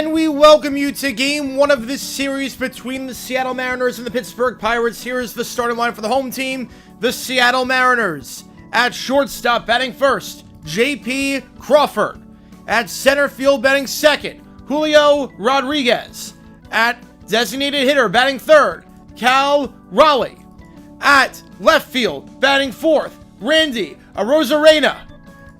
And we welcome you to Game 1 of this series between the Seattle Mariners and the Pittsburgh Pirates. Here is the starting line for the home team, the Seattle Mariners. At shortstop, batting first, J.P. Crawford. At center field, batting second, Julio Rodriguez. At designated hitter, batting third, Cal Raleigh. At left field, batting fourth, Randy Arozarena.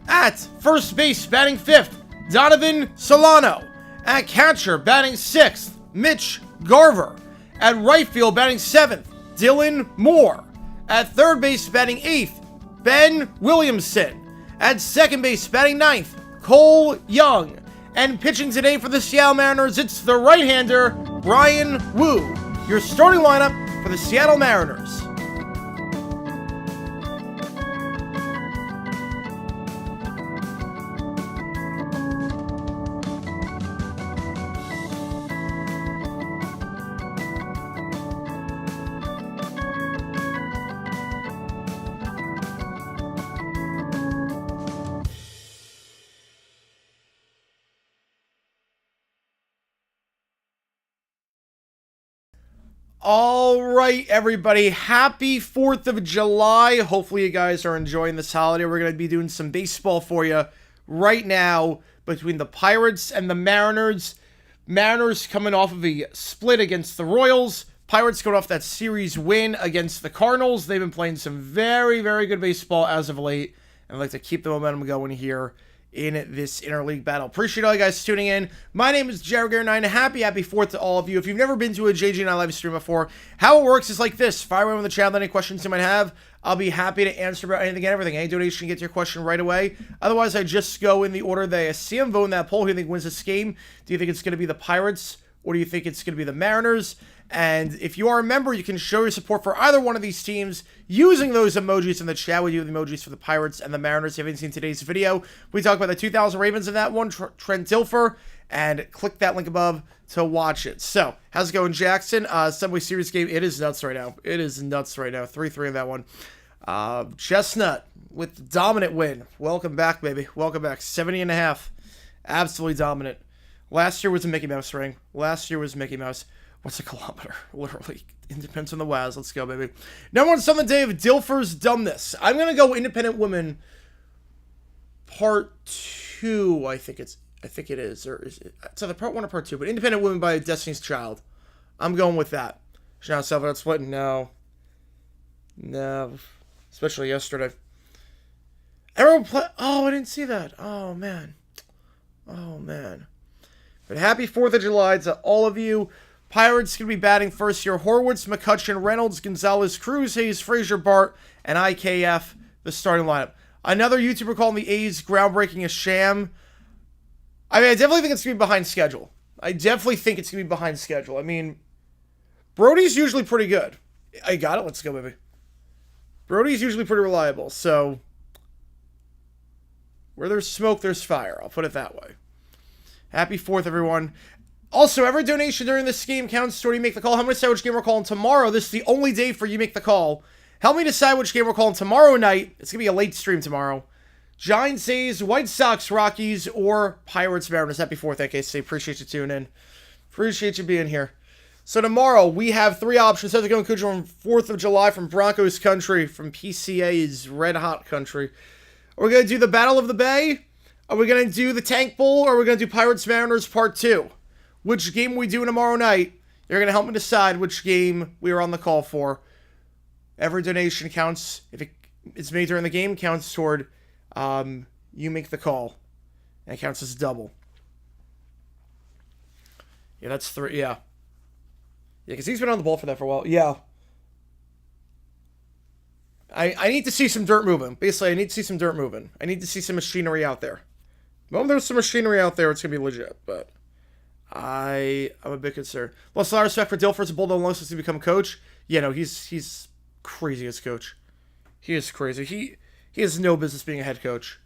At first base, batting fifth, Donovan Solano. At catcher, batting sixth, Mitch Garver. At right field, batting seventh, Dylan Moore. At third base, batting eighth, Ben Williamson. At second base, batting ninth, Cole Young. And pitching today for the Seattle Mariners, it's the right-hander, Brian Wu. Your starting lineup for the Seattle Mariners. All right, everybody. Happy 4th of July. Hopefully you guys are enjoying this holiday. We're going to be doing some baseball for you right now between the Pirates and the Mariners. Mariners coming off of a split against the Royals. Pirates coming off that series win against the Cardinals. They've been playing some very, very good baseball as of late. And I'd like to keep the momentum going here in this interleague battle. Appreciate all you guys tuning in. My name is cgiulianihpu. Happy 4th to all of you. If you've never been to a JG&I live stream before, how it works is like this. Fire away on the channel, any questions you might have. I'll be happy to answer about anything and everything. Any donation, get to your question right away. Otherwise, I just go in the order that I see them. Vote in that poll. Who do you think wins this game? Do you think it's going to be the Pirates, or do you think it's going to be the Mariners? And if you are a member, you can show your support for either one of these teams using those emojis in the chat. We do the emojis for the Pirates and the Mariners. If you haven't seen today's video, we talk about the 2000 Ravens in that one, Trent Dilfer, and click that link above to watch it. So, how's it going, Jackson? Subway Series game, it is nuts right now. It is nuts right now. 3-3 in that one. Chestnut with the dominant win. Welcome back, baby. Welcome back. 70.5. Absolutely dominant. Last year was a Mickey Mouse ring. Last year was Mickey Mouse. What's a kilometer? Literally. It depends on the WAS. Let's go, baby. Number one on the day of Dilfer's Dumbness. I'm going to go Independent Women Part 2, I think it is. Or is it? It's either Part 1 or Part 2. But Independent Women by Destiny's Child. I'm going with that. Shout out Salvador Splitting. No. No. Especially yesterday. Everyone play. Oh, I didn't see that. Oh, man. Oh, man. But happy 4th of July to all of you. Pirates going to be batting first here. Horwitz, McCutcheon, Reynolds, Gonzalez, Cruz, Hayes, Frazier, Bart, and IKF, the starting lineup. Another YouTuber calling the A's groundbreaking a sham. I mean, I definitely think it's going to be behind schedule. I mean, Brody's usually pretty good. I got it. Let's go, baby. Brody's usually pretty reliable, so where there's smoke, there's fire. I'll put it that way. Happy 4th, everyone. Also, every donation during this game counts toward you make the call. Help me decide which game we're calling tomorrow. This is the only day for you make the call. Help me decide which game we're calling tomorrow night. It's going to be a late stream tomorrow. Giants, A's, White Sox, Rockies, or Pirates, Mariners. Happy 4th, AKC. Appreciate you tuning in. Appreciate you being here. So tomorrow, we have 3 options. How's it going, Cujo? From 4th of July, from Broncos country, from PCA's red hot country. Are we going to do the Battle of the Bay? Are we going to do the Tank Bowl? Or are we going to do Pirates, Mariners Part 2? Which game we do tomorrow night, you're going to help me decide which game we are on the call for. Every donation counts. If it's made during the game, counts toward you make the call. And it counts as double. Yeah, that's 3. Yeah. Yeah, because he's been on the ball for that for a while. Yeah. I need to see some dirt moving. Basically, I need to see some dirt moving. I need to see some machinery out there. Well, there's some machinery out there. It's going to be legit, but I'm a bit concerned. Lost a lot of respect for Dilfer's a bulldog long since he become coach. Yeah, no, he's crazy as coach. He is crazy. He has no business being a head coach.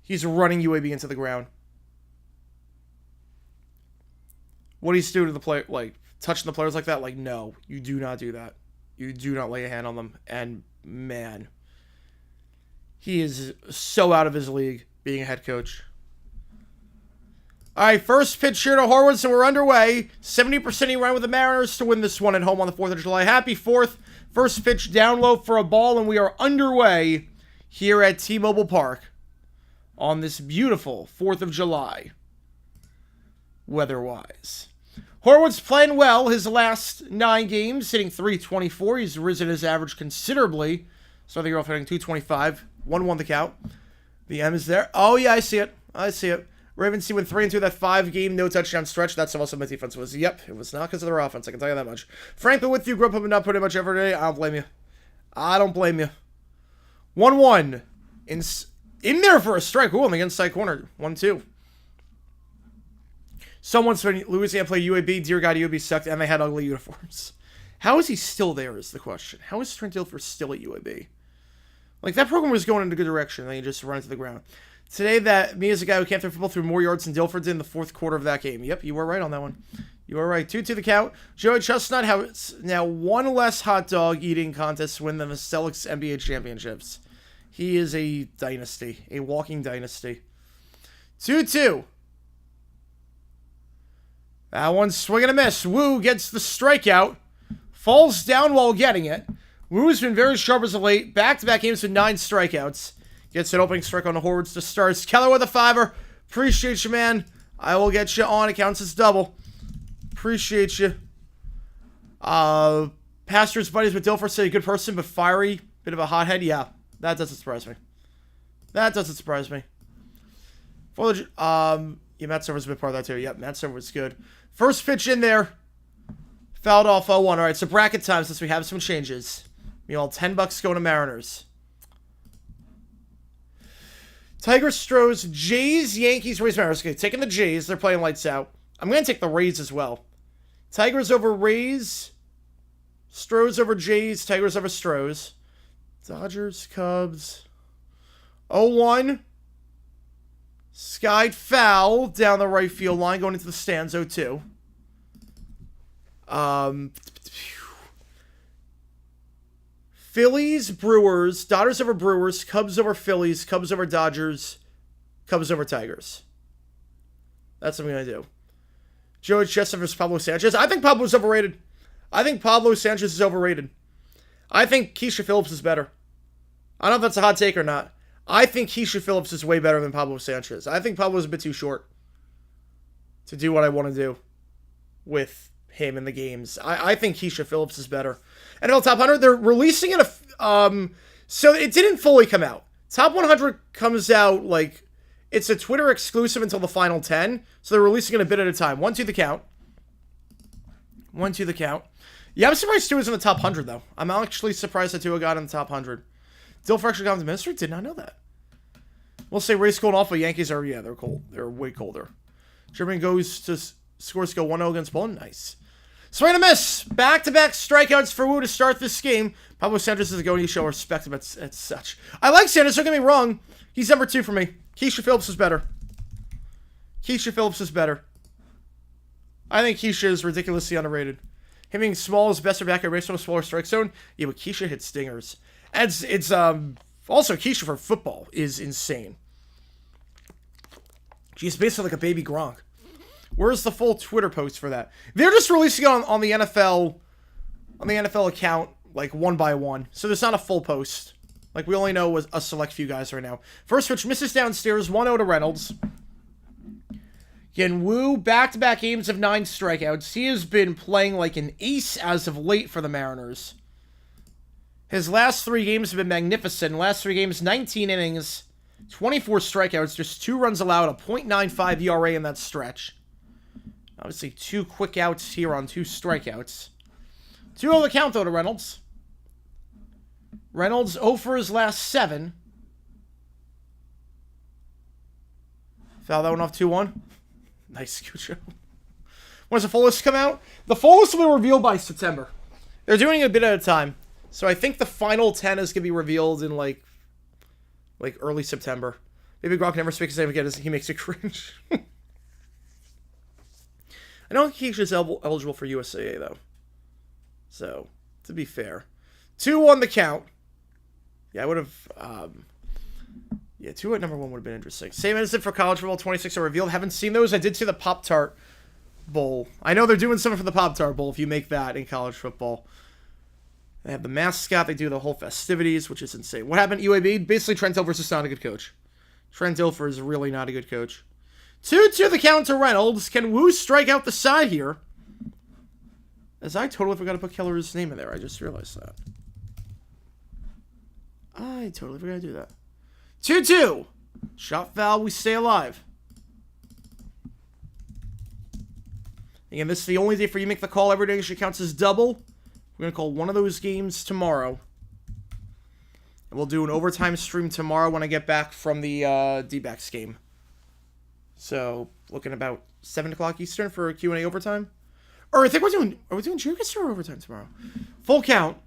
He's running UAB into the ground. What he's doing to the player, like touching the players like that, like no, you do not do that. You do not lay a hand on them. And man, he is so out of his league being a head coach. All right, first pitch here to Horwitz, and we're underway. 70% he ran with the Mariners to win this one at home on the 4th of July. Happy 4th. First pitch down low for a ball, and we are underway here at T-Mobile Park on this beautiful 4th of July, weather-wise. Horwitz playing well his last 9 games, hitting .324. He's risen his average considerably. Starting off hitting .225. 1-1 the count. The M is there. Oh, yeah, I see it. I see it. Ravens team went 3-2 that 5-game no-touchdown stretch. That's also my defense was. Yep, it was not because of their offense. I can tell you that much. Frankly, with you, grew up and not putting much effort in it. I don't blame you. I don't blame you. 1-1. In there for a strike. Ooh, on the inside corner. 1-2. Someone's when Louisiana played UAB. Dear God, UAB sucked, and they had ugly uniforms. How is he still there is the question. How is Trent Dilfer still at UAB? Like, that program was going in a good direction, and then you just run it to the ground. Today, that me as a guy who can't throw football threw more yards than Dilfer did in the 4th quarter of that game. Yep, you were right on that one. You were right. 2-2 the count. Joey Chestnut has now one less hot dog eating contest win than the Celtics NBA championships. He is a dynasty, a walking dynasty. 2-2. That one's swing and a miss. Wu gets the strikeout. Falls down while getting it. Wu's been very sharp as of late. Back-to-back games with 9 strikeouts. Gets an opening strike on the Horwitz to start. Keller with a 5-er. Appreciate you, man. I will get you on. It counts as double. Appreciate you. Pastor's buddies with Dilfer say a good person, but fiery. Bit of a hothead. Yeah, that doesn't surprise me. That doesn't surprise me. For the, yeah, Matt Server's a bit part of that too. Yep, Matt Server was good. First pitch in there. Fouled off 0-1. All right, so bracket time since we have some changes. You all $10 going to Mariners. Tigers, Stros, Jays, Yankees, Rays, Mariners. Okay, taking the Jays. They're playing lights out. I'm going to take the Rays as well. Tigers over Rays. Stros over Jays. Tigers over Stros. Dodgers, Cubs. 0-1. Skied foul down the right field line going into the stands. 0-2. Phillies, Brewers, Dodgers over Brewers, Cubs over Phillies, Cubs over Dodgers, Cubs over Tigers. That's what I'm going to do. Joey Chestnut versus Pablo Sanchez. I think Pablo's overrated. I think Pablo Sanchez is overrated. I think Keisha Phillips is better. I don't know if that's a hot take or not. I think Keisha Phillips is way better than Pablo Sanchez. I think Pablo's a bit too short to do what I want to do with him in the games. I think Keisha Phillips is better. NFL Top 100, they're releasing it, so it didn't fully come out. Top 100 comes out, like, it's a Twitter exclusive until the final 10, so they're releasing it a bit at a time. 1-2 the count. 1-2 the count. Yeah, I'm surprised Tua is in the top 100, though. I'm actually surprised that Tua got in the top 100. Dilfer actually got in the minister? Did not know that. We'll say Rays cold off, but Yankees are, yeah, they're cold. They're way colder. German goes to scores go 1-0 against Bowling. Nice. Swing and a miss. Back-to-back strikeouts for Wu to start this game. Pablo Sanchez is going to show respect as such. I like Sanchez, don't get me wrong. He's number 2 for me. Keisha Phillips is better. Keisha Phillips is better. I think Keisha is ridiculously underrated. Him being small is best back at race on a smaller strike zone. Yeah, but Keisha hits stingers. And it's also Keisha for football is insane. She's basically like a baby Gronk. Where's the full Twitter post for that? They're just releasing it on the NFL account, like one by one. So there's not a full post. Like we only know a select few guys right now. First pitch misses downstairs, 1-0 to Reynolds. Again, Wu, back-to-back games of 9 strikeouts. He has been playing like an ace as of late for the Mariners. His last 3 games have been magnificent. Last 3 games, 19 innings, 24 strikeouts, just 2 runs allowed, a .95 ERA in that stretch. Obviously, 2 quick outs here on 2 strikeouts. 2-0 the count, though, to Reynolds. Reynolds 0 for his last 7. Foul that one off 2-1. Nice, Cucho. When does the full list come out? The full list will be revealed by September. They're doing it a bit at a time. So I think the final 10 is going to be revealed in, like early September. Maybe Gronk never speaks his name again as he makes it cringe. I don't think Keisha's eligible for USAA, though. So, to be fair. 2-1 the count. Yeah, I would have... Yeah, 2 at number 1 would have been interesting. Same instant for college football 26 are revealed. Haven't seen those. I did see the Pop-Tart Bowl. I know they're doing something for the Pop-Tart Bowl if you make that in college football. They have the mascot. They do the whole festivities, which is insane. What happened at UAB? Basically, Trent Dilfer's just not a good coach. Trent Dilfer is really not a good coach. 2-2 the count to Reynolds. Can Wu strike out the side here? As I totally forgot to put Keller's name in there. I just realized that. I totally forgot to do that. 2-2. Shot foul. We stay alive. Again, this is the only day for you make the call. Every day actually counts as double. We're going to call one of those games tomorrow. And we'll do an overtime stream tomorrow when I get back from the D-backs game. So, looking about 7 o'clock Eastern for a Q&A overtime. Or I think are we doing Jukis or overtime tomorrow? Full count.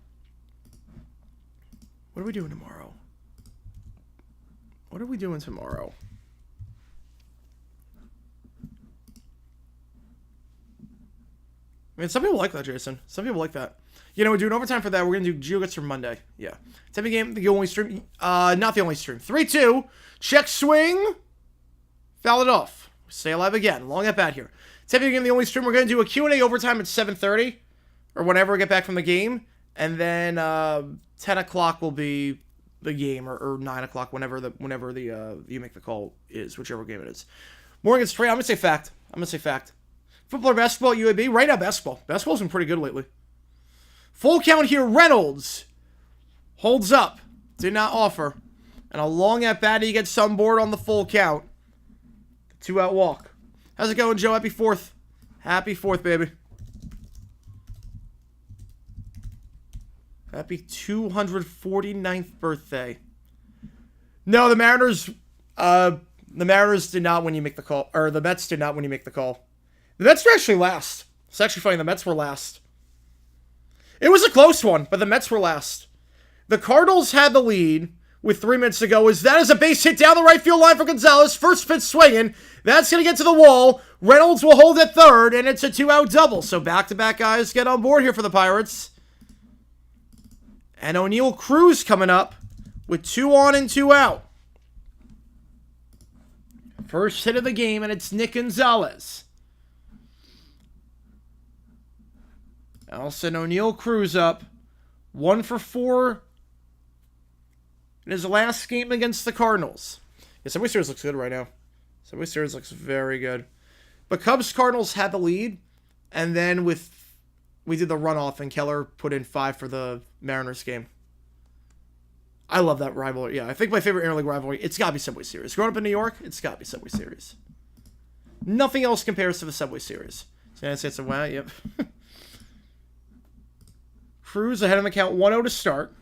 What are we doing tomorrow? What are we doing tomorrow? I mean, some people like that, Jason. Some people like that. You know, we're doing overtime for that. We're going to do Jukis for Monday. Yeah. Type game, the only stream. Not the only stream. 3-2. Check swing. Foul it off. Stay alive again. Long at bat here. Type game, the only stream. We're going to do a Q&A overtime at 7:30. Or whenever we get back from the game. And then 10 o'clock will be the game. Or 9 o'clock, whenever the you make the call is. Whichever game it is. Morgan gets straight. I'm going to say fact. Football or basketball at UAB? Right now, basketball. Basketball's been pretty good lately. Full count here. Reynolds holds up. Did not offer. And a long at bat. He gets some board on the full count. 2-out walk. How's it going, Joe? Happy 4th. Happy 4th, baby. Happy 249th birthday. No, the Mariners did not when you make the call. Or the Mets did not when you make the call. The Mets were actually last. It's actually funny. The Mets were last. It was a close one, but the Mets were last. The Cardinals had the lead with 3 minutes to go. That is a base hit down the right field line for Gonzalez. First pitch swinging. That's going to get to the wall. Reynolds will hold at third, and it's a 2-out double. So back-to-back guys get on board here for the Pirates. And O'Neal Cruz coming up with 2 on and 2 out. First hit of the game, and it's Nick Gonzalez. Allison O'Neal Cruz up. 1 for 4 in his last game against the Cardinals. Yeah, Subway Series looks good right now. Subway Series looks very good. But Cubs-Cardinals had the lead. And then we did the runoff, and Keller put in 5 for the Mariners game. I love that rivalry. Yeah, I think my favorite interleague rivalry, it's got to be Subway Series. Growing up in New York, it's got to be Subway Series. Nothing else compares to the Subway Series. So United States of wow, yep. Cruz ahead on the count, 1-0 to start.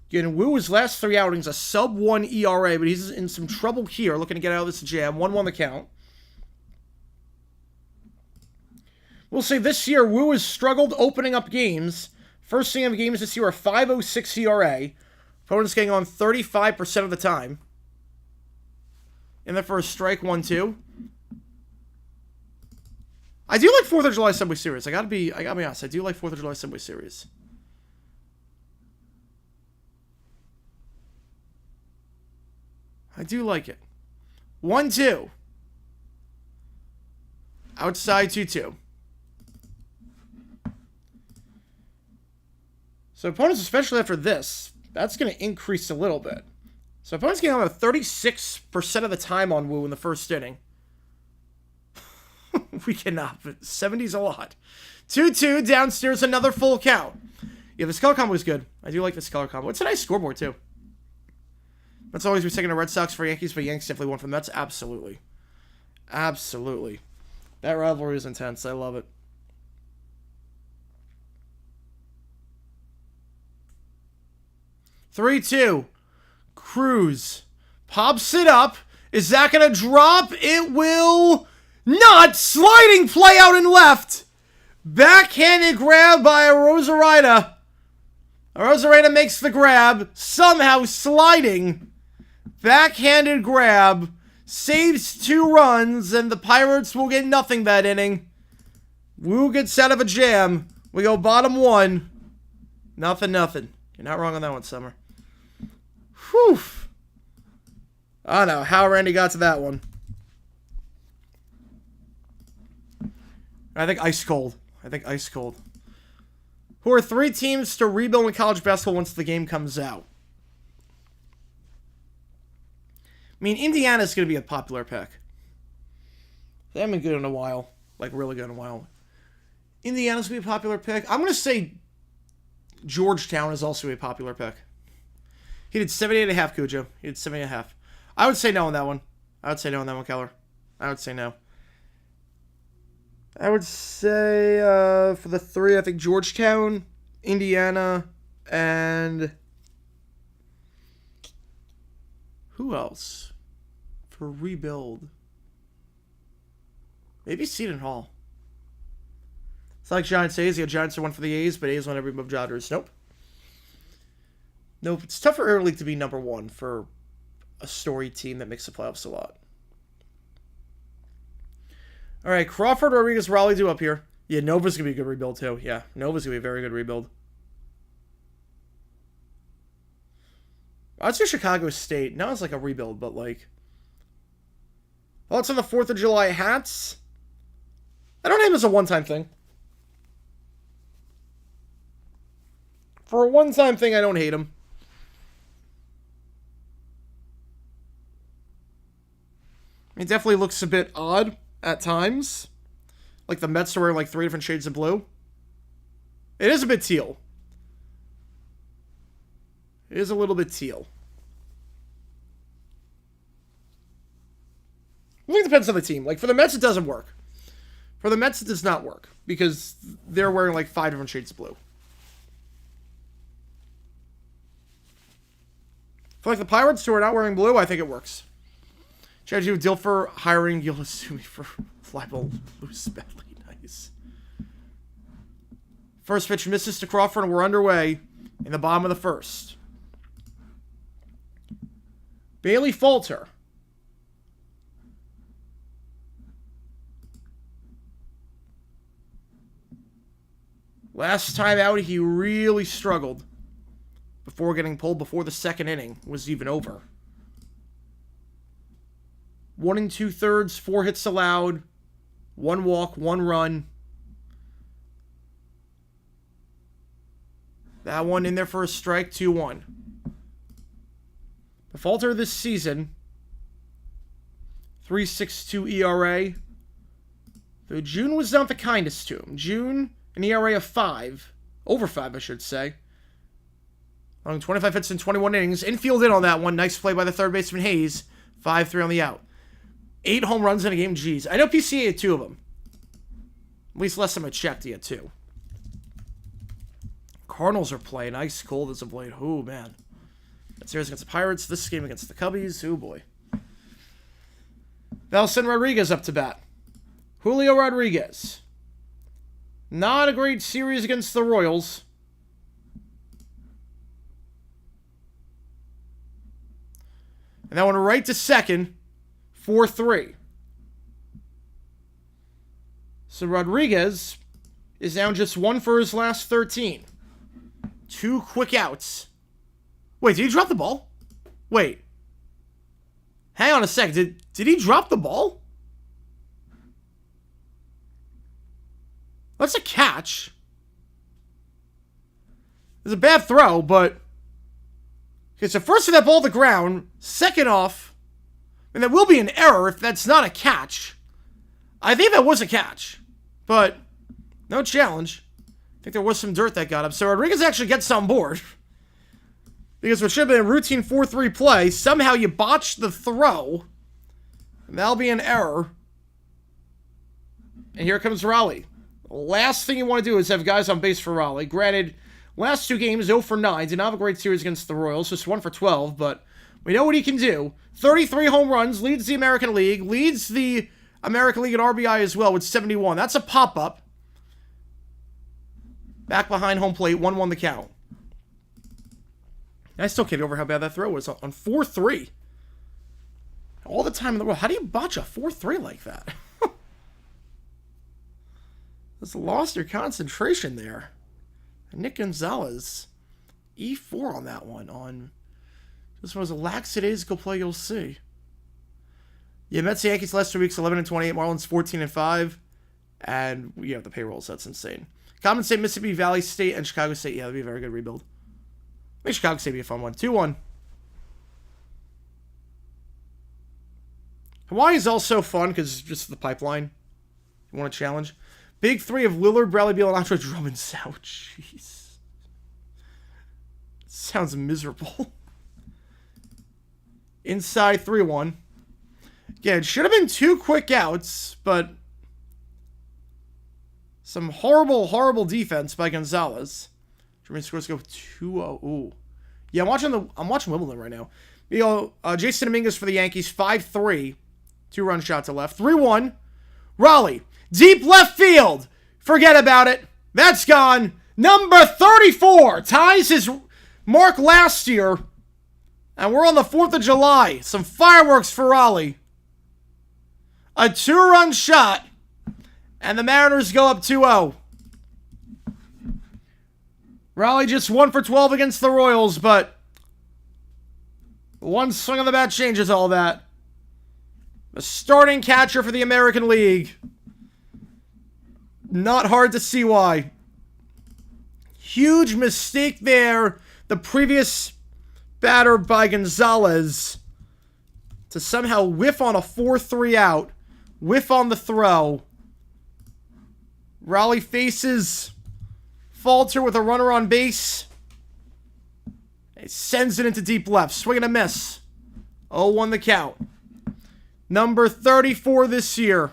Again, Wu, his last 3 outings, a sub-1 ERA, but he's in some trouble here, looking to get out of this jam. 1-1 the count. We'll say this year, Wu has struggled opening up games. First thing of games this year, a 5.06 ERA. Opponents getting on 35% of the time. In the first strike, 1-2. I do like 4th of July Subway Series. I gotta be honest. I do like 4th of July Subway Series. I do like it. 1-2. Outside 2-2. So opponents, especially after this, that's going to increase a little bit. So opponents getting on about 36% of the time on Wu in the first inning. We cannot, but 70's a lot. 2-2, downstairs, another full count. Yeah, this color combo is good. I do like this color combo. It's a nice scoreboard, too. That's always second to Red Sox for Yankees, but Yankees definitely won from Mets. Absolutely. Absolutely. That rivalry is intense. I love it. Three-two. Cruz pops it up. Is that going to drop? It will not. Sliding play out and left. Backhanded grab by Rosarita. Rosarita makes the grab. Somehow sliding. Backhanded grab. Saves 2 runs. And the Pirates will get nothing that inning. Wu gets out of a jam. We go bottom 1. Nothing. You're not wrong on that one, Summer. Whew. I don't know how Randy got to that one. I think ice cold. Who are 3 teams to rebuild in college basketball once the game comes out? I mean, Indiana's going to be a popular pick. They haven't been good in a while. Like, really good in a while. Indiana's going to be a popular pick. I'm going to say Georgetown is also a popular pick. He did 78.5, Cujo. He did 78.5. I would say no on that one. Keller. I would say no. I would say, for the 3, I think Georgetown, Indiana, and... who else? For rebuild. Maybe Seton Hall. It's like Giants A's. Yeah, Giants are one for the A's, but A's won every move Dodgers. Nope. It's tough for EuroLeague to be number 1 for a story team that makes the playoffs a lot. All right, Crawford, Rodriguez, Raleigh do up here. Yeah, Nova's going to be a good rebuild, too. Yeah, Nova's going to be a very good rebuild. I'd say Chicago State. Now it's like a rebuild, but like... Thoughts on the 4th of July hats? I don't hate them as a one-time thing. For a one-time thing, I don't hate them. It definitely looks a bit odd at times. Like the Mets are wearing like 3 different shades of blue. It is a bit teal. It is a little bit teal. I think it depends on the team. Like for the Mets, it doesn't work. For the Mets, it does not work. Because they're wearing like 5 different shades of blue. For like the Pirates who are not wearing blue, I think it works. Should I do a deal for hiring Giulianihpu for flyball loose badly? Nice. First pitch misses to Crawford, and we're underway in the bottom of the 1st. Bailey Falter. Last time out, he really struggled before getting pulled before the 2nd inning was even over. 1 2/3, 4 hits allowed, 1 walk, 1 run. That one in there for a strike, 2-1. The Falter this season, 3.62 ERA. Though June was not the kindest to him. June, an ERA of 5. Over 5, I should say. On 25 hits in 21 innings. Infield in on that one. Nice play by the third baseman Hayes. 5-3 on the out. 8 home runs in a game. Jeez. I know PCA had 2 of them. At least last time I checked, he had 2. Cardinals are playing ice cold as of late. Oh, man. That series against the Pirates. This game against the Cubbies. Oh, boy. Nelson Rodriguez up to bat. Julio Rodriguez. Not a great series against the Royals. And that one right to second. 4-3. So Rodriguez is down just 1 for his last 13. 2 quick outs. Wait, did he drop the ball? Wait. Hang on a sec. Did he drop the ball? That's a catch. It's a bad throw, but... Okay, so first of that ball to the ground. Second off. And that will be an error if that's not a catch. I think that was a catch. But, no challenge. I think there was some dirt that got up. So Rodriguez actually gets on board. Because what should have been a routine 4-3 play, somehow you botched the throw. And that'll be an error. And here comes Raleigh. Last thing you want to do is have guys on base for Raleigh. Granted, last 2 games, 0 for 9. Did not have a great series against the Royals. Just 1 for 12, but we know what he can do. 33 home runs, leads the American League, leads the American League in RBI as well with 71. That's a pop-up. Back behind home plate, 1-1 the count. I still can't get over how bad that throw was on 4-3. All the time in the world. How do you botch a 4-3 like that? Just lost your concentration there. Nick Gonzalez, E4 on that one on This was a lackadaisical play, you'll see. Yeah, Mets and Yankees last 2 weeks, 11-28. Marlins 14-5. And we have the payrolls. That's insane. Common State, Mississippi Valley State, and Chicago State. Yeah, that'd be a very good rebuild. Make Chicago State be a fun one. 2-1. Hawaii is also fun because just the pipeline. You want a challenge? Big three of Lillard, Bradley Beal, and Andre Drummond. Oh, jeez. Sounds miserable. Inside 3-1. Yeah, it should have been 2 quick outs, but some horrible, horrible defense by Gonzalez. German scores go 2-0. Ooh. Yeah, I'm watching Wimbledon right now. You know, Jason Dominguez for the Yankees, 5-3. 2-run shot to left. 3-1. Raleigh. Deep left field. Forget about it. That's gone. Number 34 ties his mark last year. And we're on the 4th of July. Some fireworks for Raleigh. A 2-run shot. And the Mariners go up 2-0. Raleigh just 1 for 12 against the Royals, but one swing of the bat changes all that. The starting catcher for the American League. Not hard to see why. Huge mistake there. The previous batter by Gonzalez to somehow whiff on a 4-3 out. Whiff on the throw. Raleigh faces Falter with a runner on base. He sends it into deep left. Swing and a miss. 0-1 the count. Number 34 this year.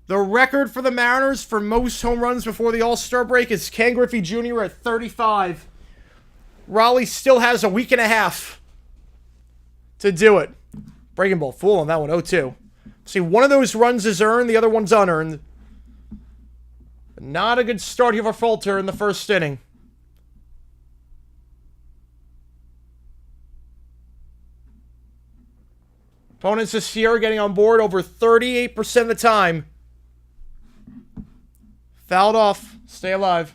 The record for the Mariners for most home runs before the All-Star break is Ken Griffey Jr. at 35. Raleigh still has a week and a half to do it. Breaking ball full on that one, 0-2. See, one of those runs is earned, the other one's unearned. Not a good start here for Falter in the first inning. Opponents this year getting on board over 38% of the time. Fouled off. Stay alive.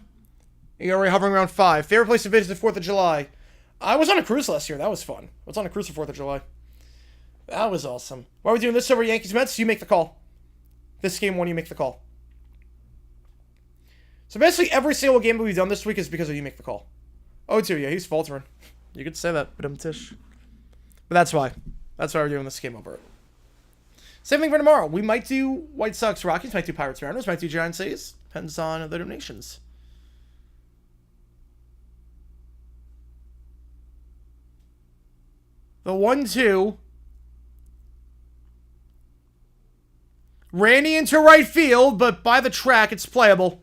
ERA hovering around 5. Favorite place to visit the 4th of July. I was on a cruise last year. That was fun. I was on a cruise for 4th of July. That was awesome. Why are we doing this over Yankees Mets? You make the call. This game one, you make the call. So basically every single game that we've done this week is because of you make the call. 0-2, yeah, he's faltering. You could say that, but I'm Tish. But that's why. That's why we're doing this game over. Same thing for tomorrow. We might do White Sox Rockies, might do Pirates Mariners, might do Giants A's. Depends on the donations. The 1-2. Randy into right field, but by the track, it's playable.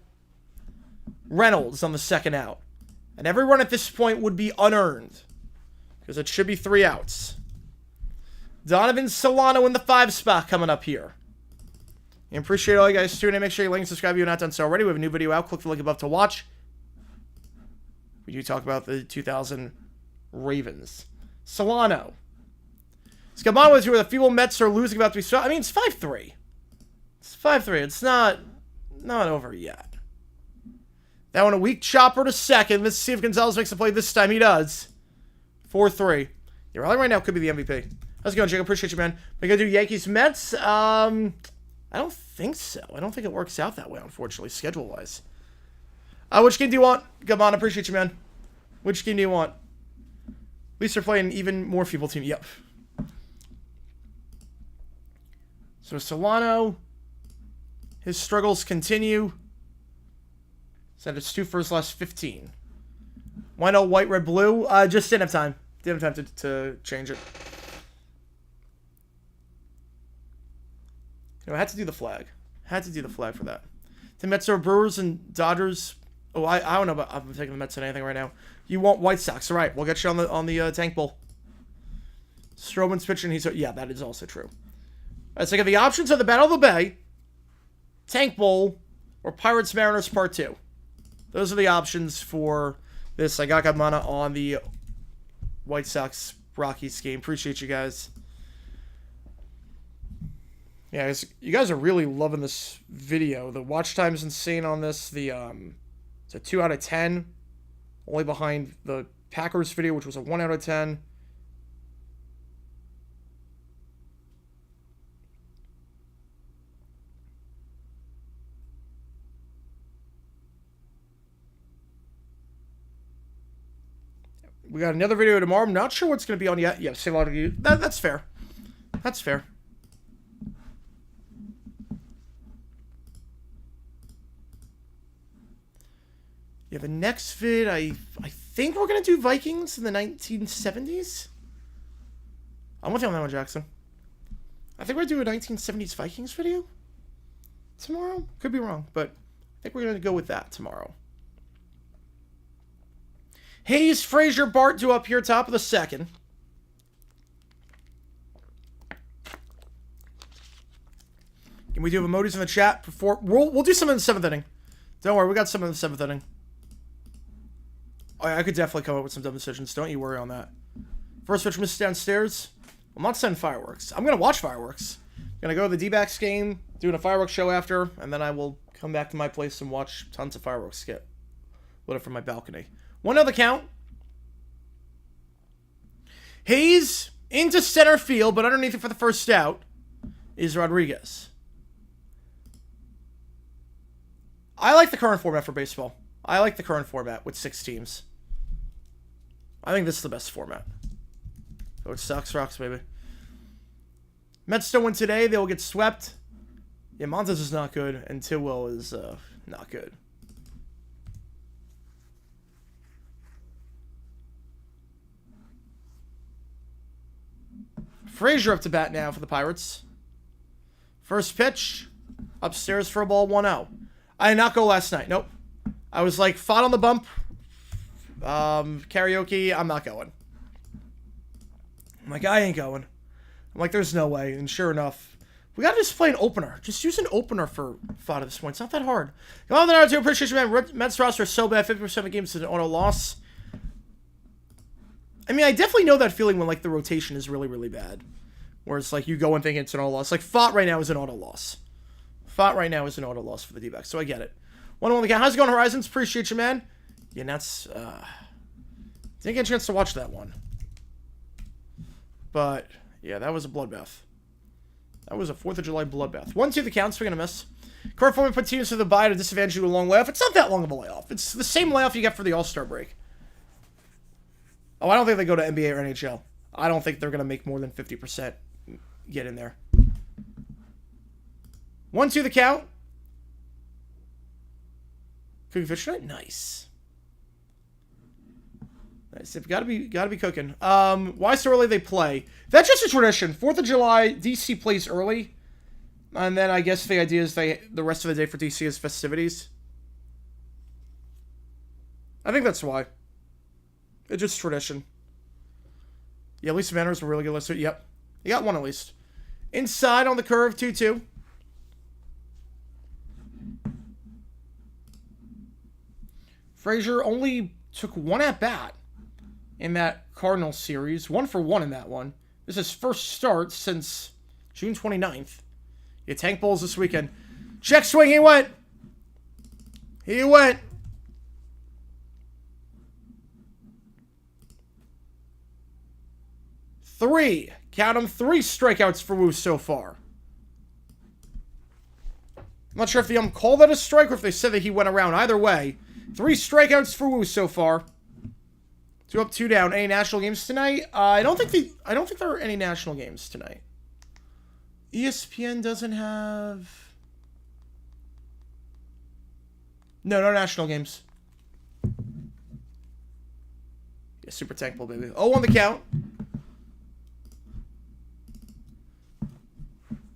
Reynolds on the second out. And every run at this point would be unearned. Because it should be 3 outs. Donovan Solano in the 5 spot coming up here. I appreciate all you guys tuning in. Make sure you like and subscribe if you're not done so already. We have a new video out. Click the link above to watch. We do talk about the 2000 Ravens. Solano. Scabano is here with the feeble Mets are losing about to be started. I mean, it's 5-3. It's 5-3. It's not over yet. That one a weak chopper to second. Let's see if Gonzalez makes a play this time. He does. 4-3. Yeah, Raleigh right now could be the MVP. How's it going, Jake? Appreciate you, man. We gonna do Yankees Mets? I don't think so. I don't think it works out that way, unfortunately, schedule-wise. Which game do you want? Gabon, appreciate you, man. Which game do you want? At least they're playing even more feeble team. Yep. So Solano, his struggles continue. Said it's 2 for his last 15. Why no white, red, blue? Just didn't have time. Didn't have time to change it. You know, I had to do the flag. Had to do the flag for that. The Mets are Brewers and Dodgers. Oh, I don't know about. I'm taking the Mets in anything right now. You want White Sox? All right, we'll get you on the tank bowl. Stroman's pitching. Yeah, that is also true. All right, so I got the options of the Battle of the Bay, Tank Bowl, or Pirates Mariners Part 2. Those are the options for this. I got Gamana on the White Sox Rockies game. Appreciate you guys. Yeah, you guys are really loving this video. The watch time is insane on this. It's a 2 out of 10. Only behind the Packers video, which was a 1 out of 10. We got another video tomorrow. I'm not sure what's going to be on yet. Yeah, save a lot of you. That's fair. That's fair. Yeah, the next vid, I think we're going to do Vikings in the 1970s. I'm with you on that one, Jackson. I think we're going to do a 1970s Vikings video tomorrow. Could be wrong, but I think we're going to go with that tomorrow. Hayes, Frazier, Bart do up here, top of the second. Can we do emojis in the chat before? We'll do some in the 7th inning. Don't worry, we got some in the 7th inning. Oh, yeah, I could definitely come up with some dumb decisions. Don't you worry on that. First pitch misses downstairs. I'm not sending fireworks. I'm going to watch fireworks. I'm going to go to the D-backs game, doing a fireworks show after, and then I will come back to my place and watch tons of fireworks get lit up from my balcony. 1-0 count. Hayes into center field, but underneath it for the first out is Rodriguez. I like the current format for baseball. I like the current format with 6 teams. I think this is the best format. Oh, it sucks, rocks, baby. Mets don't win today. They will get swept. Yeah, Montes is not good, and Tidwell is not good. Frazier up to bat now for the Pirates. First pitch. Upstairs for a ball, 1-0. I did not go last night. Nope. I was like, fought on the bump. Karaoke, I'm not going. I'm like, I ain't going. I'm like, there's no way. And sure enough, we gotta just play an opener. Just use an opener for FOD at this point. It's not that hard. Come on, I do appreciate you, man. Mets roster is so bad. 50% of the games is an auto loss. I mean, I definitely know that feeling when, like, the rotation is really, really bad. Where it's like, you go and think it's an auto loss. Like, FOT right now is an auto loss. FOT right now is an auto loss for the D-backs. So I get it. 1-1 the count. How's it going, Horizons? Appreciate you, man. Yeah, that's, didn't get a chance to watch that one. But, yeah, that was a bloodbath. That was a 4th of July bloodbath. 1-2 the count. Swing and a miss. Current format put teams to the bye to disadvantage you to a long layoff. It's not that long of a layoff. It's the same layoff you get for the All-Star break. Oh, I don't think they go to NBA or NHL. I don't think they're going to make more than 50% get in there. 1-2 the count. Cooking fish tonight? Nice. Nice. Gotta be cooking. Why so early they play? That's just a tradition. 4th of July, DC plays early. And then I guess the idea is the rest of the day for DC is festivities. I think that's why. It's just tradition. Yeah, at least the Manners were really good last week. Yep. You got one at least. Inside on the curve, 2-2. Frazier only took 1 at-bat in that Cardinals series. 1 for 1 in that one. This is his first start since June 29th. Yeah, tank bowls this weekend. Check swing, he went. He went. Count them, 3 strikeouts for Wu so far. I'm not sure if the called that a strike or if they said that he went around. Either way, 3 strikeouts for Wu so far. 2 up, 2 down. Any national games tonight? I don't think there are any national games tonight. ESPN doesn't have. No national games. Yeah, super tank ball, baby. 0 on the count.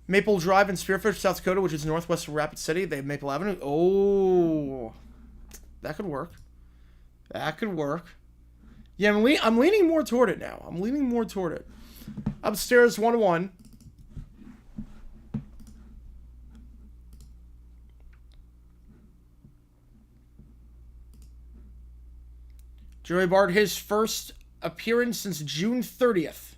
Maple Drive in Spearfish, South Dakota, which is northwest of Rapid City. They have Maple Avenue. Oh, that could work. That could work. Yeah, I'm leaning more toward it now. I'm leaning more toward it. Upstairs, 1-1. Joey Bart, his first appearance since June 30th.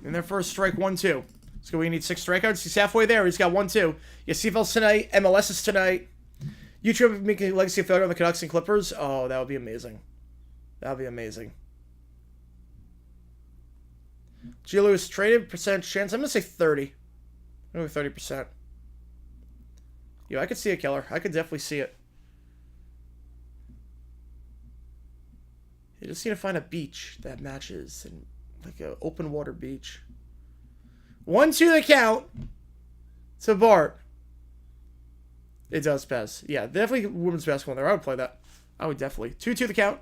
In their first strike, 1-2. It's going Let's go. We need 6 strikeouts. He's halfway there. He's got 1, 2. Yeah, CFL's tonight. MLS is tonight. YouTube making a legacy photo of the Canucks and Clippers. Oh, that would be amazing. That would be amazing. G. Lewis traded, percentage chance. I'm going to say 30. I'm going to go 30%. Yo, I could see it, Keller. I could definitely see it. You just need to find a beach that matches. And like an open water beach. 1, 2 the count. To Bart. It does pass. Yeah, definitely women's basketball in there. I would play that. I would definitely. 2, 2 the count.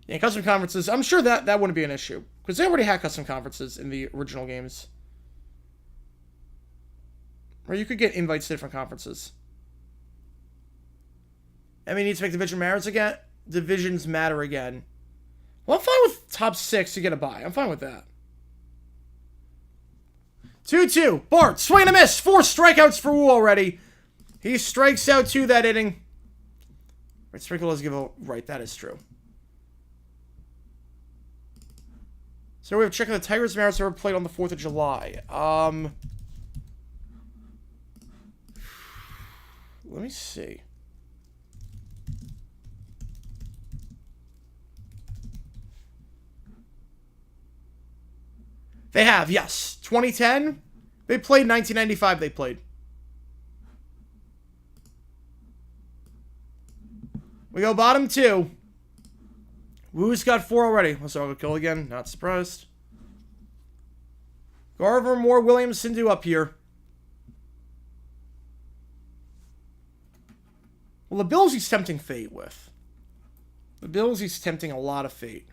Yeah, custom conferences. I'm sure that wouldn't be an issue. Because they already had custom conferences in the original games. Or you could get invites to different conferences. And we need to make divisions matter again. Well, I'm fine with top 6 to get a bye. I'm fine with that. 2-2. Bart, swing and a miss. 4 strikeouts for Wu already. He strikes out 2 that inning. Right, Sprinkle does give a... Right, that is true. So we have checking the Tigers Mariners ever played on the 4th of July. Let me see. They have, yes. 2010. They played 1995. They played. We go bottom 2. Wu's got 4 already. Let's all go kill again. Not surprised. Garver, Moore, Williamson do up here. Well, the Bills he's tempting fate with. The Bills he's tempting a lot of fate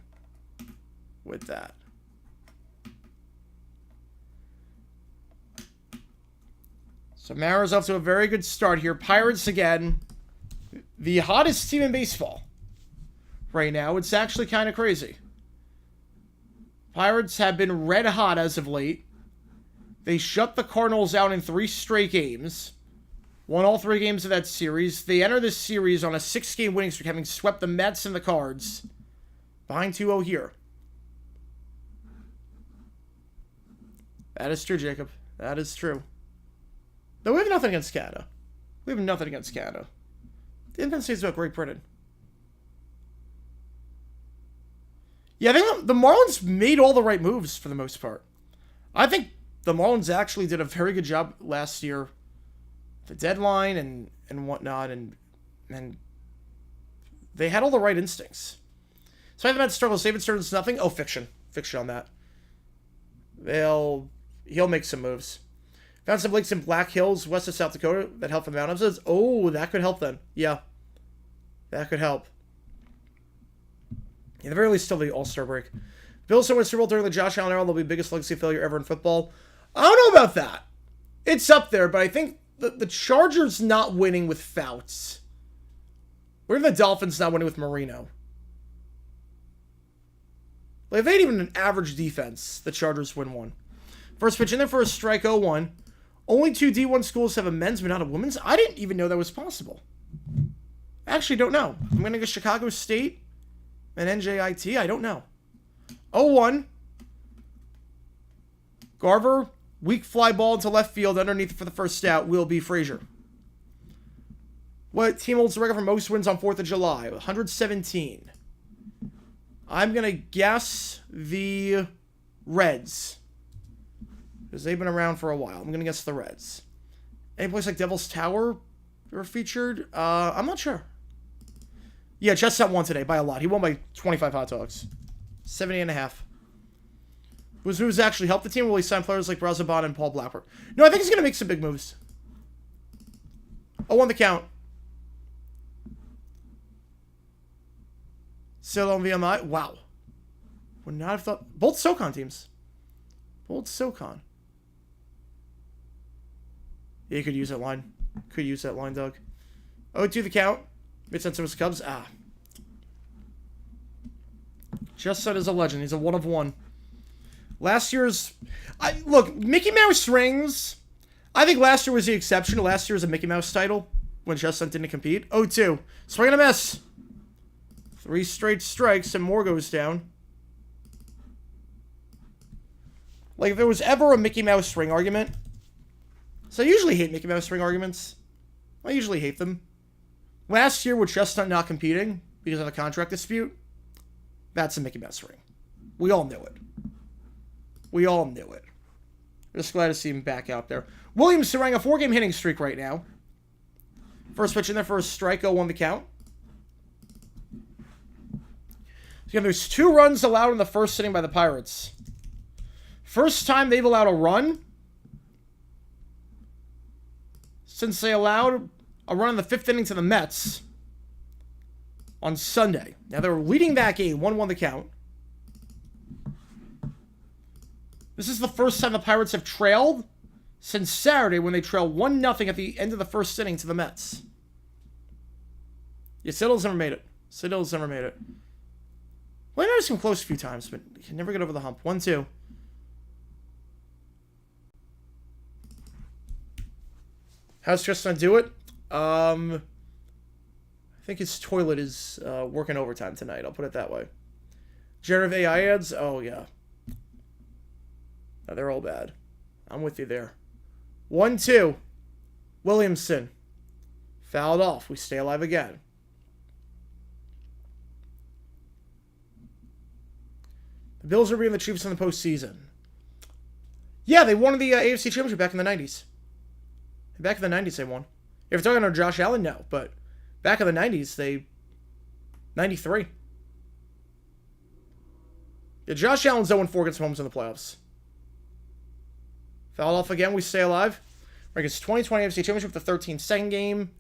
with that. So Mariners off to a very good start here. Pirates again. The hottest team in baseball right now. It's actually kind of crazy. Pirates have been red hot as of late. They shut the Cardinals out in 3 straight games. Won all 3 games of that series. They enter this series on a 6-game winning streak, having swept the Mets and the Cards. Behind 2-0 here. That is true, Jacob. That is true. Though we have nothing against Canada. We have nothing against Canada. The Independence Day is about Great Britain. Yeah, I think the Marlins made all the right moves for the most part. I think the Marlins actually did a very good job last year. The deadline and whatnot, and they had all the right instincts. So I have the Mets struggles. David Stearns nothing. Oh, fiction on that. He'll make some moves. Found some lakes in Black Hills, west of South Dakota, that help from mountain episodes. Oh, that could help then. Yeah, that could help. At the very least, still the All-Star break. Bills win Super Bowl during the Josh Allen era. They'll be the biggest legacy failure ever in football. I don't know about that. It's up there, but I think the Chargers not winning with Fouts. Or even the Dolphins not winning with Marino. Like, if they had even an average defense, the Chargers win 1. First pitch in there for a strike, 0-1. Only 2 D1 schools have a men's but not a women's. I didn't even know that was possible. I actually don't know. I'm going to go Chicago State and NJIT. I don't know. 0-1. Garver, weak fly ball into left field. Underneath for the first out will be Frazier. What team holds the record for most wins on 4th of July? 117. I'm going to guess the Reds. Because they've been around for a while. I'm going to guess the Reds. Any place like Devil's Tower were featured? I'm not sure. Yeah, Chestnut won today by a lot. He won by 25 hot dogs. 70.5. Whose moves actually helped the team? Will he sign players like Brazaban and Paul Blackburn? No, I think he's going to make some big moves. 0-1 the count. Still on VMI. Wow. Would not have thought. Both SoCon teams. Both SoCon. Yeah, you could use that line. Could use that line, Doug. 0-2 the count. Mid-sense it was Cubs. Just said is a legend. He's a 1 of 1. Last year's... Look, Mickey Mouse rings. I think last year was the exception. Last year was a Mickey Mouse title when Chestnut didn't compete. 0-2. Swing and a miss. 3 straight strikes and more goes down. Like, if there was ever a Mickey Mouse ring argument... So I usually hate Mickey Mouse ring arguments. I usually hate them. Last year with Chestnut not competing because of a contract dispute, that's a Mickey Mouse ring. We all knew it. We all knew it. Just glad to see him back out there. Williams running a 4-game hitting streak right now. First pitch in there for a strike, 0-1 the count. Again, there's 2 runs allowed in the first inning by the Pirates. First time they've allowed a run since they allowed a run in the 5th inning to the Mets on Sunday. Now, they were leading that game, 1-1 the count. This is the first time the Pirates have trailed since Saturday when they trailed 1-0 at the end of the first inning to the Mets. Yeah, Siddle's never made it. Siddle's never made it. Well, I noticed him close a few times, but he can never get over the hump. 1-2. How's Tristan do it? I think his toilet is working overtime tonight. I'll put it that way. Generative AI ads? Oh, yeah. No, they're all bad. I'm with you there. 1-2. Williamson. Fouled off. We stay alive again. The Bills are beating the Chiefs in the postseason. Yeah, they won the AFC Championship back in the 90s. Back in the 90s, they won. If you're talking about Josh Allen, no. But back in the 90s, they... 93. Yeah, Josh Allen's 0-4 against Mahomes in the playoffs. Fouled off again. We stay alive. It's 2020 AFC Championship, the 13-second game.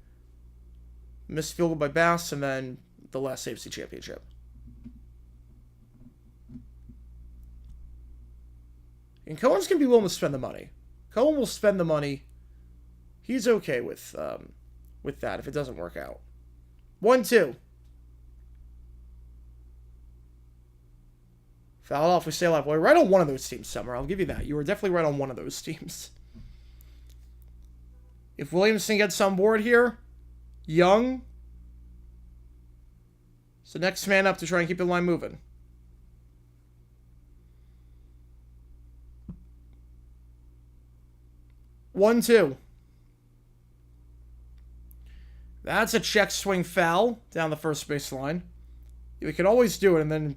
Missed field goal by Bass, and then the last AFC Championship. And Cohen's going to be willing to spend the money. Cohen will spend the money. He's okay with that if it doesn't work out. 1-2. Foul off, we stay alive. Well, you're right on one of those teams, Summer. I'll give you that. You were definitely right on one of those teams. If Williamson gets on board here, Young is the next man up to try and keep the line moving. One, two. That's a check swing foul down the first base line. We could always do it, and then...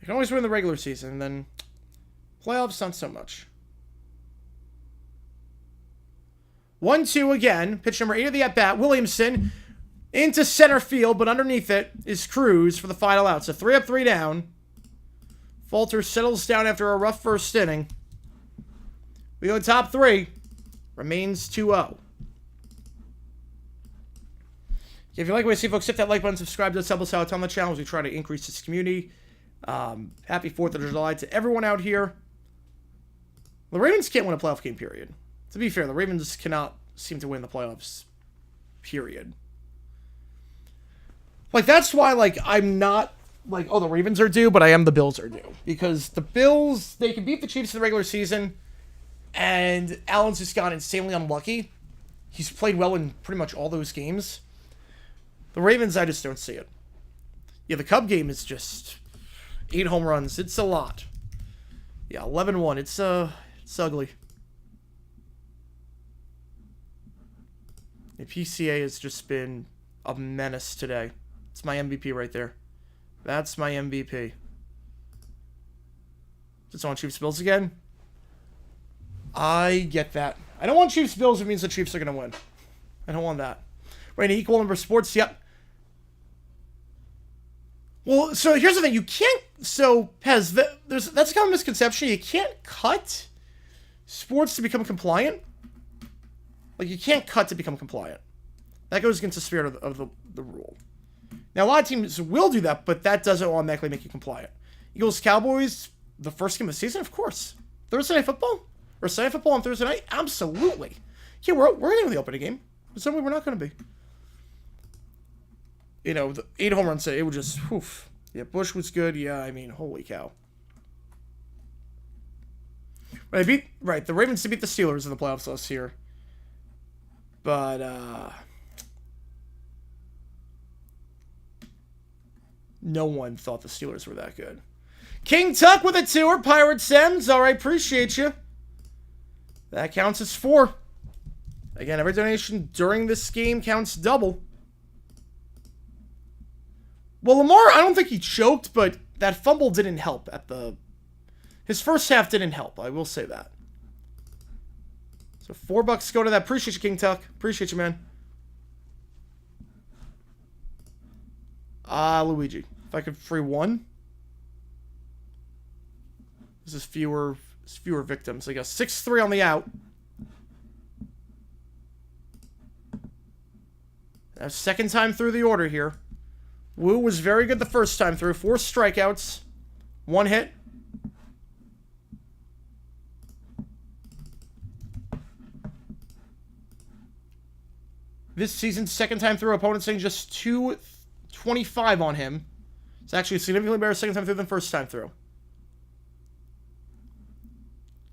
You can always win the regular season, and then playoffs, not so much. 1-2 again. Pitch number 8 of the at-bat. Williamson into center field, but underneath it is Cruz for the final out. So 3 up, 3 down. Falter settles down after a rough first inning. We go top 3. Remains 2-0. If you like what you see, folks, hit that like button, subscribe. Does help us out on the channel as we try to increase this community. Happy 4th of July to everyone out here. The Ravens can't win a playoff game, period. To be fair, the Ravens cannot seem to win the playoffs, period. Like, that's why, like, I'm not... Like, oh, the Ravens are due, but I am the Bills are due. Because the Bills, they can beat the Chiefs in the regular season, and Allen's just gotten insanely unlucky. He's played well in pretty much all those games. The Ravens, I just don't see it. Yeah, the Cub game is just 8 home runs. It's a lot. Yeah, 11-1. It's ugly. The PCA has just been a menace today. It's my MVP right there. That's my MVP. Just want Chiefs Bills again? I get that. I don't want Chiefs Bills. It means the Chiefs are going to win. I don't want that. Right, an equal number of sports. Yep. Well, so here's the thing. You can't... So, Pez, that's kind of a misconception. You can't cut sports to become compliant. Like, you can't cut to become compliant. That goes against the spirit of the rule. Now, a lot of teams will do that, but that doesn't automatically make you compliant. Eagles, Cowboys, the first game of the season, of course. Thursday Night Football? Or Sunday Night Football on Thursday night? Absolutely. Yeah, we're going to the opening game. But some way we're not going to be. You know, the 8 home runs, it would just, whew. Yeah, Bush was good. Yeah, I mean, holy cow. The Ravens to beat the Steelers in the playoffs last year. But, No one thought the Steelers were that good. King Tuck with a tour. Pirate Sims. All right, appreciate you. That counts as 4. Again, every donation during this game counts double. Well, Lamar, I don't think he choked, but that fumble didn't help at the... His first half didn't help, I will say that. So $4 go to that. Appreciate you, King Tuck. Appreciate you, man. Luigi. If I could free 1. This is fewer victims. I guess 6-3 on the out. Now, second time through the order here. Wu was very good the first time through. 4 strikeouts. 1 hit. This season's second time through, opponent saying just 225 on him. It's actually a significantly better second time through than first time through.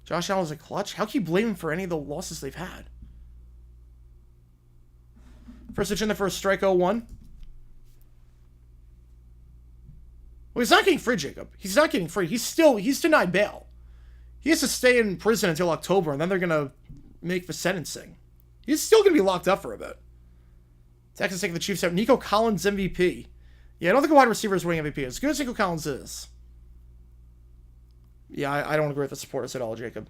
Josh Allen's a clutch. How can you blame him for any of the losses they've had? First pitch in the first strike, 0-1. Well, he's not getting free, Jacob. He's not getting free. He's denied bail. He has to stay in prison until October, and then they're going to make the sentencing. He's still going to be locked up for a bit. Texans taking the Chiefs out. Nico Collins MVP. Yeah, I don't think a wide receiver is winning MVP. As good as Nico Collins is. Yeah, I don't agree with the supporters at all, Jacob.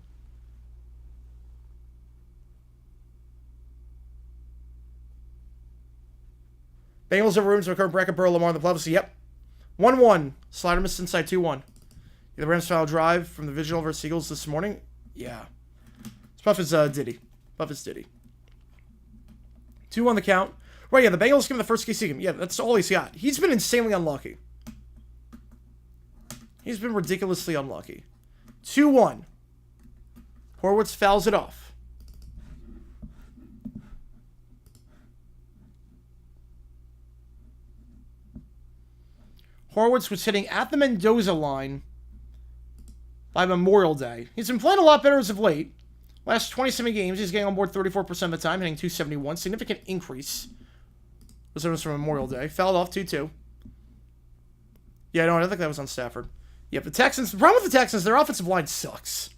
Bengals over rooms with current bracket. Burrow, Lamar in the playoffs. Yep. 1-1. Slider missed inside 2-1. The Rams foul drive from the Vigil versus Eagles this morning. Yeah. This Buff is Diddy. Buff is Diddy. 2 on the count. Right, yeah, the Bengals give him the first KC game. Yeah, that's all he's got. He's been insanely unlucky. He's been ridiculously unlucky. 2-1. Horwitz fouls it off. Horwitz was hitting at the Mendoza line by Memorial Day. He's been playing a lot better as of late. Last 27 games, he's getting on board 34% of the time, hitting 271. Significant increase. This was from Memorial Day. Fouled off 2-2. Yeah, no, I don't think that was on Stafford. Yep, the Texans. The problem with the Texans, their offensive line sucks.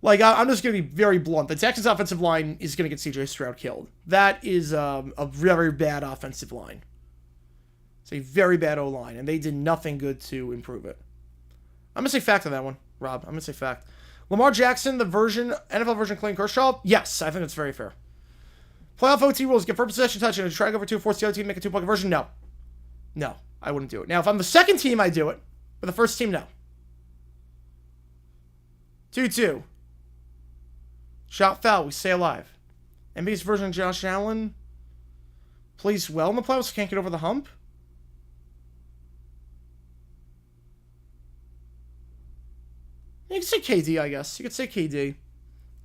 Like, I'm just going to be very blunt. The Texans' offensive line is going to get C.J. Stroud killed. That is a very bad offensive line. It's a very bad O-line, and they did nothing good to improve it. I'm going to say fact on that one, Rob. I'm going to say fact. Lamar Jackson, the NFL version of Clayton Kershaw? Yes, I think that's very fair. Playoff OT rules. Get first possession touch and try to go for 2, force the other team to make a 2-point conversion? No. No, I wouldn't do it. Now, if I'm the second team, I do it. But the first team, no. 2-2. Shot foul. We stay alive. NBA's version of Josh Allen plays well in the playoffs. Can't get over the hump. You could say KD, I guess. You could say KD.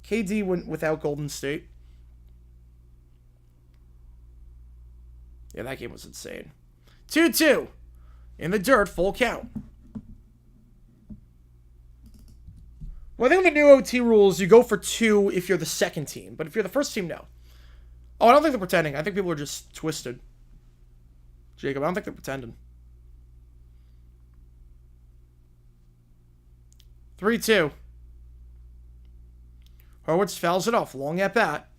KD went without Golden State. Yeah, that game was insane. 2-2. In the dirt, full count. Well, I think with the new OT rules, you go for 2 if you're the second team. But if you're the first team, no. Oh, I don't think they're pretending. I think people are just twisted. Jacob, I don't think they're pretending. 3-2. Horwitz fouls it off. Long at bat.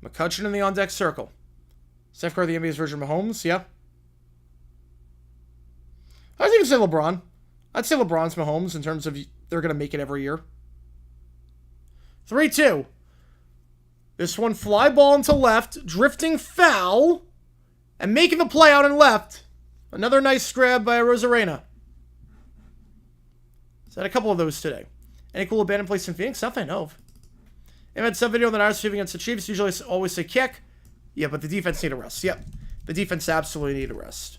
McCutcheon in the on-deck circle. Steph Curry, the NBA's version of Mahomes. Yeah. I think you say LeBron. I'd say LeBron's Mahomes in terms of they're going to make it every year. 3-2. This one fly ball into left. Drifting foul. And making the play out and left. Another nice grab by Rosarena. So had a couple of those today. Any cool abandoned place in Phoenix? Nothing I know of. I had some video on the Niners against the Chiefs. Usually always say kick. Yeah, but the defense need a rest. Yep. The defense absolutely need a rest.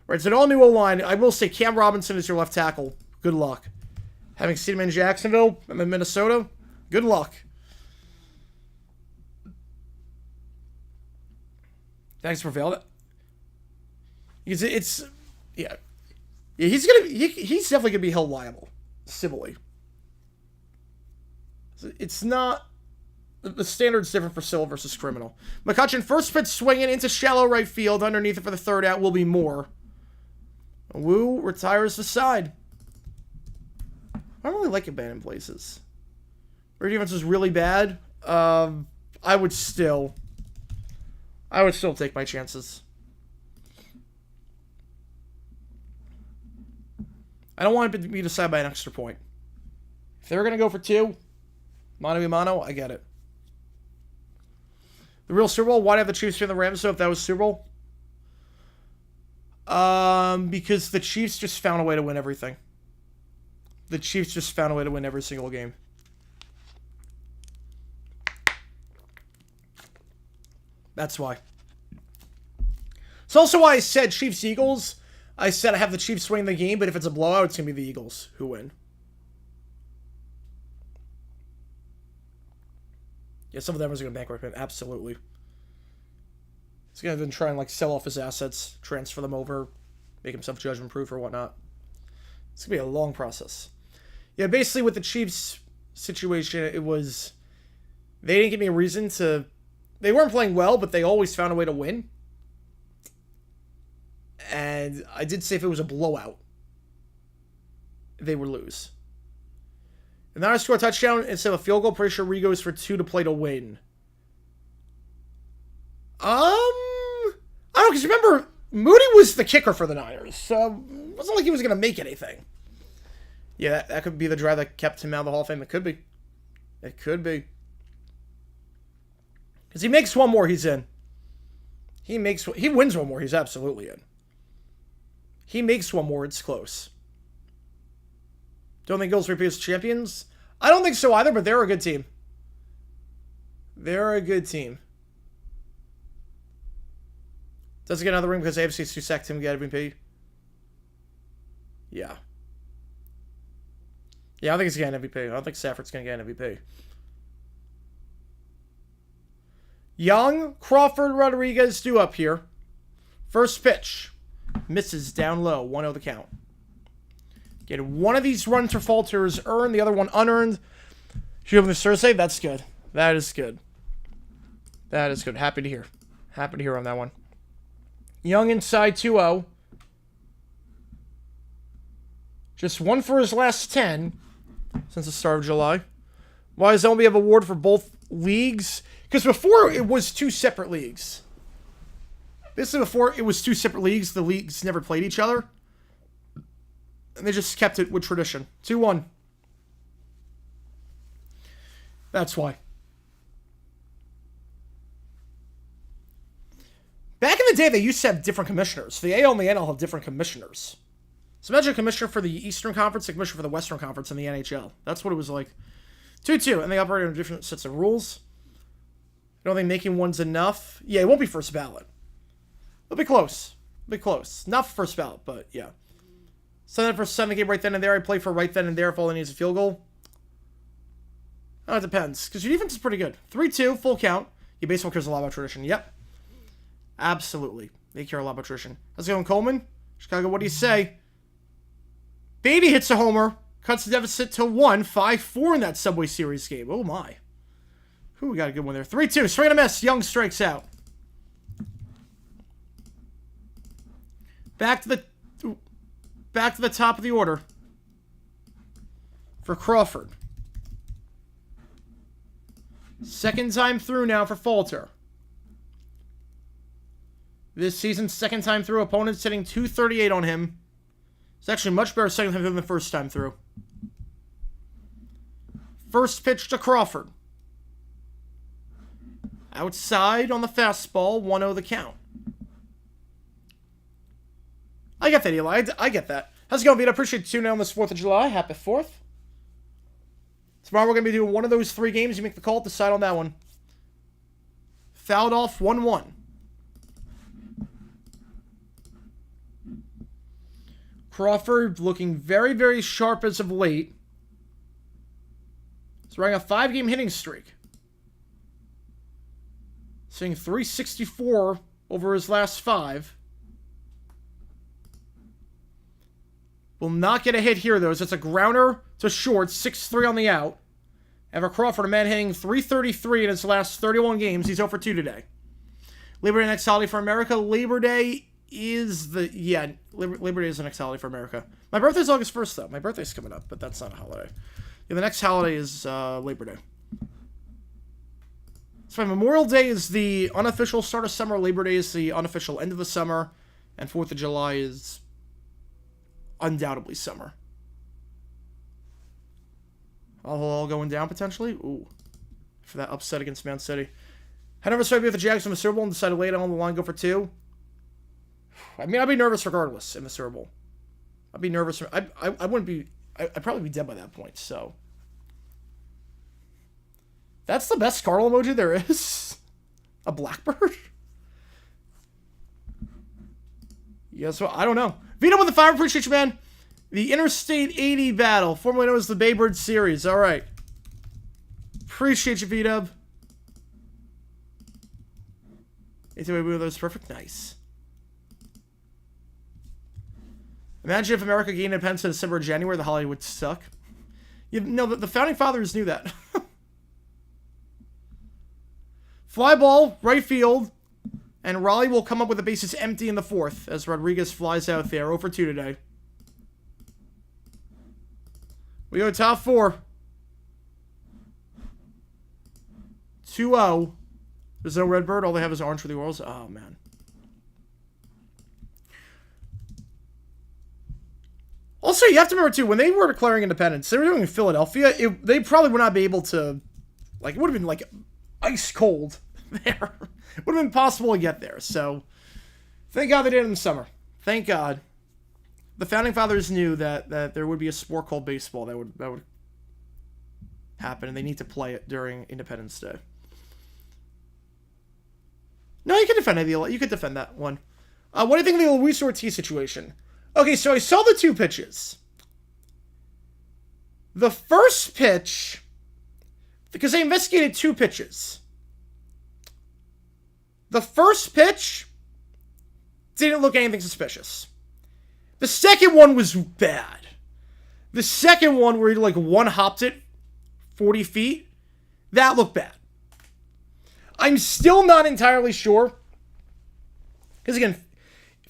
Right, it's an all-new O-line. I will say Cam Robinson is your left tackle. Good luck. Having seen him in Jacksonville, I'm in Minnesota. Good luck. Thanks for Vail. It's yeah. He's definitely gonna be held liable civilly. It's not the standard's different for civil versus criminal. McCutcheon, first pitch swinging into shallow right field. Underneath it for the third out will be Moore. Wu retires the side. I don't really like abandoned places. Their defense is really bad. I would still take my chances. I don't want it to be decided by an extra point. If they're going to go for 2, mano a mano, I get it. The real Super Bowl, why have the Chiefs win the Rams, though, if that was Super Bowl? Because the Chiefs just found a way to win everything. The Chiefs just found a way to win every single game. That's why. It's also why I said Chiefs-Eagles. I said I have the Chiefs winning the game, but if it's a blowout, it's going to be the Eagles who win. Yeah, some of them are going to bankrupt him. Absolutely. He's going to then try and sell off his assets, transfer them over, make himself judgment-proof or whatnot. It's going to be a long process. Yeah, basically with the Chiefs situation, it was... They didn't give me a reason to... They weren't playing well, but they always found a way to win. And I did say if it was a blowout, they would lose. And then I score a touchdown instead of a field goal. Pretty sure Ree goes for 2 to play to win. I don't know, because remember, Moody was the kicker for the Niners, so it wasn't like he was going to make anything. Yeah, that could be the drive that kept him out of the Hall of Fame. It could be. It could be. Because he makes one more, he's in. He wins one more, he's absolutely in. He makes one more, it's close. Don't think Eagles repeat as champions? I don't think so either, but they're a good team. They're a good team. Does he get another ring because AFC's too sacked him to get MVP? Yeah. Yeah, I think he's getting MVP. I don't think Stafford's going to get an MVP. Young, Crawford, Rodriguez due up here. First pitch. Misses down low. 1-0 the count. Get one of these runs for Falters earned, the other one unearned. Shoot him this Thursday. That's good. That is good. That is good. Happy to hear. Happy to hear on that one. Young inside 2-0. Just 1 for his last 10 since the start of July. Why does MLB have an award for both leagues? Because before it was 2 separate leagues. Basically before it was 2 separate leagues, the leagues never played each other. And they just kept it with tradition. 2-1. That's why. Back in the day, they used to have different commissioners. The AL and the NL have different commissioners. So imagine a commissioner for the Eastern Conference, a commissioner for the Western Conference in the NHL. That's what it was like. 2-2, and they operate under different sets of rules. I don't think making one's enough. Yeah, it won't be first ballot. It'll be close. It'll be close. Not for first ballot, but yeah. Send it for 7 game right then and there. I play for right then and there if all I need is a field goal. Oh, it depends. Because your defense is pretty good. 3-2, full count. Your baseball cares a lot about tradition. Yep. Absolutely. They care a lot about tradition. How's it going, Coleman? Chicago, what do you say? Beatty hits a homer. Cuts the deficit to 1. 5-4 in that Subway Series game. Oh, my. Who we got a good one there. 3-2. Straight a miss. Young strikes out. Back to the top of the order for Crawford. Second time through now for Falter. This season, second time through, opponents hitting .238 on him. It's actually much better second time through than the first time through. First pitch to Crawford. Outside on the fastball, 1-0 the count. I get that, Eli. I get that. How's it going, Vito? Appreciate you tuning in on this 4th of July. Happy 4th. Tomorrow we're going to be doing one of those 3 games. You make the call, decide on that one. Fouled off 1-1. Crawford looking very, very sharp as of late. He's running a 5-game hitting streak. Seeing .364 over his last 5. Will not get a hit here, though, as it's a grounder to short, 6-3 on the out. Ever Crawford, a man hitting .333 in his last 31 games. He's 0 for 2 today. Labor Day next holiday for America. Labor Day is the... Yeah, Labor Day is the next holiday for America. My birthday's August 1st, though. My birthday's coming up, but that's not a holiday. Yeah, the next holiday is Labor Day. So Memorial Day is the unofficial start of summer. Labor Day is the unofficial end of the summer. And 4th of July is undoubtedly summer. All going down, potentially? Ooh. For that upset against Man City. I never started with the Jags in the Super Bowl and decided to lay it on the line, go for 2. I mean, I'd be nervous regardless in the Super Bowl. I'd be nervous. I wouldn't be... I'd probably be dead by that point, so... That's the best Cardinal emoji there is. A blackbird? Yeah, so I don't know. Vito with the 5, appreciate you, man. The Interstate 80 battle, formerly known as the Baybird Series. All right. Appreciate you, V-Dub. That was perfect. Nice. Imagine if America gained independence in December or January, the holiday would suck. You know, the Founding Fathers knew that. Fly ball, right field. And Raleigh will come up with the bases empty in the 4th as Rodriguez flies out there. 0 for 2 today. We go top 4. 2-0. There's no Redbird. All they have is orange for the Orioles. Oh, man. Also, you have to remember, too, when they were declaring independence, they were doing in Philadelphia. They probably would not be able to... Like, it would have been, like, ice cold there. It would have been possible to get there. So, thank God they did it in the summer. Thank God. The Founding Fathers knew that there would be a sport called baseball that would happen, and they need to play it during Independence Day. No, you can defend it. You could defend that one. What do you think of the Luis Ortiz situation? Okay, so I saw the 2 pitches. The first pitch, because they investigated 2 pitches. The first pitch didn't look anything suspicious. The second one was bad. The second one where he like one-hopped it 40 feet, that looked bad. I'm still not entirely sure. Because again,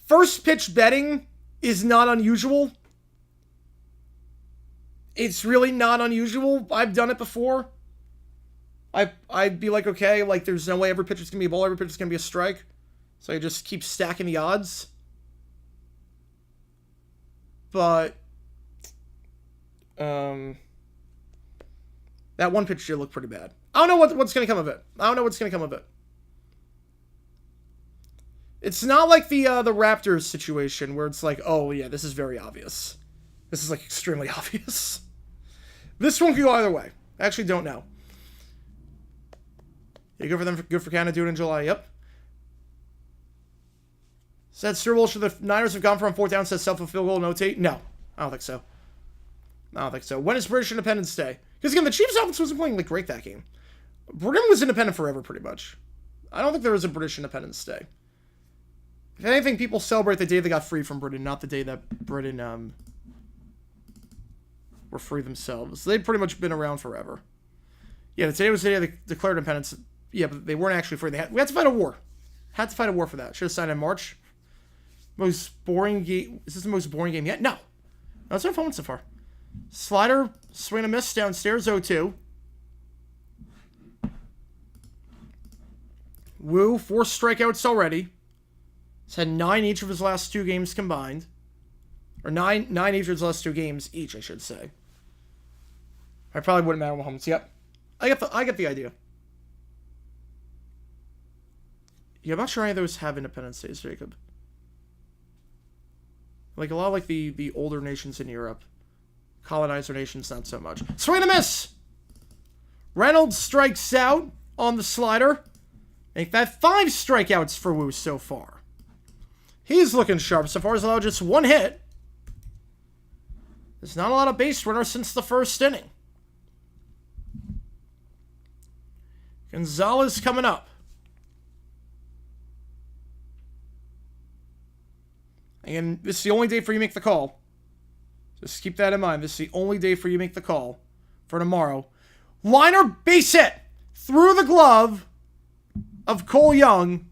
first pitch betting is not unusual. It's really not unusual. I've done it before. I'd be like, okay, like there's no way every pitcher's going to be a ball, every pitcher's going to be a strike. So I just keep stacking the odds. But that one pitch did look pretty bad. I don't know what's going to come of it. It's not like the Raptors situation where it's like, oh yeah, this is very obvious. This is like extremely obvious. This one could go either way. I actually don't know. Yeah, good for them. Good for Canada. Do it in July. Yep. Said Super Bowl, should the Niners have gone for on 4th down, says self-fulfilled goal, notate? No. I don't think so. When is British Independence Day? Because again, the Chiefs offense wasn't playing like great that game. Britain was independent forever, pretty much. I don't think there was a British Independence Day. If anything, people celebrate the day they got free from Britain, not the day that Britain were free themselves. They'd pretty much been around forever. Yeah, today was the day they declared independence. Yeah, but they weren't actually free. We had to fight a war. Had to fight a war for that. Should have signed in March. Most boring game. Is this the most boring game yet? No. That's our fun so far. Slider, swing and a miss downstairs, 0-2. Wu, 4 strikeouts already. He's had 9 each of his last 2 games combined. Or 9 each of his last 2 games each, I should say. I probably wouldn't matter Mahomes. Yep. I get the idea. Yeah, I'm not sure any of those have Independence Days, Jacob. Like a lot of like the older nations in Europe. Colonizer nations, not so much. Swing and a miss! Reynolds strikes out on the slider. Make that 5 strikeouts for Wu so far. He's looking sharp so far. He's allowed just 1 hit. There's not a lot of base runners since the first inning. Gonzalez coming up. And this is the only day for you to make the call. Just keep that in mind. This is the only day for you to make the call for tomorrow. Liner, base hit. Through the glove of Cole Young.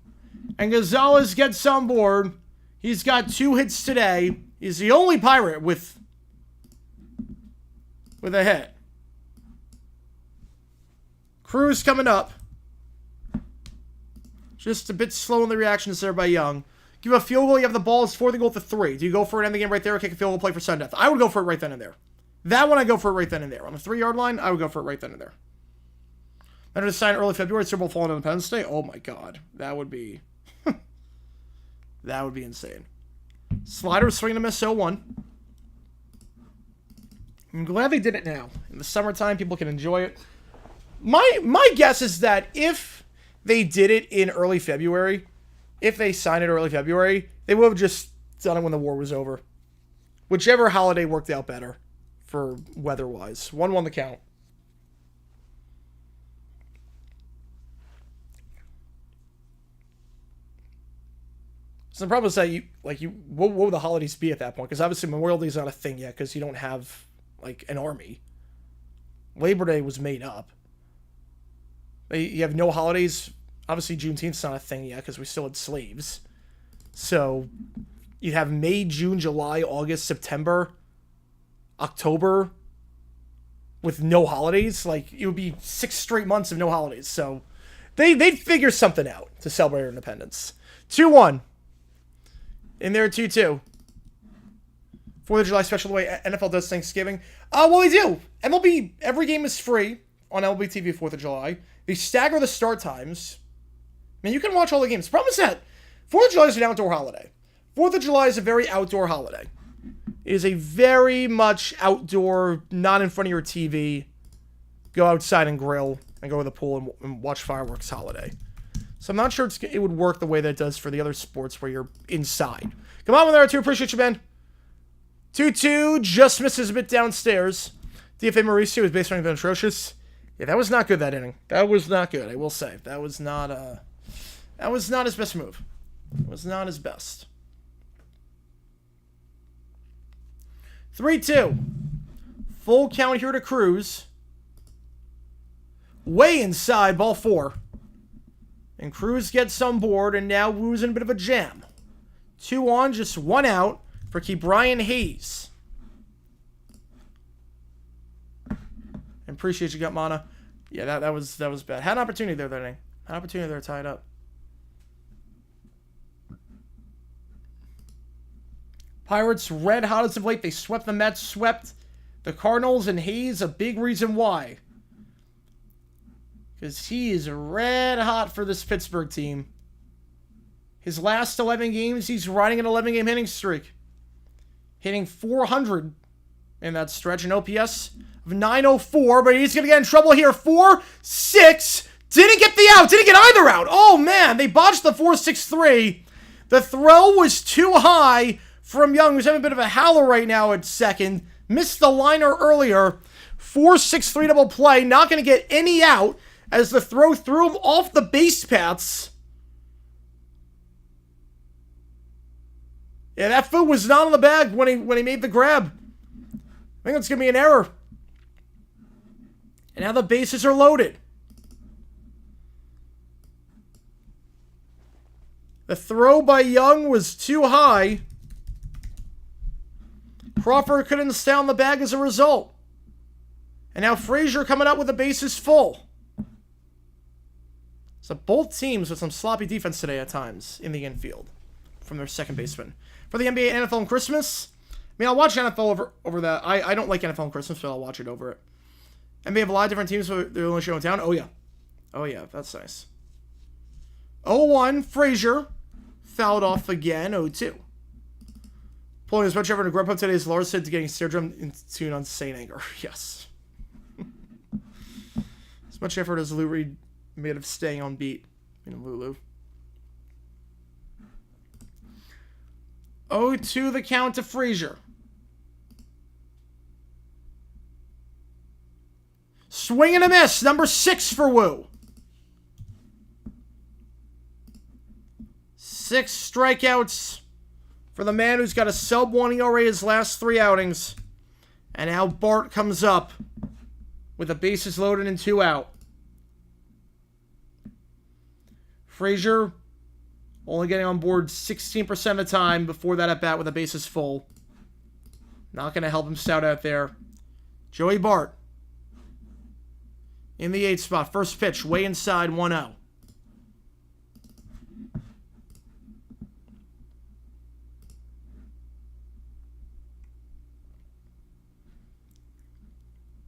And Gonzalez gets on board. He's got 2 hits today. He's the only Pirate with a hit. Cruz coming up. Just a bit slow in the reactions there by Young. Give a field goal. You have the ball. It's 4th goal to 3. Do you go for it in the game right there or kick a field goal play for sudden death? I would go for it right then and there. That one, I go for it right then and there. On the 3-yard line, I would go for it right then and there. Better to sign early February, Super Bowl falling on Independence Day. Oh my God. That would be... that would be insane. Slider swing and a miss 0-1. I'm glad they did it now. In the summertime, people can enjoy it. My guess is that if they did it in early February, if they signed it early February, they would have just done it when the war was over. Whichever holiday worked out better for weather-wise. 1-1 the count. So the problem is that what would the holidays be at that point? Because obviously Memorial Day is not a thing yet because you don't have, like, an army. Labor Day was made up. You have no holidays. Obviously Juneteenth's not a thing yet because we still had slaves. So you'd have May, June, July, August, September, October with no holidays. Like, it would be 6 straight months of no holidays. So they'd figure something out to celebrate our independence. 2-1. In there, 2-2. 4th of July special, the way NFL does Thanksgiving. Well, they do. MLB, every game is free on MLB TV 4th of July. They stagger the start times. I mean, you can watch all the games. The problem is that 4th of July is an outdoor holiday. 4th of July is a very outdoor holiday. It is a very much outdoor, not in front of your TV, go outside and grill, and go to the pool and watch fireworks holiday. So I'm not sure it would work the way that it does for the other sports where you're inside. Come on, there, 2. Appreciate you, man. 2-2, just misses a bit downstairs. DFA Mauricio was based on being atrocious. Yeah, that was not good, that inning. That was not good, I will say. That was not his best move. It was not his best. 3-2. Full count here to Cruz. Way inside, ball 4. And Cruz gets on board, and now Woo's in a bit of a jam. 2 on, just 1 out for Brian Hayes. And appreciate you, Gutmana. Yeah, that was bad. Had an opportunity there, that inning. Had an opportunity there, tied up. Pirates red hot as of late. They swept the Mets, swept the Cardinals, and Hayes, a big reason why. Because he is red hot for this Pittsburgh team. His last 11 games, he's riding an 11-game hitting streak. Hitting 400 in that stretch. An OPS of 904, but he's going to get in trouble here. 4-6. Didn't get the out. Didn't get either out. Oh, man. They botched the 4-6-3. The throw was too high from Young, who's having a bit of a howler right now at second. Missed the liner earlier. 4-6-3 double play. Not going to get any out as the throw threw him off the base paths. Yeah, that foot was not on the bag when he made the grab. I think that's going to be an error. And now the bases are loaded. The throw by Young was too high. Crawford couldn't stay on the bag as a result. And now Frazier coming up with the bases full. So both teams with some sloppy defense today at times in the infield from their second baseman. For the NBA, NFL, and Christmas, I mean, I'll watch NFL over that. I don't like NFL and Christmas, but I'll watch it over it. NBA have a lot of different teams, so they're only showing town. Oh, yeah. Oh, yeah, that's nice. 0-1, Frazier. Fouled off again, 0-2. Pulling as much effort to grab up today as Lars said to getting Stairdrum into an insane anger. Yes. As much effort as Lou Reed made of staying on beat. Lulu. 0-2 the count to Frazier. Swing and a miss. Number 6 for Wu. 6 strikeouts for the man who's got a sub-1 ERA his last 3 outings. And now Bart comes up with the bases loaded and 2 out. Frazier only getting on board 16% of the time before that at bat with the bases full. Not going to help him stout out there. Joey Bart in the 8th spot. First pitch, way inside, 1-0.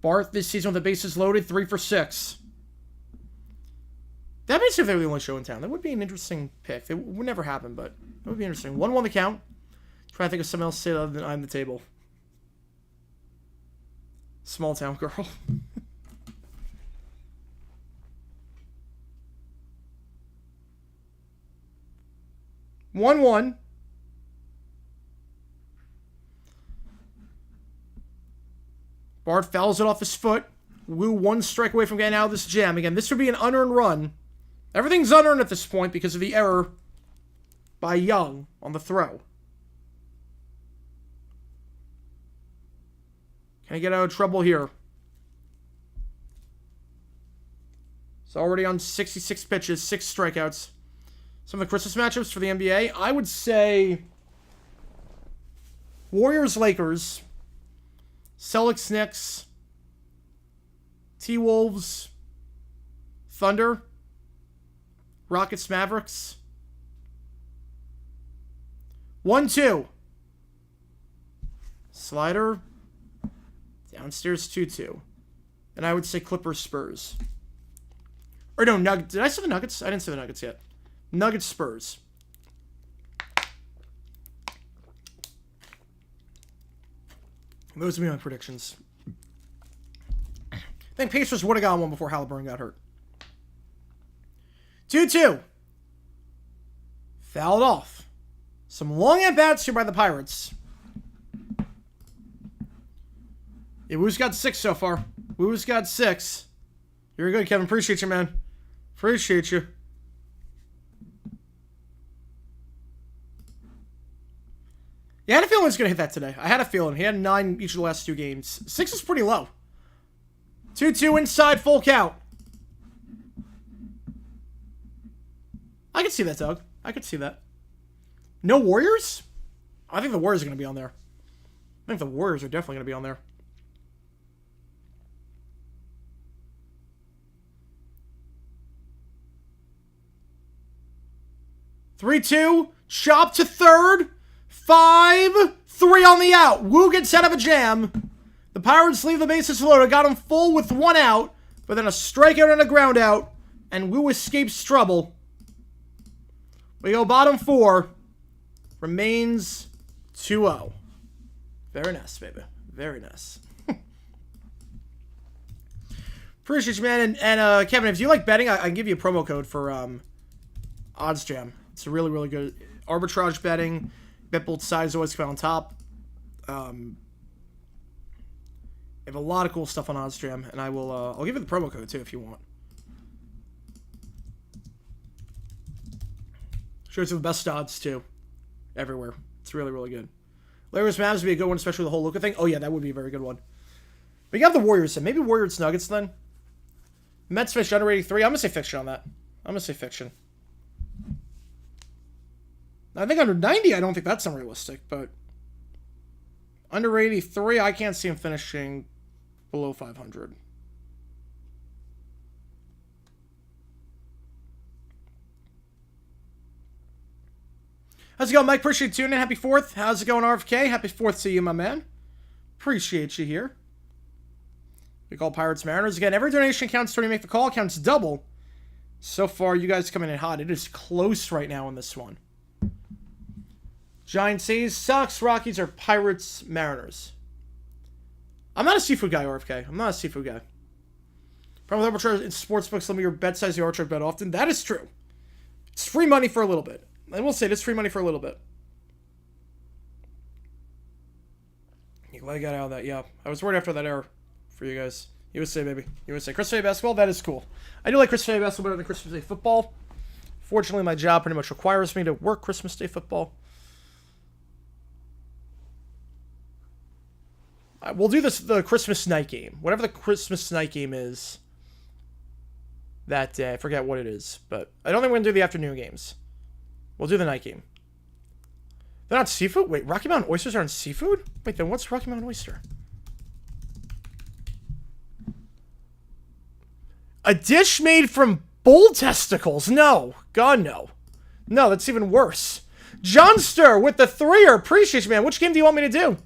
Bart this season with the bases loaded, 3 for 6. That makes it if they were the only show in town. That would be an interesting pick. It would never happen, but it would be interesting. 1-1 the count. Try to think of something else to say other than I'm the table. Small town girl. 1-1. Bart fouls it off his foot. Woo 1 strike away from getting out of this jam. Again, this would be an unearned run. Everything's unearned at this point because of the error by Young on the throw. Can I get out of trouble here? It's already on 66 pitches, 6 strikeouts. Some of the Christmas matchups for the NBA, I would say Warriors-Lakers, Celtics-Knicks, T-Wolves, Thunder, Rockets-Mavericks. 1-2. Slider. Downstairs 2-2. And I would say Clippers-Spurs. Or no, Nuggets. Did I say the Nuggets? I didn't say the Nuggets yet. Nuggets-Spurs. Those would be my predictions. I think Pacers would have got one before Halliburton got hurt. 2-2. Fouled off. Some long at-bats here by the Pirates. Yeah, Woo's got 6 so far. Woo's got 6. You're good, Kevin. Appreciate you, man. Appreciate you. Yeah, I had a feeling he was going to hit that today. I had a feeling. He had 9 each of the last 2 games. 6 is pretty low. 2-2 inside, full count. I could see that, Doug. I could see that. No Warriors? I think the Warriors are going to be on there. I think the Warriors are definitely going to be on there. Three-two, chop to third, 5-3 on the out. Woo gets out of a jam. The Pirates leave the bases loaded, got him full with 1 out, but then a strikeout and a ground out, and Woo escapes trouble. We go bottom 4, remains 2-0. Very nice, baby. Very nice. Appreciate you, man. And Kevin, if you like betting, I can give you a promo code for Odds Jam. It's really, really good. Arbitrage betting. Bet both sides, always come out on top. They have a lot of cool stuff on Odds Jam, and I will. I'll give you the promo code too if you want. Shows you the best odds too, everywhere. It's really, really good. Lakers Mavs would be a good one, especially the whole Luka thing. Oh yeah, that would be a very good one. But you have the Warriors, and maybe Warriors Nuggets then. Mets fish under 83. I'm gonna say fiction on that. I'm gonna say fiction. I think under 90, I don't think that's unrealistic, but under 83, I can't see him finishing below 500. How's it going, Mike? Appreciate you tuning in. Happy 4th. How's it going, RFK? Happy 4th to you, my man. Appreciate you here. We call Pirates Mariners. Again, every donation counts when you make the call. Counts double. So far, you guys coming in hot. It is close right now on this one. Giants, A's, Sox, Rockies, or Pirates, Mariners. I'm not a seafood guy, RFK. I'm not a seafood guy. Problem with arbitrage in sportsbooks, limit your bet size, you arbitrage bet often. That is true. It's free money for a little bit. I will say it's free money for a little bit. You glad I got out of that, yeah. I was worried after that error for you guys. USA, baby. USA. Christmas Day basketball, that is cool. I do like Christmas Day basketball better than Christmas Day football. Fortunately, my job pretty much requires me to work Christmas Day football. We'll do the Christmas night game. Whatever the Christmas night game is that day. I forget what it is. But I don't think we're going to do the afternoon games. We'll do the night game. They're not seafood? Wait, Rocky Mountain oysters aren't seafood? Wait, then what's Rocky Mountain oyster? A dish made from bull testicles? No. God, no. No, that's even worse. Johnster with the 3-er. Appreciate you, man. Which game do you want me to do?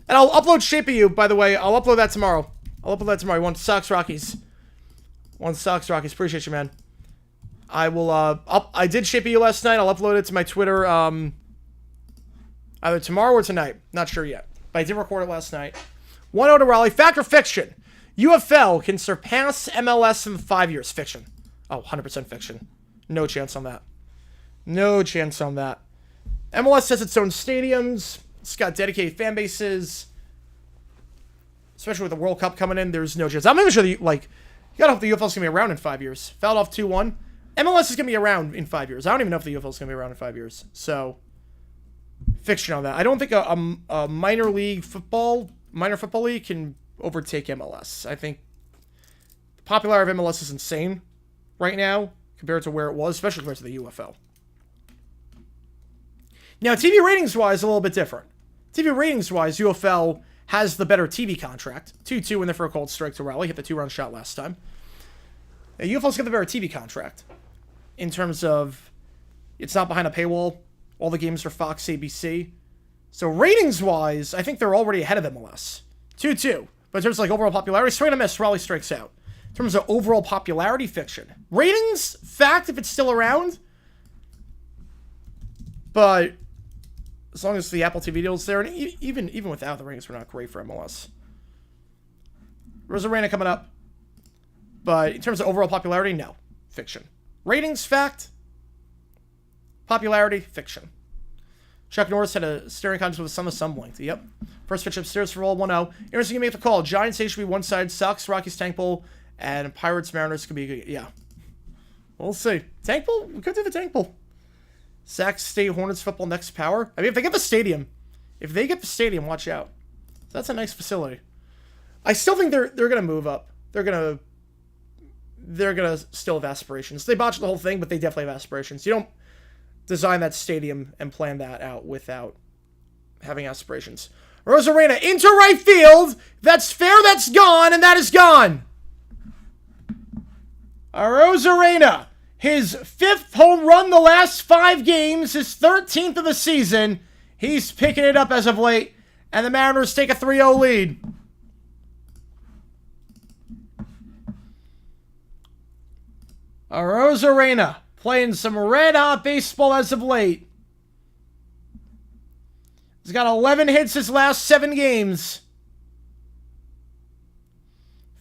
And I'll upload Shape of You, by the way. I'll upload that tomorrow. You want Sox Rockies. Appreciate you, man. I will, I did Shape of You last night. I'll upload it to my Twitter, either tomorrow or tonight. Not sure yet. But I did record it last night. 1-0 to Raleigh. Fact or fiction? UFL can surpass MLS in 5 years. Fiction. Oh, 100% fiction. No chance on that. MLS has its own stadiums. It's got dedicated fan bases. Especially with the World Cup coming in, there's no chance. I'm not even sure that, you gotta hope the UFL's gonna be around in 5 years. Fouled off 2-1. MLS is gonna be around in 5 years. I don't even know if the UFL's gonna be around in 5 years. So, fiction on that. I don't think a minor football league can overtake MLS. I think the popularity of MLS is insane right now compared to where it was, especially compared to the UFL. Now, TV ratings-wise, a little bit different. TV ratings-wise, UFL has the better TV contract. 2-2 when they're for a cold strike to Raleigh. Hit the 2-run shot last time. UFL's got the better TV contract. In terms of, it's not behind a paywall. All the games are Fox, ABC. So ratings-wise, I think they're already ahead of MLS. 2-2. But in terms of overall popularity, swing and a miss, Raleigh strikes out. In terms of overall popularity, fiction. Ratings, fact, if it's still around. But as long as the Apple TV deal's there, and even without the ratings, we're not great for MLS. Rosarena coming up. But in terms of overall popularity, no. Fiction. Ratings, fact. Popularity, fiction. Chuck Norris had a staring contest with some blinked. Yep. First pitch upstairs for all 1-0. Aaron's going to make the call. Giants should be one side. Sox, Rockies, Tank Bowl. And Pirates, Mariners could be good. Yeah. We'll see. Tank Bowl? We could do the Tank Bowl. Sac State Hornets football next power. I mean, if they get the stadium, watch out. That's a nice facility. I still think they're gonna move up. They're gonna still have aspirations. They botched the whole thing, but they definitely have aspirations. You don't design that stadium and plan that out without having aspirations. Rosarena into right field. That's fair. That's gone, and that is gone. Rosarena. His 5th home run the last 5 games, his 13th of the season. He's picking it up as of late, and the Mariners take a 3-0 lead. Rosarena playing some red-hot baseball as of late. He's got 11 hits his last 7 games.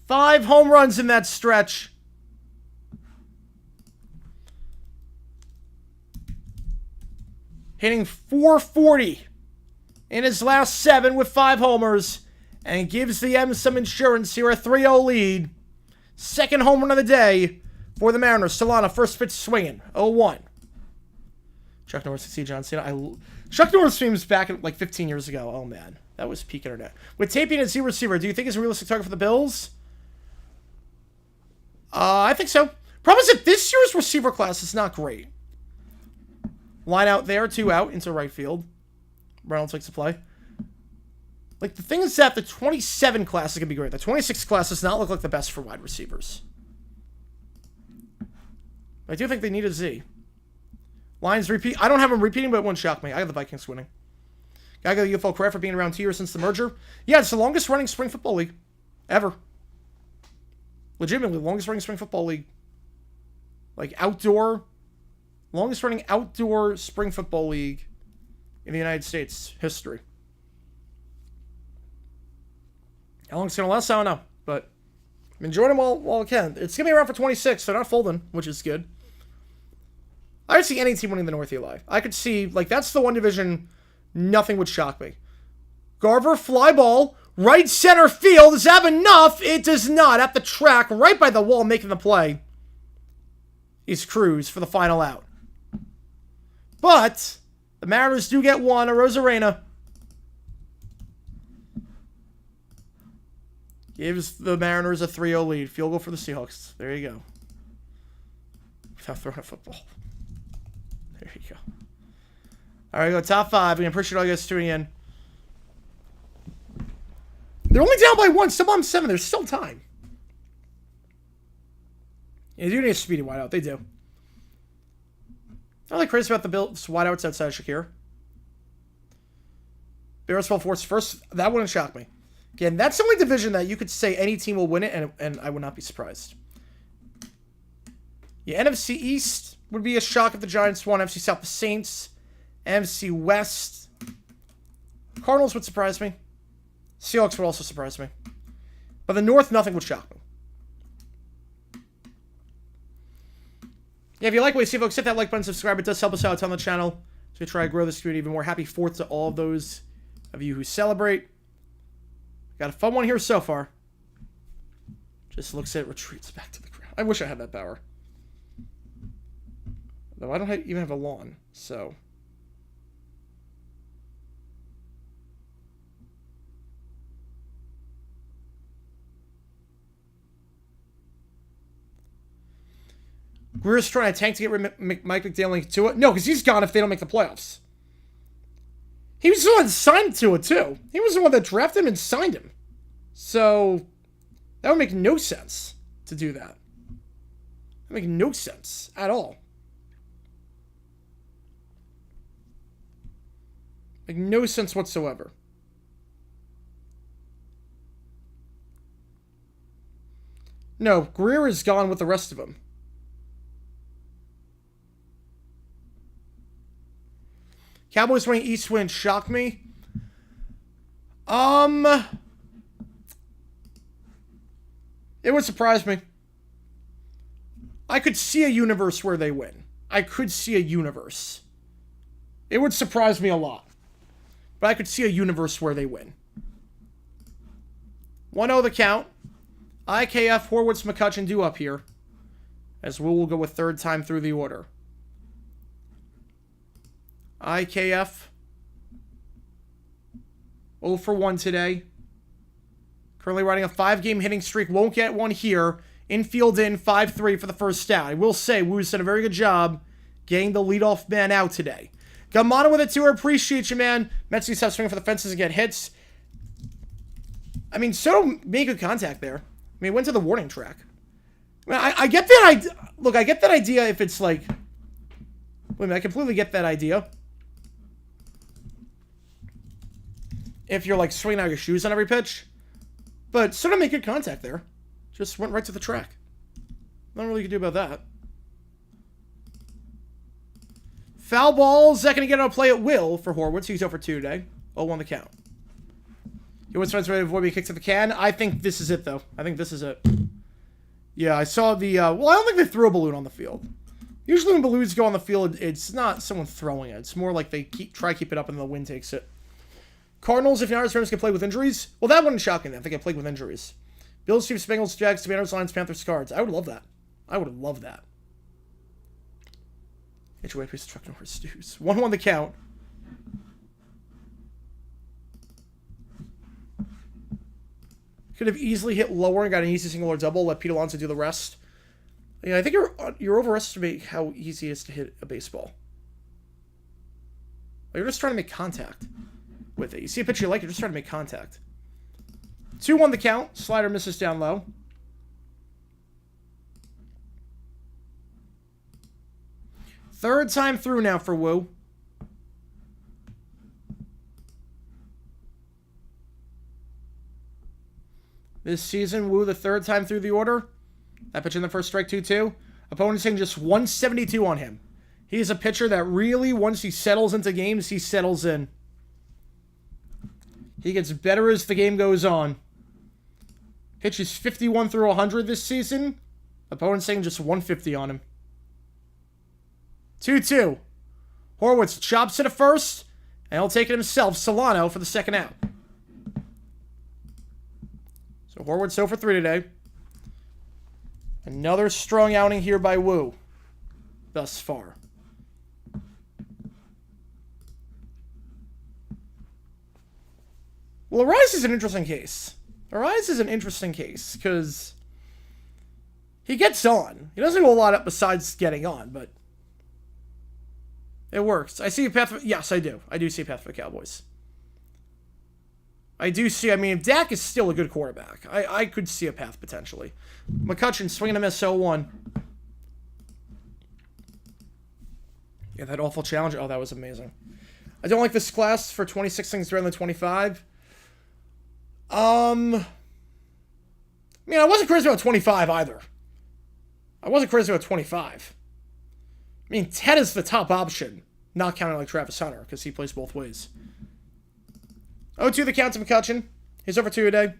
5 home runs in that stretch. Hitting .440 in his last 7 with 5 homers. And gives the M's some insurance here, a 3-0 lead. Second home run of the day for the Mariners. Solana, first pitch swinging, 0-1. Chuck Norris to see John Cena. Chuck Norris streams back like 15 years ago. Oh, man. That was peak internet. With Tapien at Z receiver, do you think he's a realistic target for the Bills? I think so. Problem is that this year's receiver class is not great. Line out there, 2 out into right field. Reynolds likes to play. Like, the thing is that the 27 class is going to be great. The 26 class does not look like the best for wide receivers. I do think they need a Z. Lions repeat. I don't have them repeating, but it wouldn't shock me. I got the Vikings winning. I got the UFL credit for being around 2 years since the merger. Yeah, it's the longest running spring football league ever. Legitimately, longest running spring football league. Like, longest running outdoor spring football league in the United States history. How long it's going to last, I don't know. But I'm enjoying them while I can. It's going to be around for 26, so they're not folding, which is good. I could see any team winning the North Eli. I could see, like, that's the one division nothing would shock me. Garver, fly ball, right center field. Does that have enough? It does not. At the track, right by the wall, making the play is Cruz for the final out. But the Mariners do get one. A Rosarena. Gives the Mariners a 3-0 lead. Field goal for the Seahawks. There you go. Without throwing a football. There you go. All right, go top 5. We appreciate all you guys tuning in. They're only down by 1. Still on 7. There's still time. Yeah, they do need a speedy wideout. They do. I'm really crazy about the Bills wideouts outside of Shakir. Bears fall force first. That wouldn't shock me. Again, that's the only division that you could say any team will win it, and I would not be surprised. Yeah, NFC East would be a shock if the Giants won. NFC South, the Saints. NFC West. Cardinals would surprise me. Seahawks would also surprise me. But the North, nothing would shock me. Yeah, if you like what you see, folks, hit that like button, subscribe. It does help us out a ton on the channel. So we try to grow this community even more. Happy 4th to all of those of you who celebrate. Got a fun one here so far. Just looks at it, retreats back to the ground. I wish I had that power. Though I don't even have a lawn, so... Greer's trying to tank to get Mike McDaniel to it. No, because he's gone if they don't make the playoffs. He was the one that signed to it, too. He was the one that drafted him and signed him. So, that would make no sense to do that. That would make no sense at all. Make no sense whatsoever. No, Greer is gone with the rest of them. Cowboys winning East win shocked me. It would surprise me. I could see a universe where they win. I could see a universe. It would surprise me a lot. But I could see a universe where they win. 1-0 the count. IKF, Horwitz, McCutcheon do up here. As we'll go with third time through the order. IKF 0 for 1 today. Currently riding a 5-game hitting streak. Won't get one here. Infield in 5-3 for the first out. I will say, Woo's done a very good job getting the leadoff man out today. Got Mono with it too. I appreciate you, man. Mets need to stop swinging for the fences and get hits. I mean, Soto made good contact there. I mean, went to the warning track. I mean, I get that idea. Look, I get that idea if it's like... Wait a minute, I completely get that idea. If you're like swinging out your shoes on every pitch. But Soto made good contact there. Just went right to the track. Nothing really you can do about that. Foul ball. Zach going to get on a play at will for Horwitz. He's 0 for 2 today. 0-1 the count. He wants to ready to avoid being kicked to the can. I think this is it, though. I think this is it. Yeah, I saw the... well, I don't think they threw a balloon on the field. Usually when balloons go on the field, it's not someone throwing it. It's more like they try to keep it up and the wind takes it. Cardinals, if Giants fans can play with injuries. Well, that wouldn't shock me if they can play with injuries. Bills, Chiefs, Bengals, Jags, Commanders, Lions, Panthers, Cards. I would love that. I would love that. Get your way, piece of truck, no horse stews. 1-1 the count. Could have easily hit lower and got an easy single or double. Let Pete Alonso do the rest. Yeah, I think you're overestimating how easy it is to hit a baseball. You're just trying to make contact with it. You see a pitch you like, you're just trying to make contact. 2-1 the count. Slider misses down low. Third time through now for Wu. This season, Wu, the third time through the order. That pitch in the first strike, 2-2. Opponent's hitting just 172 on him. He's a pitcher that really, once he settles into games, he settles in. He gets better as the game goes on. Pitches 51 through 100 this season. Opponent's hitting just 150 on him. 2-2. Horwitz chops it at first, and he'll take it himself, Solano, for the second out. So Horwitz 0 for 3 today. Another strong outing here by Wu thus far. Well, Arise is an interesting case. Arias is an interesting case because he gets on. He doesn't go a lot up besides getting on, but it works. I see a path for... Yes, I do. I do see a path for the Cowboys. I do see... I mean, if Dak is still a good quarterback, I could see a path potentially. McCutcheon swinging a miss 0-1. Yeah, that awful challenge. Oh, that was amazing. I don't like this class for 26 things rather than 25. I mean, I wasn't crazy about 25 either. I wasn't crazy about 25. I mean, Ted is the top option, not counting like Travis Hunter, because he plays both ways. 0-2 the count to McCutcheon. He's over 2 today.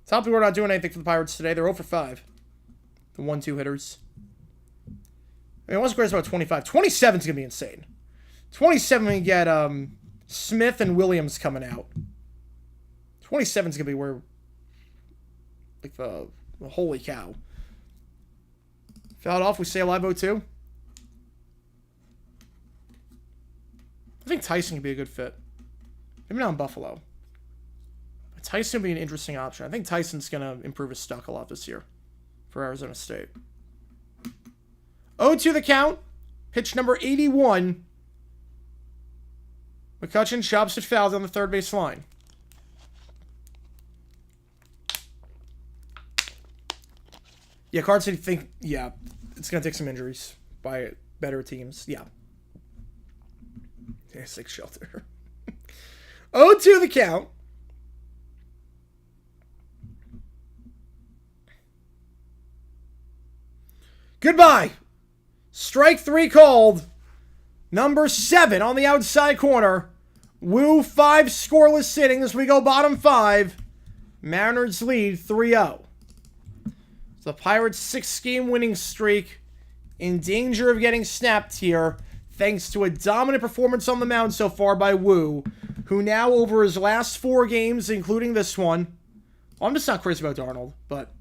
Top people are not doing anything for the Pirates today. They're 0 for 5. The 1-2 hitters. I mean, I wasn't crazy about 25. 27 is going to be insane. 27, we get Smith and Williams coming out. 27 is going to be where, like, the holy cow. Fouled off, we say a live 0-2. I think Tyson could be a good fit. Maybe not in Buffalo. But Tyson would be an interesting option. I think Tyson's going to improve his stock a lot this year for Arizona State. 0-2 the count. Pitch number 81. McCutcheon chops it fouled on the third base line. Yeah, Cards City think, yeah, it's going to take some injuries by better teams. Yeah. Yeah, 6 shelter. 0-2 the count. Goodbye. Strike 3 called. Number 7 on the outside corner. Woo 5 scoreless innings. We go bottom 5. Mariners lead 3-0. The Pirates' 6-game winning streak in danger of getting snapped here, thanks to a dominant performance on the mound so far by Woo, who now over his last 4 games, including this one, well, I'm just not crazy about Darnold, but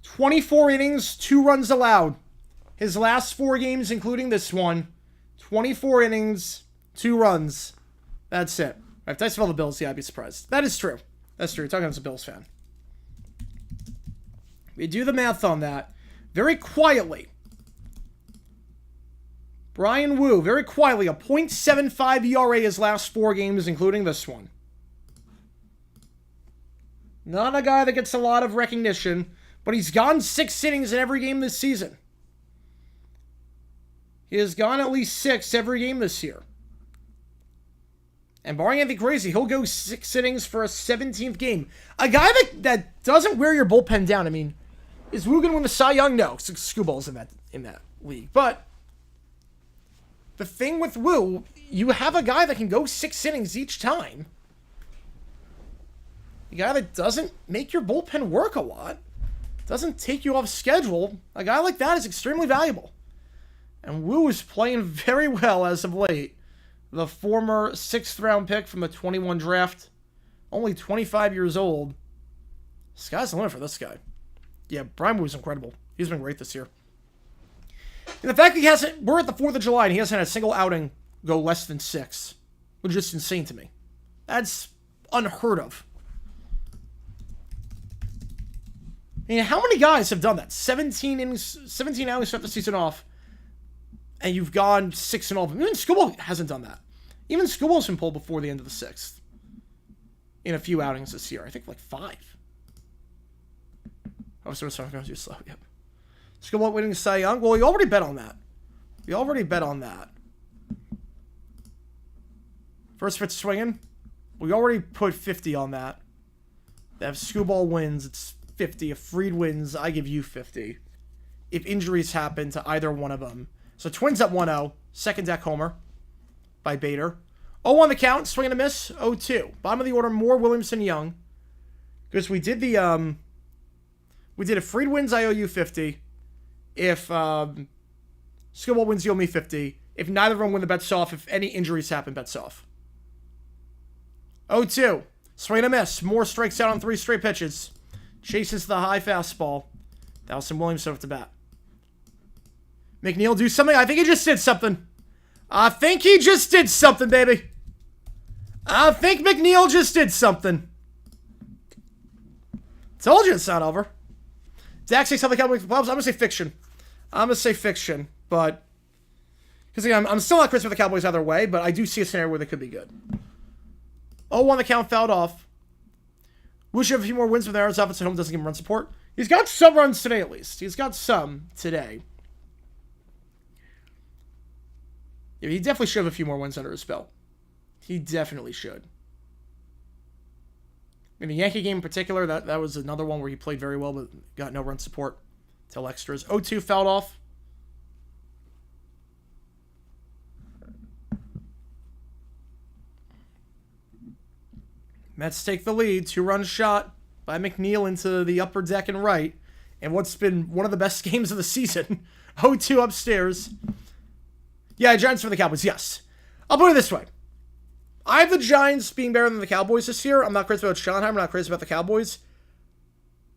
24 innings, 2 runs allowed. His last 4 games, including this one, 24 innings, 2 runs. That's it. If Tyson fell the Bills, yeah, I'd be surprised. That is true. That's true. You're talking as a Bills fan. We do the math on that. Very quietly. Brian Woo, very quietly, a .75 ERA his last 4 games, including this one. Not a guy that gets a lot of recognition, but he's gone 6 innings in every game this season. He has gone at least 6 every game this year. And barring anything crazy, he'll go 6 innings for a 17th game. A guy that doesn't wear your bullpen down. I mean, is Woo going to win the Cy Young? No, Scooball's in that league. But the thing with Woo, you have a guy that can go 6 innings each time. A guy that doesn't make your bullpen work a lot. Doesn't take you off schedule. A guy like that is extremely valuable. And Woo is playing very well as of late. The former 6th round pick from the 21 draft. Only 25 years old. Sky's the limit for this guy. Yeah, Brian Woo's incredible. He's been great this year. And the fact that he hasn't... We're at the 4th of July and he hasn't had a single outing go less than 6. Which is just insane to me. That's unheard of. I mean, how many guys have done that? 17 innings, 17 outings to start the season off. And you've gone 6 and all of them. Even Scooball hasn't done that. Even Scooball's been pulled before the end of the 6th. In a few outings this year. I think like 5. Oh, so it's going too slow. Yep. Scooball winning Cy Young. Well, we already bet on that. We already bet on that. First pitch swinging. We already put 50 on that. If Scooball wins, it's 50. If Fried wins, I give you 50. If injuries happen to either one of them. So Twins at 1-0. Second deck homer by Bader. 0 on the count. Swing and a miss. 0-2. Bottom of the order, Moore, Williamson, Young. Because we did the... We did if Fried wins, I owe you 50. If Scooball wins, you owe me 50. If neither of them win, the bet's off. If any injuries happen, bet's off. 0-2. Swing and a miss. Moore strikes out on 3 straight pitches. Chases the high fastball. Dalson Williamson with the bat. McNeil do something? I think he just did something. I think he just did something, baby. I think McNeil just did something. Told you it's not over. Dak says something Cowboys for the playoffs. I'm going to say fiction. But because again, I'm still not crazy with the Cowboys either way, but I do see a scenario where they could be good. 0-1, the count fouled off. Wish you have a few more wins with Aaron's offense at home doesn't give him run support. He's got some runs today at least. He's got some today. Yeah, he definitely should have a few more wins under his belt. He definitely should. In the Yankee game in particular, that was another one where he played very well, but got no run support till extras. 0-2 fouled off. Mets take the lead. 2-run shot by McNeil into the upper deck and right. And what's been one of the best games of the season. 0-2 upstairs. Yeah, Giants for the Cowboys, yes. I'll put it this way. I have the Giants being better than the Cowboys this year. I'm not crazy about Schottenheimer. I'm not crazy about the Cowboys.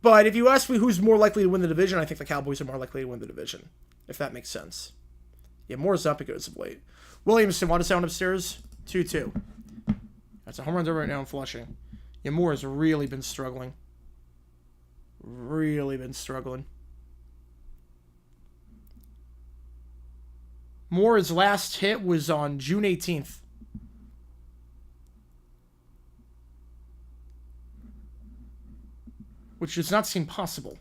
But if you ask me who's more likely to win the division, I think the Cowboys are more likely to win the division. If that makes sense. Yeah, Moore's up as of late. Williamson, want to sound upstairs? 2-2. That's a home run right now in Flushing. Yeah, Moore has really been struggling. Really been struggling. Moore's last hit was on June 18th. Which does not seem possible.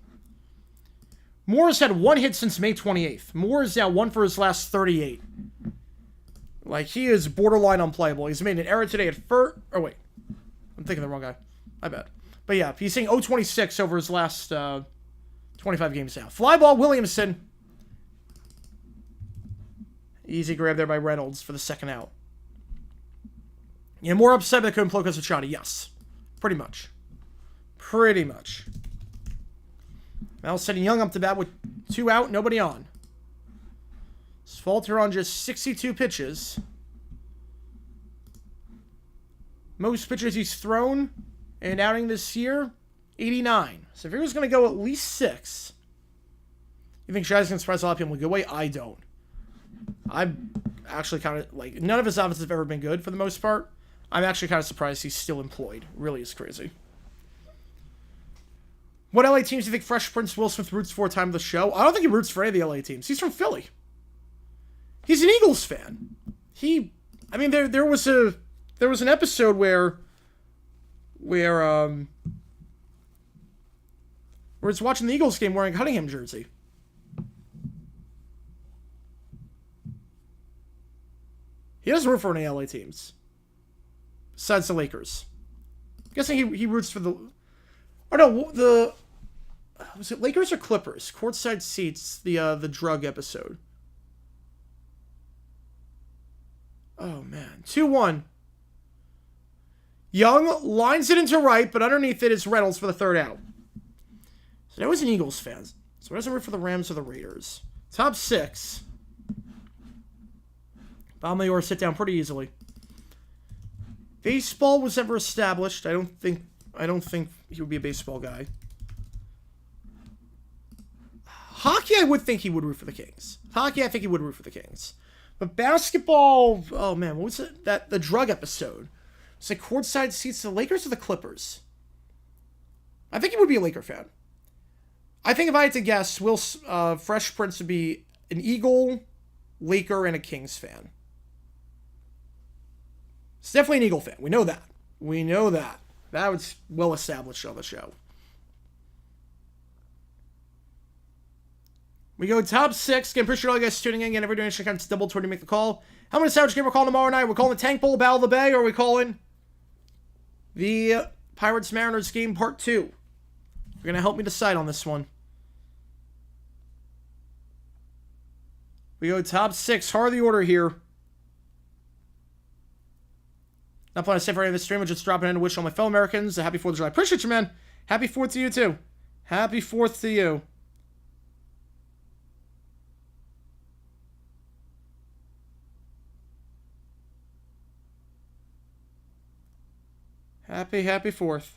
Moore has had one hit since May 28th. Moore is now 1 for his last 38. Like, he is borderline unplayable. He's made an error today at first. Oh, wait. I'm thinking the wrong guy. I bet. But yeah, he's saying 0-26 over his last 25 games now. Fly ball, Williamson. Easy grab there by Reynolds for the second out. Yeah, more upset that couldn't play because of Chani. Yes. Pretty much. Pretty much. Now setting Young up to bat with 2 out, nobody on. Falter on just 62 pitches. Most pitches he's thrown in an outing this year, 89. So if he was going to go at least 6, you think Shai's going to surprise a lot of people in a good way? I don't. I'm actually kind of, like, none of his offenses have ever been good for the most part. I'm actually kind of surprised he's still employed. Really is crazy. What LA teams do you think Fresh Prince Will Smith roots for time of the show? I don't think he roots for any of the LA teams. He's from Philly. He's an Eagles fan. I mean, there was an episode where it's watching the Eagles game wearing a Cunningham jersey. He doesn't root for any LA teams. Besides the Lakers. I'm guessing he roots for the... Oh no, was it Lakers or Clippers? Courtside seats, the drug episode. Oh, man. 2-1. Young lines it into right, but underneath it is Reynolds for the third out. So that was an Eagles fan. So he doesn't root for the Rams or the Raiders. Top 6. Balmayor sit down pretty easily. Baseball was never established. I don't think he would be a baseball guy. Hockey, I would think he would root for the Kings. Hockey, I think he would root for the Kings. But basketball, oh man, what was it? The drug episode. It's like courtside seats, the Lakers or the Clippers? I think he would be a Laker fan. I think if I had to guess, Fresh Prince would be an Eagle, Laker, and a Kings fan. It's definitely an Eagle fan. We know that. That was well established on the show. We go top 6. Again, appreciate all you guys tuning in. Again, every donation counts double toward to make the call. How many Savage game we're calling tomorrow night? We're calling the Tank Bowl Battle of the Bay, or are we calling the Pirates Mariners game part 2? You're going to help me decide on this one. We go top 6. Heart of the order here. Not planning to stay for any of this stream. I'm just dropping in to wish all my fellow Americans a happy 4th of July. Appreciate you, man. Happy 4th to you, too. Happy 4th to you. Happy 4th.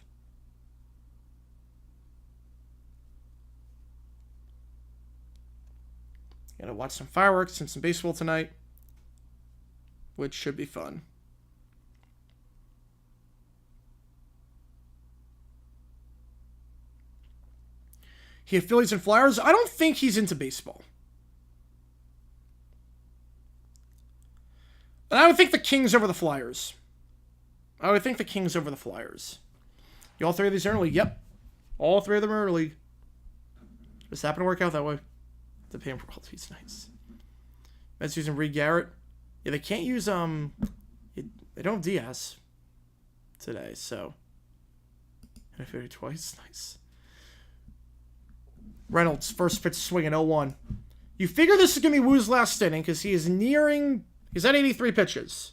Gotta watch some fireworks and some baseball tonight, which should be fun. He had Phillies and Flyers. I don't think he's into baseball. And I would think the Kings over the Flyers. I would think the Kings over the Flyers. You all three of these early? Yep. All three of them are early. Just happened to work out that way. The paying for royalties, nice. Mets using Reed Garrett. Yeah, they can't use, they don't have Diaz today, so. And I figured twice, nice. Reynolds, first pitch swing in 0-1. You figure this is going to be Woo's last inning because he is nearing, he's at 83 pitches.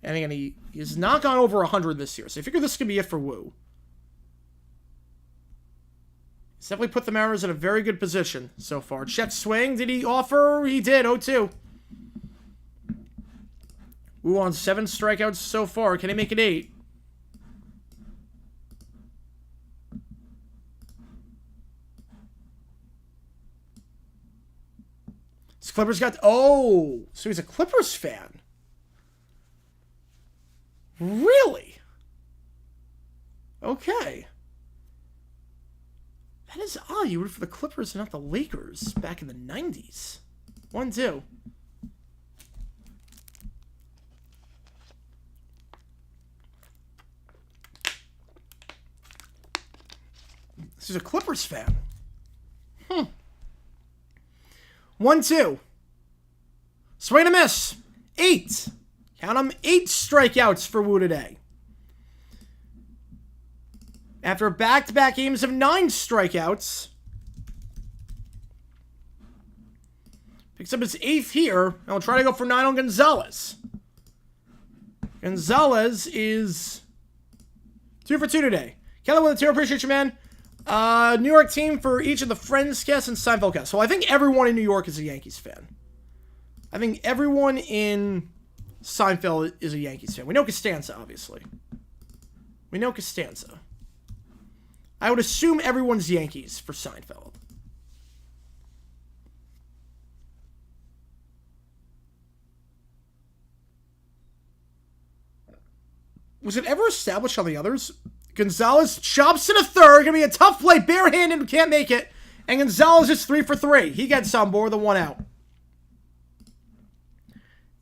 And again, he has not gone over 100 this year, so you figure this is going to be it for Woo. He's definitely put the Mariners in a very good position so far. Check swing. Did he offer? He did. 0-2. Woo on 7 strikeouts so far. Can he make it 8? This Clippers got... Oh! So he's a Clippers fan. Really? Okay. That is odd. You rooted for the Clippers and not the Lakers back in the 90s. 1-2. This is a Clippers fan. 1-2. Swing and a miss. 8. Count them, 8 strikeouts for Woo today. After back-to-back games of 9 strikeouts. Picks up his 8th here. And we'll try to go for 9 on Gonzalez. Gonzalez is 2 for 2 today. Kelly with a 2. Appreciate you, man. New York team for each of the Friends cast and Seinfeld cast. So I think everyone in New York is a Yankees fan. I think everyone in Seinfeld is a Yankees fan. We know Costanza, obviously. We know Costanza. I would assume everyone's Yankees for Seinfeld. Was it ever established on the others? Gonzalez chops in a third. Gonna be a tough play. Barehanded. Can't make it. And Gonzalez is 3 for 3. He gets on board the 1 out.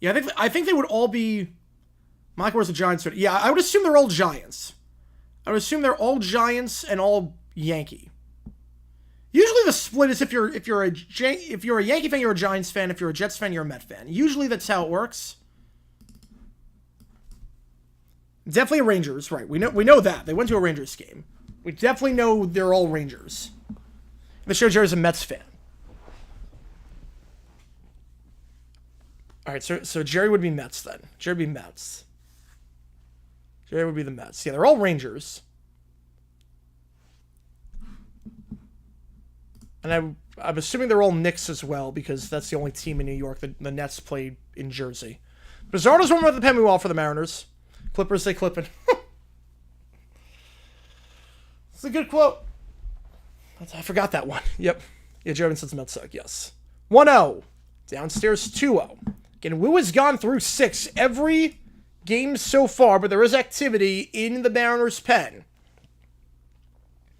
Yeah, I think they would all be... Michael was a Giants fan. Yeah, I would assume they're all Giants. I would assume they're all Giants and all Yankee. Usually the split is if you're a Yankee fan, you're a Giants fan. If you're a Jets fan, you're a Met fan. Usually that's how it works. Definitely Rangers, right? We know that they went to a Rangers game. We definitely know they're all Rangers. The show Jerry's a Mets fan. All right, so Jerry would be Mets then. Jerry would be Mets. Jerry would be the Mets. Yeah, they're all Rangers. And I'm assuming they're all Knicks as well because that's the only team in New York that the Nets played in Jersey. Bizzardo's one with the pen wall for the Mariners. Clippers, they clipping. It's a good quote. I forgot that one. Yep. Yeah, Joe Robinson's Mets suck, yes. 1-0. Downstairs 2-0. Again, Woo has gone through 6 every game so far, but there is activity in the Mariners' pen.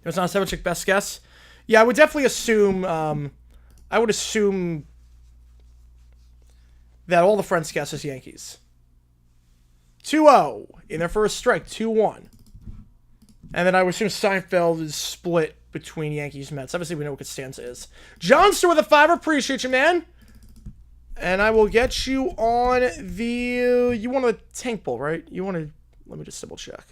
There's not a 7-chick best guess. Yeah, I would definitely assume, I would assume that all the Friends guess is Yankees. 2-0 in their first strike, 2-1. And then I would assume Seinfeld is split between Yankees and Mets. Obviously, we know what Costanza is. Johnston with a 5. Appreciate you, man. And I will get you on the... You want a tank bowl, right? You want to... Let me just double check.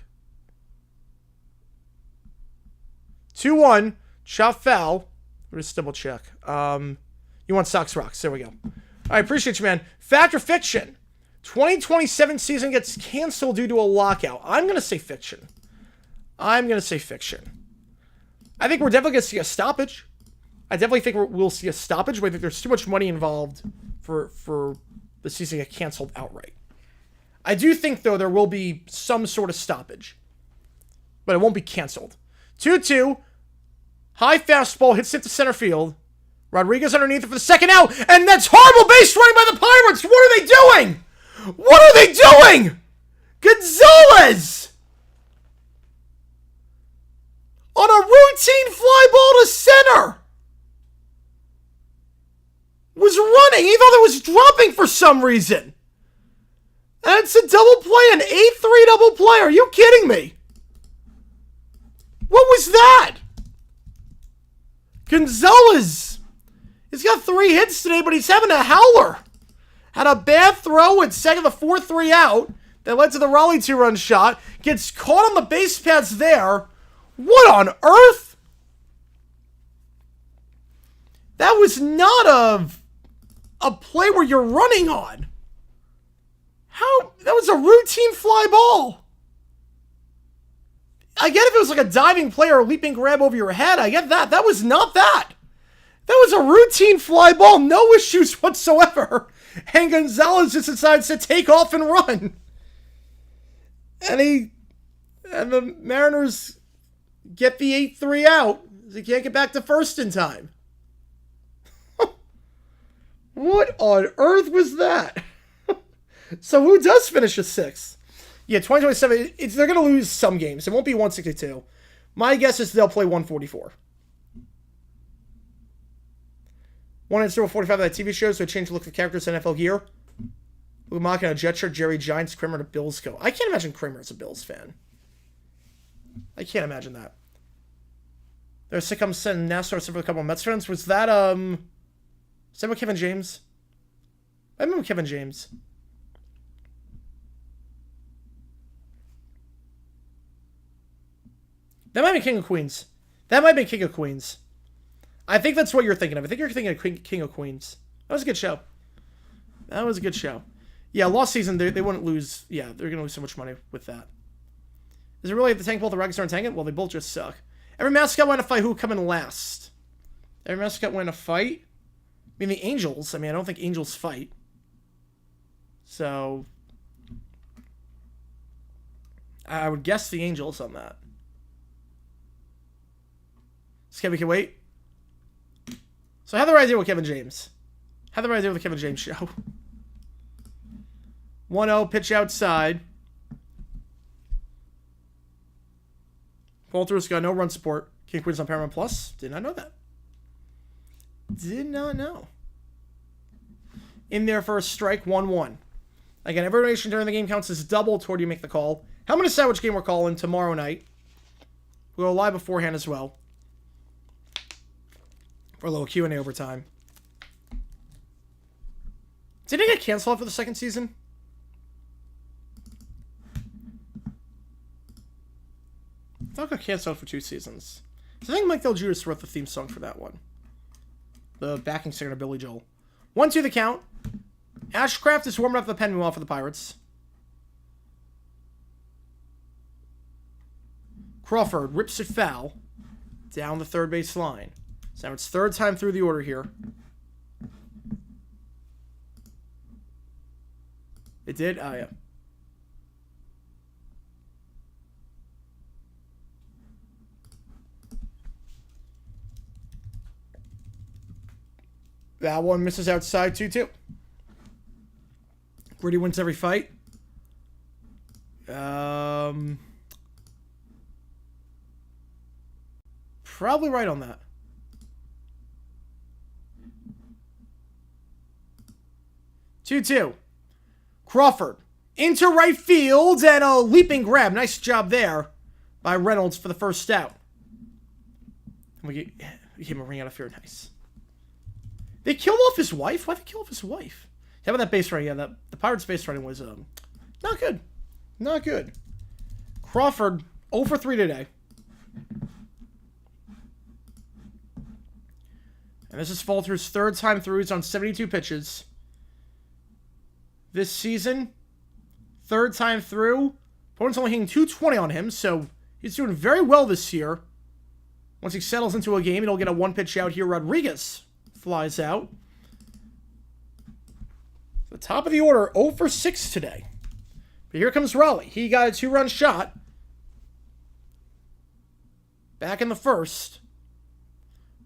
2-1. Shot foul. Let me just double check. You want Sox Rocks. There we go. All right, appreciate you, man. Fact or fiction? 2027 season gets canceled due to a lockout. I'm going to say fiction. I'm going to say fiction. I think we're definitely going to see a stoppage. I definitely think we'll see a stoppage, but I think there's too much money involved for the season to get canceled outright. I do think, though, there will be some sort of stoppage, but it won't be canceled. 2-2. High fastball hits it to center field. Rodriguez underneath it for the second out, and that's horrible base running by the Pirates. What are they doing? What are they doing? Gonzalez! on a routine fly ball to center. Was running. He thought it was dropping for some reason. And it's a double play, an 8-3 double play. Are you kidding me? What was that? Gonzalez. He's got 3 hits today, but he's having a howler. Had a bad throw at second, the 4-3 out. That led to the Raleigh 2-run shot. Gets caught on the base paths there. What on earth? That was not a play where you're running on. How? That was a routine fly ball. I get if it was like a diving play or a leaping grab over your head. I get that. That was not that. That was a routine fly ball. No issues whatsoever. And Gonzalez just decides to take off and run. And the Mariners get the 8-3 out. They can't get back to first in time. What on earth was that? So who does finish a 6th? Yeah, 2027, they're going to lose some games. It won't be 162. My guess is they'll play 144. 145 of that TV show, so it changed the look of the characters in NFL gear. Umak in a jet shirt, Jerry Giants, Kramer in a Bills coat. I can't imagine Kramer as a Bills fan. I can't imagine that. There's sitcom set in NASCAR for a couple of Mets fans. Was that, is that with Kevin James? I remember Kevin James. That might be King of Queens. That might be King of Queens. I think that's what you're thinking of. I think you're thinking of King of Queens. That was a good show. That was a good show. Yeah, last season, they wouldn't lose. Yeah, they're going to lose so much money with that. Is it really at the tank both the Rockets aren't tanking? Well, they both just suck. Every mascot win a fight. Who would come in last? Every mascot win a fight? I mean, the Angels. I mean, I don't think Angels fight. So, I would guess the Angels on that. We can wait. So I have the right idea with Kevin James. Have the right idea with the Kevin James show. 1-0, pitch outside. Walters got no run support. King Queens on Paramount Plus. Did not know that. Did not know. In there for a strike, 1-1. Again, every donation during the game counts as double toward you make the call. I'm going to decide which game we're calling tomorrow night. We'll go live beforehand as well. For a little Q&A overtime. Did it get canceled for the second season? I thought it got canceled for 2 seasons. So I think Mike Del Giudice wrote the theme song for that one. The backing singer to Billy Joel. 1-2 the count. Ashcraft is warming up the pen meanwhile for the Pirates. Crawford rips it foul. Down the third base line. So now it's third time through the order here. It did? Oh, yeah. That one misses outside 2-2. Gritty wins every fight. Probably right on that. 2-2. Crawford into right field and a leaping grab. Nice job there by Reynolds for the first out. We gave him a ring out of here. Nice. They killed off his wife? Why'd they kill off his wife? How about that base running? Yeah, the Pirates' base running was not good. Not good. Crawford 0 for 3 today. And this is Falter's third time through. He's on 72 pitches. This season, third time through. Opponent's only hitting 220 on him, so he's doing very well this year. Once he settles into a game, he'll get a one-pitch out here. Rodriguez flies out. The top of the order, 0 for 6 today. But here comes Raleigh. He got a 2-run shot. Back in the first.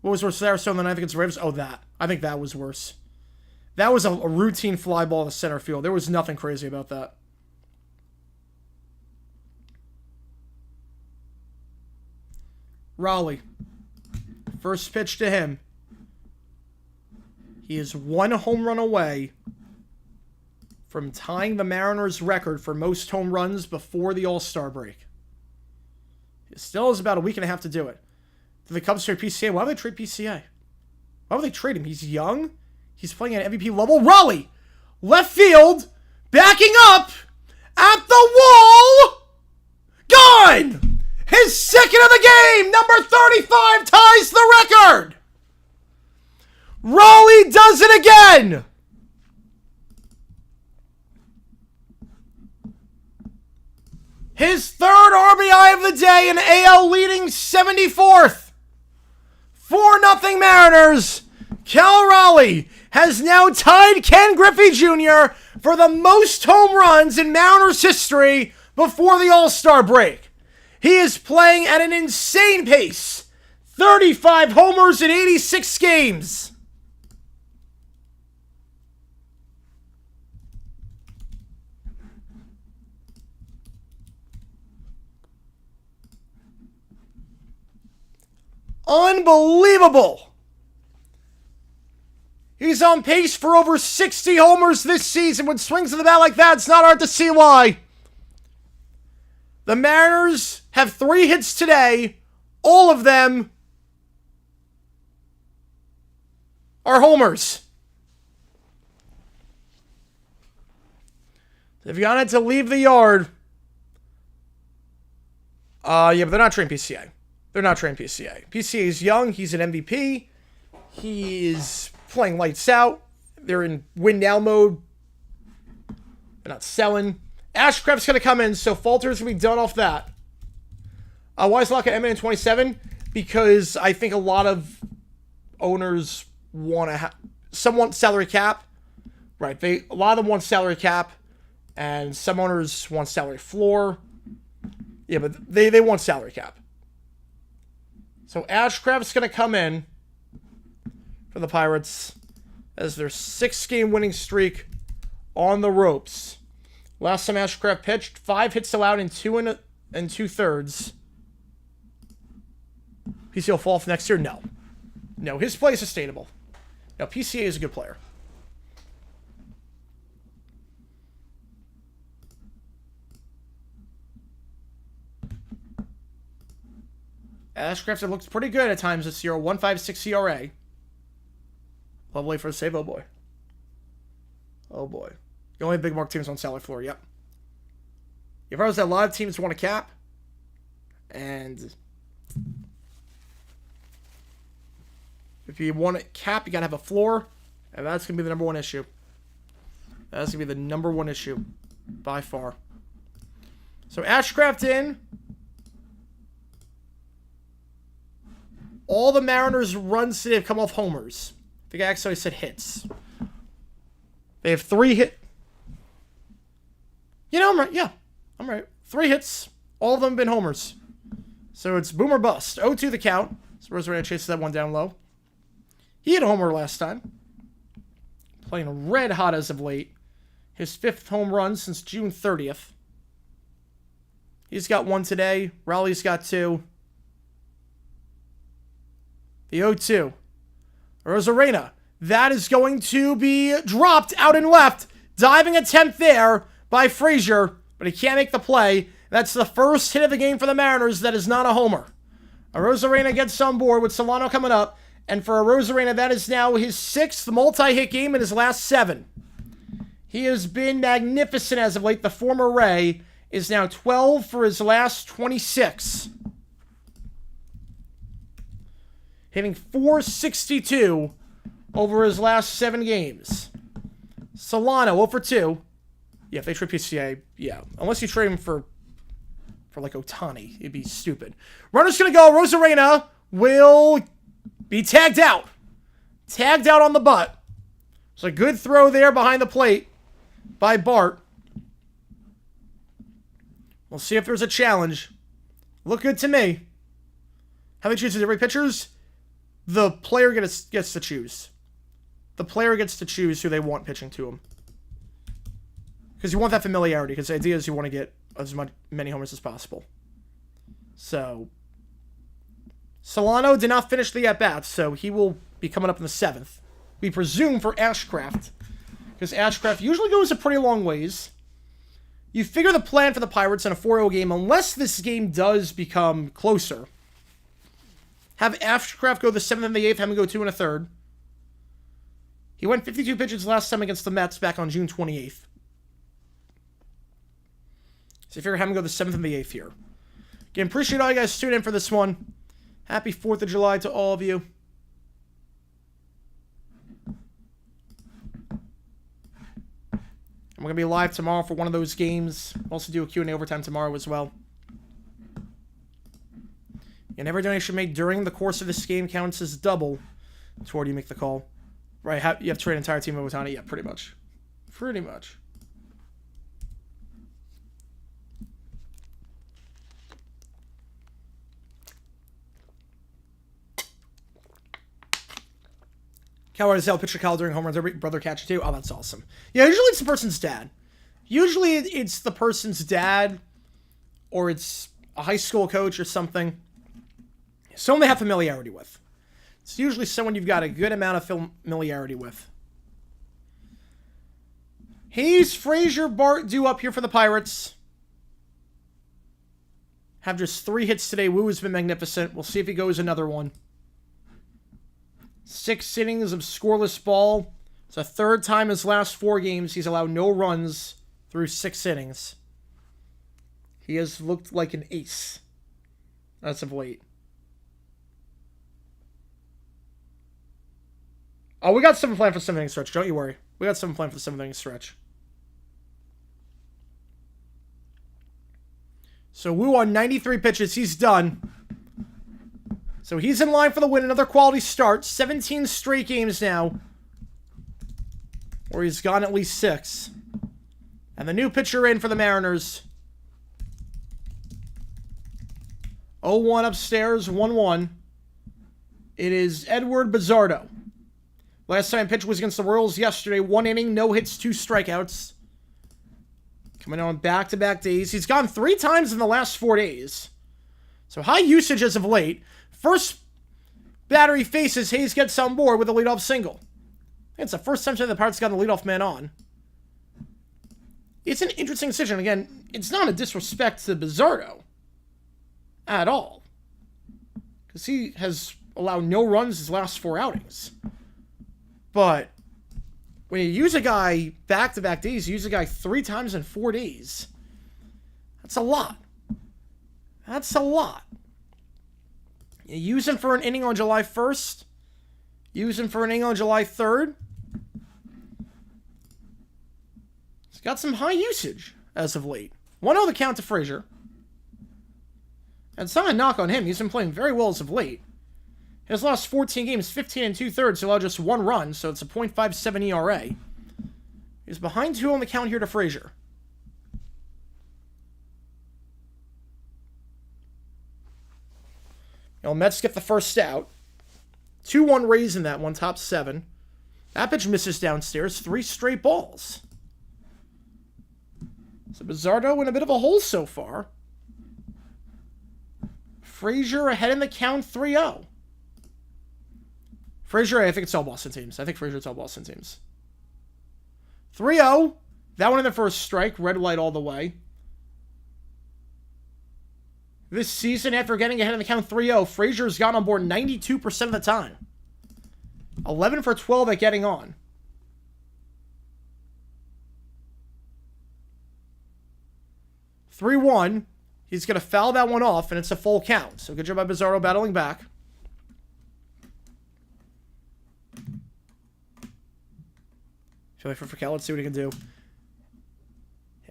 What was worse, Sarasota than I think it's Ravens? Oh, that. I think that was worse. That was a routine fly ball to center field. There was nothing crazy about that. Raleigh. First pitch to him. He is 1 home run away from tying the Mariners' record for most home runs before the All-Star break. It still has about a week and a half to do it. Do the Cubs trade PCA? Why would they trade PCA? Why would they trade him? He's young. He's playing at MVP level. Raleigh! Left field! Backing up! At the wall! Gone! His second of the game! Number 35 ties the record! Raleigh does it again! His third RBI of the day and AL leading 74th. 4-0 Mariners. Cal Raleigh has now tied Ken Griffey Jr. for the most home runs in Mariners history before the All-Star break. He is playing at an insane pace. 35 homers in 86 games. Unbelievable. He's on pace for over 60 homers this season. With swings of the bat like that, it's not hard to see why. The Mariners have 3 hits today. All of them are homers. If you wanted to leave the yard, yeah, but they're not trained PCA. They're not trained PCA. PCA is young. He's an MVP. He is playing lights out. They're in win now mode. They're not selling. Ashcraft's going to come in, so Falter's going to be done off that. Why is Lock at Eminent 27? Because I think a lot of owners want to have... Some want salary cap. Right. A lot of them want salary cap. And some owners want salary floor. Yeah, but they want salary cap. So Ashcraft's going to come in for the Pirates as their 6-game winning streak on the ropes. Last time Ashcraft pitched, 5 hits allowed in 2 2/3. PCA will fall off next year? No. No, his play is sustainable. Now, PCA is a good player. Ashcraft looks pretty good at times this year. 1.56 ERA. Lovely for a save. Oh, boy. Oh, boy. The only big mark teams on salary floor. Yep. You've heard that a lot of teams want a cap. And if you want a cap, you got to have a floor. And that's going to be the number one issue. That's going to be the number one issue. By far. So Ashcraft in. All the Mariners' runs today have come off homers. I think I actually said hits. They have 3 hit. You know, I'm right. Yeah, I'm right. 3 hits. All of them have been homers. So it's boom or bust. 0-2 the count. So Rosarena chases that one down low. He had a homer last time. Playing red hot as of late. His 5th home run since June 30th. He's got 1 today. Raleigh's got 2. The 0-2. Rosarena. That is going to be dropped out and left. Diving attempt there by Frazier. But he can't make the play. That's the first hit of the game for the Mariners that is not a homer. Rosarena gets on board with Solano coming up. And for Rosarena, that is now his 6th multi-hit game in his last 7. He has been magnificent as of late. The former Ray is now 12 for his last 26. Hitting .462 over his last 7 games. Solano, 0 for 2. Yeah, if they trade PCA, yeah. Unless you trade him for like Ohtani, it'd be stupid. Runner's going to go. Rosarena will be tagged out. Tagged out on the butt. It's a good throw there behind the plate by Bart. We'll see if there's a challenge. Look good to me. How many chooses every pitchers? The player gets to choose. The player gets to choose who they want pitching to him. Because you want that familiarity. Because the idea is you want to get as many homers as possible. So, Solano did not finish the at-bat, so he will be coming up in the 7th. We presume for Ashcraft, because Ashcraft usually goes a pretty long ways. You figure the plan for the Pirates in a 4-0 game, unless this game does become closer. Have Ashcraft go the 7th and the 8th, have him go 2 1/3. He went 52 pitches last time against the Mets back on June 28th. So you figure have him go the 7th and the 8th here. Again, appreciate all you guys tuning in for this one. Happy 4th of July to all of you. And we're going to be live tomorrow for one of those games. We'll also do a Q&A overtime tomorrow as well. And every donation made during the course of this game counts as double toward you make the call. Right, you have to trade an entire team of Otani? Yeah, pretty much. Pretty much. Coward Zell, pitcher Cal during home runs, every brother catcher too. Oh, that's awesome. Yeah, usually it's the person's dad. Usually it's the person's dad, or it's a high school coach or something. Someone they have familiarity with. It's usually someone you've got a good amount of familiarity with. Hayes, Frazier, Bart due up here for the Pirates. Have just 3 hits today. Wu has been magnificent. We'll see if he goes another one. 6 innings of scoreless ball. It's the 3rd time his last 4 games he's allowed no runs through 6 innings. He has looked like an ace as of late. Oh, we got something planned for the 7th inning stretch. Don't you worry. We got something planned for the 7th inning stretch. So Wu on 93 pitches. He's done. So he's in line for the win. Another quality start. 17 straight games now, where he's gone at least 6. And the new pitcher in for the Mariners. 0-1 upstairs, 1-1. It is Edward Bizzardo. Last time pitch was against the Royals yesterday. 1 inning, no hits, 2 strikeouts. Coming on back-to-back days. He's gone 3 times in the last 4 days. So high usage as of late. First batter he faces, Hayes gets on board with a leadoff single. It's the first time the Pirates got the leadoff man on. It's an interesting decision. Again, it's not a disrespect to Bizzardo at all, because he has allowed no runs his last 4 outings. But when you use a guy back-to-back days, you use a guy 3 times in 4 days, that's a lot. That's a lot. You use him for an inning on July 1st. Use him for an inning on July 3rd. He's got some high usage as of late. 1-0 the count to Frazier. And it's not a knock on him. He's been playing very well as of late. His last 14 games, 15 2/3, allowed just 1 run, so it's a .57 ERA. He's behind 2 on the count here to Frazier. Mets get the first out. 2-1 Rays in that one, top 7. That pitch misses downstairs. 3 straight balls. So Bizzardo in a bit of a hole so far. Frazier ahead in the count, 3-0. Frazier, I think it's all Boston teams. 3-0. That one in the first strike. Red light all the way. This season, after getting ahead in the count 3-0, Frazier's gotten on board 92% of the time. 11 for 12 at getting on. (3-1). He's going to foul that one off, and it's a full count. So good job by Bizzardo battling back. Feel like for Cal, let's see what he can do.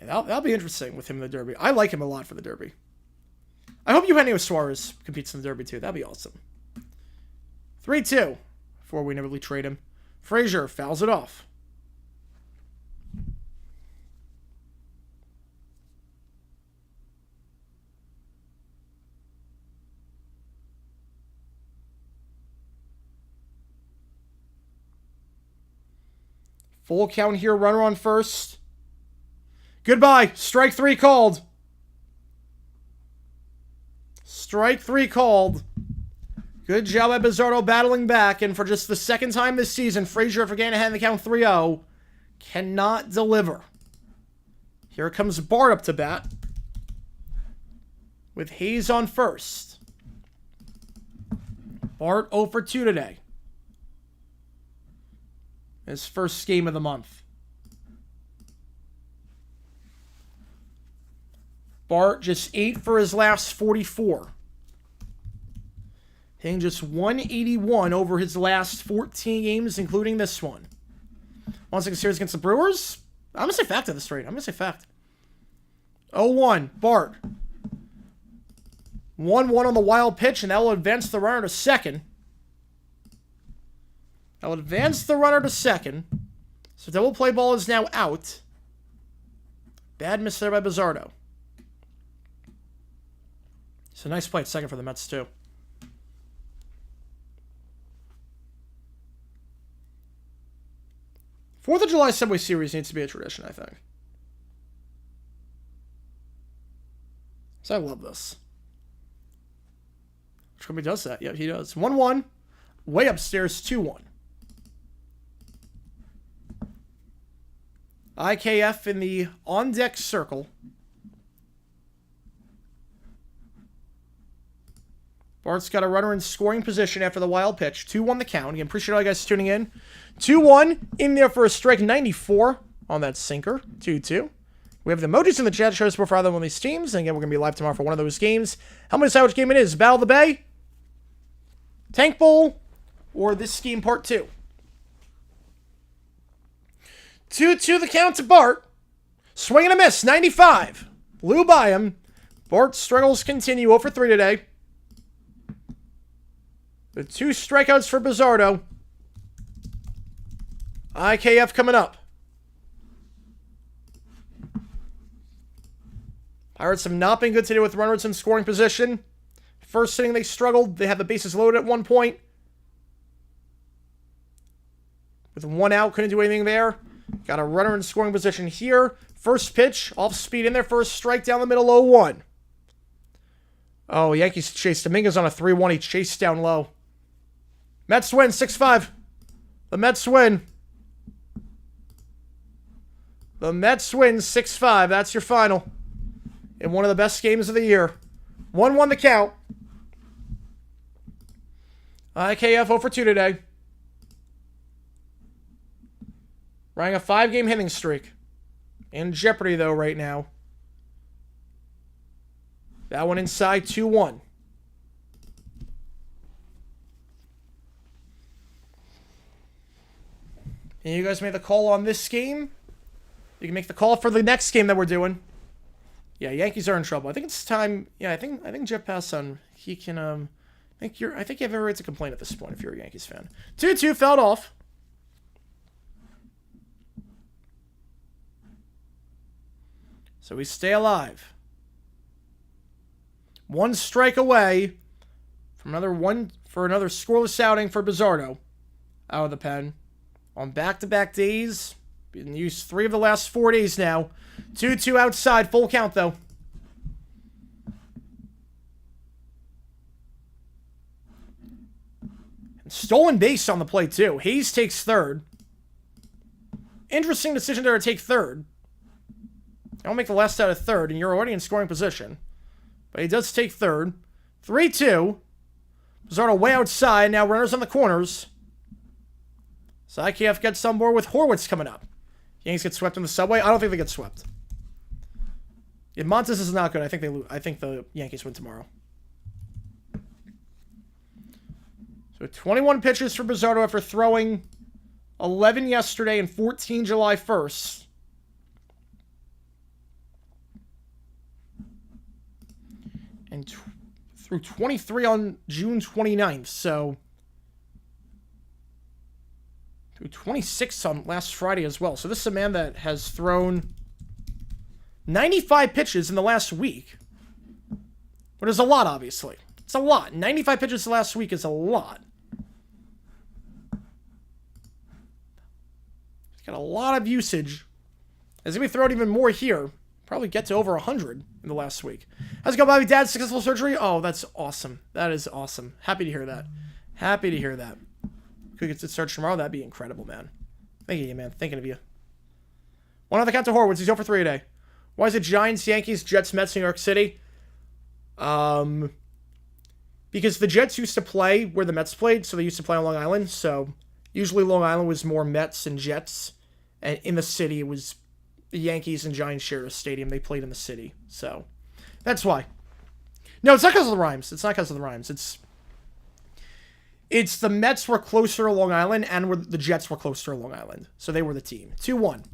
Yeah, that'll be interesting with him in the Derby. I like him a lot for the Derby. I hope Eugenio Suarez competes in the Derby too. That'd be awesome. 3-2. Before we inevitably trade him. Frazier fouls it off. Full count here. Runner on first. Goodbye. Strike 3 called. Strike 3 called. Good job by Bizzardo battling back, and for just the second time this season, Frazier, after getting ahead in the count 3-0, cannot deliver. Here comes Bart up to bat, with Hayes on first. Bart 0 for 2 today. His first game of the month. Bart just 8 for his last 44. Hitting just 181 over his last 14 games, including this one. Once again, series against the Brewers. I'm going to say fact at this rate. I'm going to say fact. 0-1, Bart. 1-1 on the wild pitch, and that will advance the runner to second. That will advance the runner to second. So double play ball is now out. Bad miss there by Bizzardo. So nice play at second for the Mets, too. 4th of July Subway Series needs to be a tradition, I think. So I love this. Which company does that? Yeah, he does. 1-1. Way upstairs, 2-1. IKF in the on-deck circle. Bart's got a runner in scoring position after the wild pitch. 2-1 the count. Again, appreciate all you guys tuning in. 2-1 in there for a strike. 94 on that sinker. 2-2. We have the emojis in the chat. Show us for either one of these teams. And again, we're going to be live tomorrow for one of those games. How many decide which game it is? Battle of the Bay? Tank Bowl? Or this game part 2? 2-2 the count to Bart. Swing and a miss. 95. Blew by him. Bart's struggles continue. 0 for 3 today. The 2 strikeouts for Bizzardo. IKF coming up. Pirates have not been good today with runners in scoring position. First inning they struggled. They had the bases loaded at one point. With 1 out, couldn't do anything there. Got a runner in scoring position here. First pitch, off speed in there for a strike down the middle, 0-1. Oh, Yankees chased Dominguez on a 3-1. He chased down low. Mets win, 6-5. The Mets win. The Mets win, 6-5. That's your final. In one of the best games of the year. 1-1 the count. IKF 0 for 2 today. Running a 5-game hitting streak. In jeopardy, though, right now. That one inside, 2-1. And you guys made the call on this game. You can make the call for the next game that we're doing. Yeah, Yankees are in trouble. I think it's time. Yeah, I think Jeff Passan, he can. I think you have every right to complain at this point if you're a Yankees fan. 2-2 fouled off. So we stay alive. 1 strike away from another scoreless outing for Bizzardo out of the pen. On back-to-back days. Been used 3 of the last 4 days now. 2-2 outside. Full count, though. And stolen base on the play, too. Hayes takes third. Interesting decision there to take third. I'll make the last out of third, and you're already in scoring position. But he does take third. 3-2. Bizzardo way outside. Now runners on the corners. So IKF gets on board with Horwitz coming up. Yankees get swept in the subway. I don't think they get swept. If Montes is not good, I think they lose. I think the Yankees win tomorrow. So 21 pitches for Bizzardo after throwing 11 yesterday and 14 July 1st. And through 23 on June 29th. So through 26 on last Friday as well. So this is a man that has thrown 95 pitches in the last week. But it's a lot, obviously. It's a lot. 95 pitches the last week is a lot. He's got a lot of usage. He's going to be throwing even more here. probably get to over 100 in the last week. How's it going, Bobby? Dad, successful surgery? Oh, that's awesome. That is awesome. Happy to hear that. Happy to hear that. Could get to search tomorrow. That'd be incredible, man. Thank you, man. Thinking of you. One other count to Horowitz. He's 0 for 3 today. Why is it Giants, Yankees, Jets, Mets, New York City? Because the Jets used to play where the Mets played, so they used to play on Long Island. So usually Long Island was more Mets and Jets, and in the city it was the Yankees and Giants shared a stadium. They played in the city, so that's why. No, it's not because of the rhymes. It's not because of the rhymes. It's the Mets were closer to Long Island, and the Jets were closer to Long Island, so they were the team. 2-1.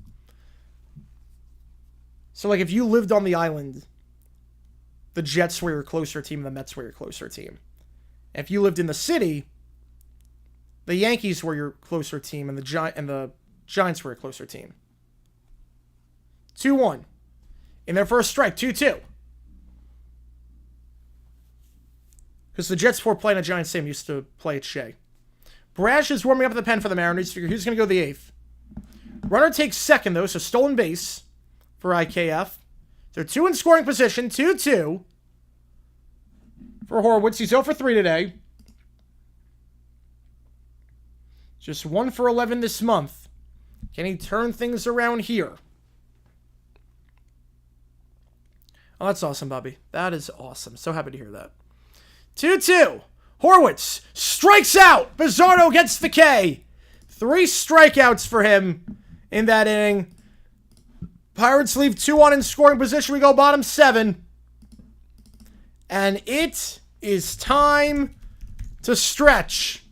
So, like, if you lived on the island, the Jets were your closer team, and the Mets were your closer team. If you lived in the city, the Yankees were your closer team, and the Giants were your closer team. 2-1. In their first strike, 2-2. Because the Jets, before playing at Giants Stadium, used to play at Shea. Brash is warming up at the pen for the Mariners. Figure who's going to go the 8th. Runner takes second, though, so stolen base for IKF. They're 2 in scoring position, 2-2 for Horowitz. He's 0 for 3 today. Just 1 for 11 this month. Can he turn things around here? Oh, that's awesome, Bobby. That is awesome. So happy to hear that. 2-2. Horowitz strikes out. Bizzardo gets the K. 3 strikeouts for him in that inning. Pirates leave 2 on in scoring position. We go bottom 7. And it is time to stretch.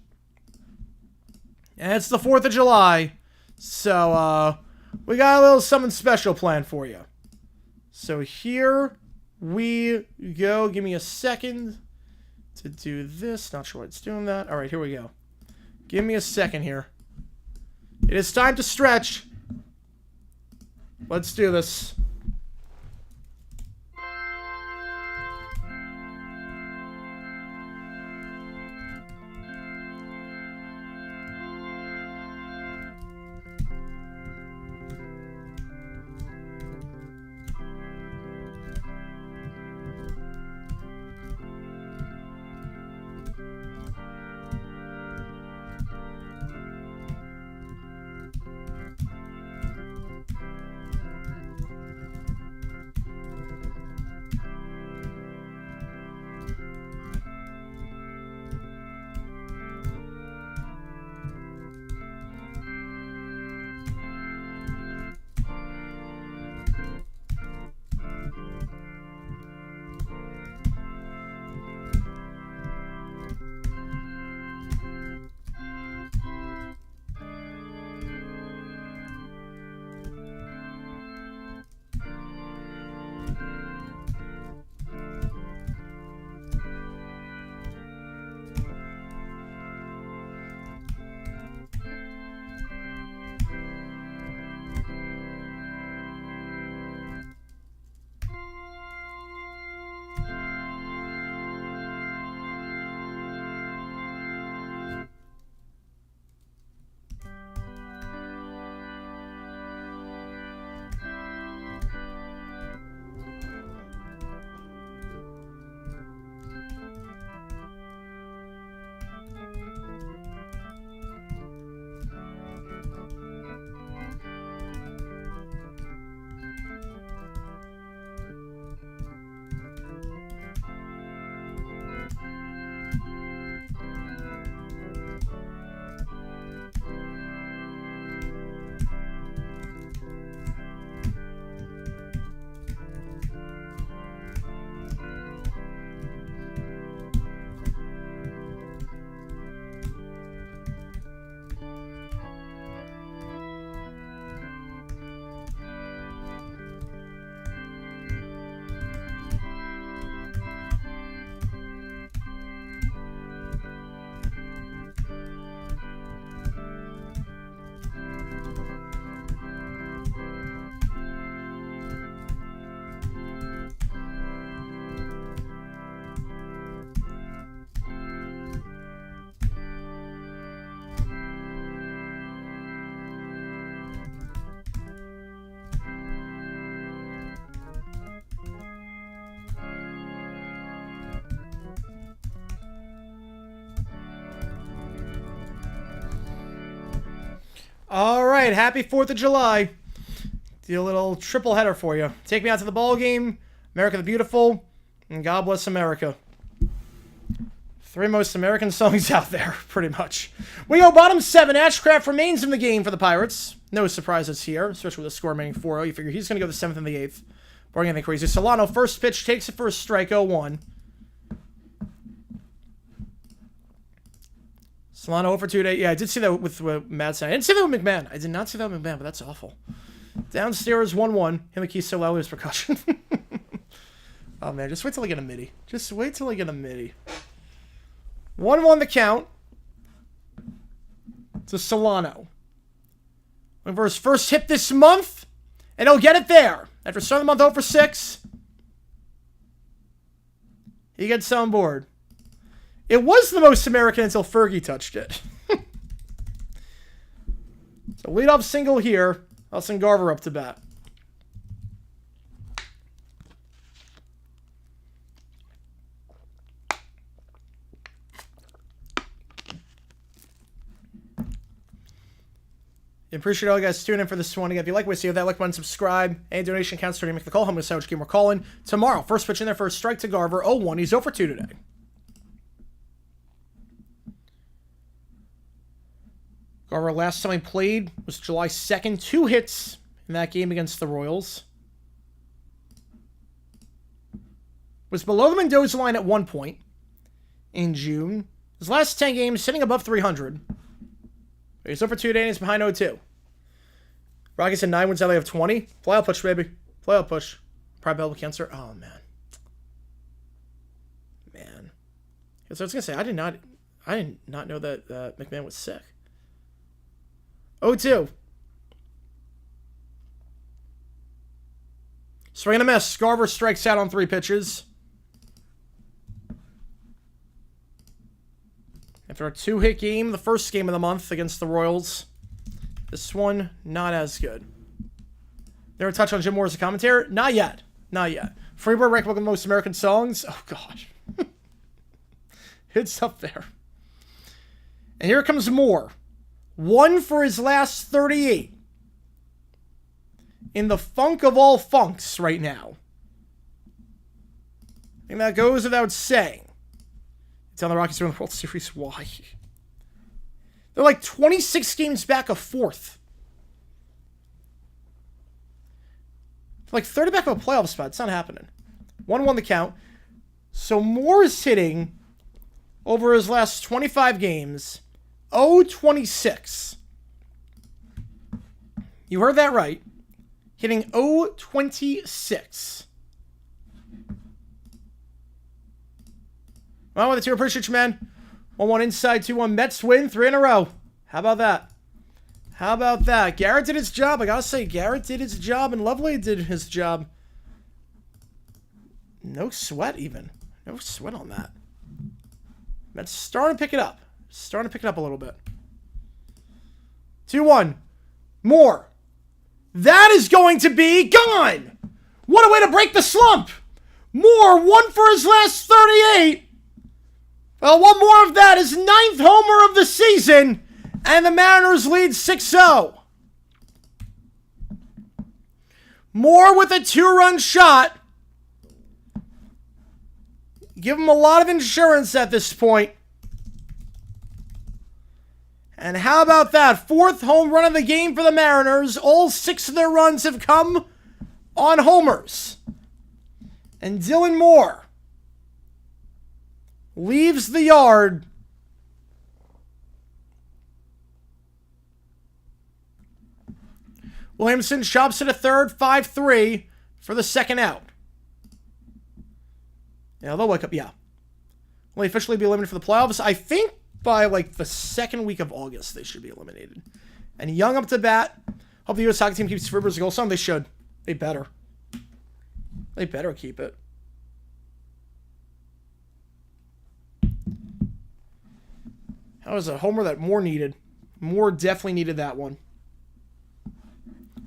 And it's the 4th of July. So, we got a little something special planned for you. So here we go. Give me a second to do this. Not sure why it's doing that. All right, here we go. Give me a second here. It is time to stretch. Let's do this. All right, happy 4th of July. Do a little triple header for you. Take Me Out to the Ball Game, America the Beautiful, and God Bless America. 3 most American songs out there, pretty much. We go bottom 7. Ashcraft remains in the game for the Pirates. No surprises here, especially with a score remaining 4-0. You figure he's going to go the 7th and the 8th. Barring anything crazy. Solano, first pitch, takes it for a strike, 0-1. Solano 0 for 2 today. Yeah, I did see that with Madsen. I didn't see that with McMahon. I did not see that with McMahon, but that's awful. Downstairs, 1-1. Him keys so loud with his percussion. Oh, man, just wait till I get a MIDI. Just wait till I get a MIDI. 1-1 the count. To Solano. Looking for his first hit this month, and he'll get it there. After starting the month 0 for 6, he gets on board. It was the most American until Fergie touched it. So leadoff single here. I'll send Garver up to bat. I appreciate all you guys tuning in for this one. Again, if you like what you see, hit that like button, subscribe. Any donation counts to make the call home with which game we're calling. Tomorrow, first pitch in there for a strike to Garver. 0-1. He's 0 for 2 today. Garver, last time he played was July 2nd. 2 hits in that game against the Royals. Was below the Mendoza line at one point in June. His last 10 games sitting above 300. He's 0 for 2 today and he's behind 0-2. Rockets at 9 wins out of 20. Playoff push, baby. Playoff push. Private elbow cancer. Oh, man. Man. So I was going to say, I did not know that McMahon was sick. 0-2. Swing and a miss. Garver strikes out on 3 pitches. After a 2-hit game, the first game of the month against the Royals. This one, not as good. Never touch on Jim Moore as a commentator? Not yet. Not yet. Freebird ranked among the most American songs? Oh, gosh. It's up there. And here comes Moore. 1 for his last 38. In the funk of all funks right now. And that goes without saying. It's on the Rockies during the World Series. Why? They're like 26 games back of 4th. Like 30 back of a playoff spot. It's not happening. 1-1 the count. So Moore is hitting over his last 25 games. 0-26. You heard that right. Hitting 0-26. Well, with the 2, appreciate you, man. 1-1 inside, 2-1 Mets win, 3 in a row. How about that? How about that? Garrett did his job. I gotta say, Garrett did his job, and Lovely did his job. No sweat, even. No sweat on that. Mets starting to pick it up. Starting to pick it up a little bit. 2-1. Moore. That is going to be gone. What a way to break the slump. Moore, 1 for his last 38. Well, one more of that. His 9th homer of the season. And the Mariners lead 6-0. Moore with a 2-run shot. Give him a lot of insurance at this point. And how about that? 4th home run of the game for the Mariners. All 6 of their runs have come on homers. And Dylan Moore leaves the yard. Williamson chops it a third, 5-3 for the second out. Yeah, they'll wake up, yeah. Will they officially be eliminated for the playoffs? I think by like the second week of August they should be eliminated. And Young up to bat. Hope the U.S. hockey team keeps Rivers a goal. Some they should. They better. They better keep it. That was a homer that Moore needed. Moore definitely needed that one.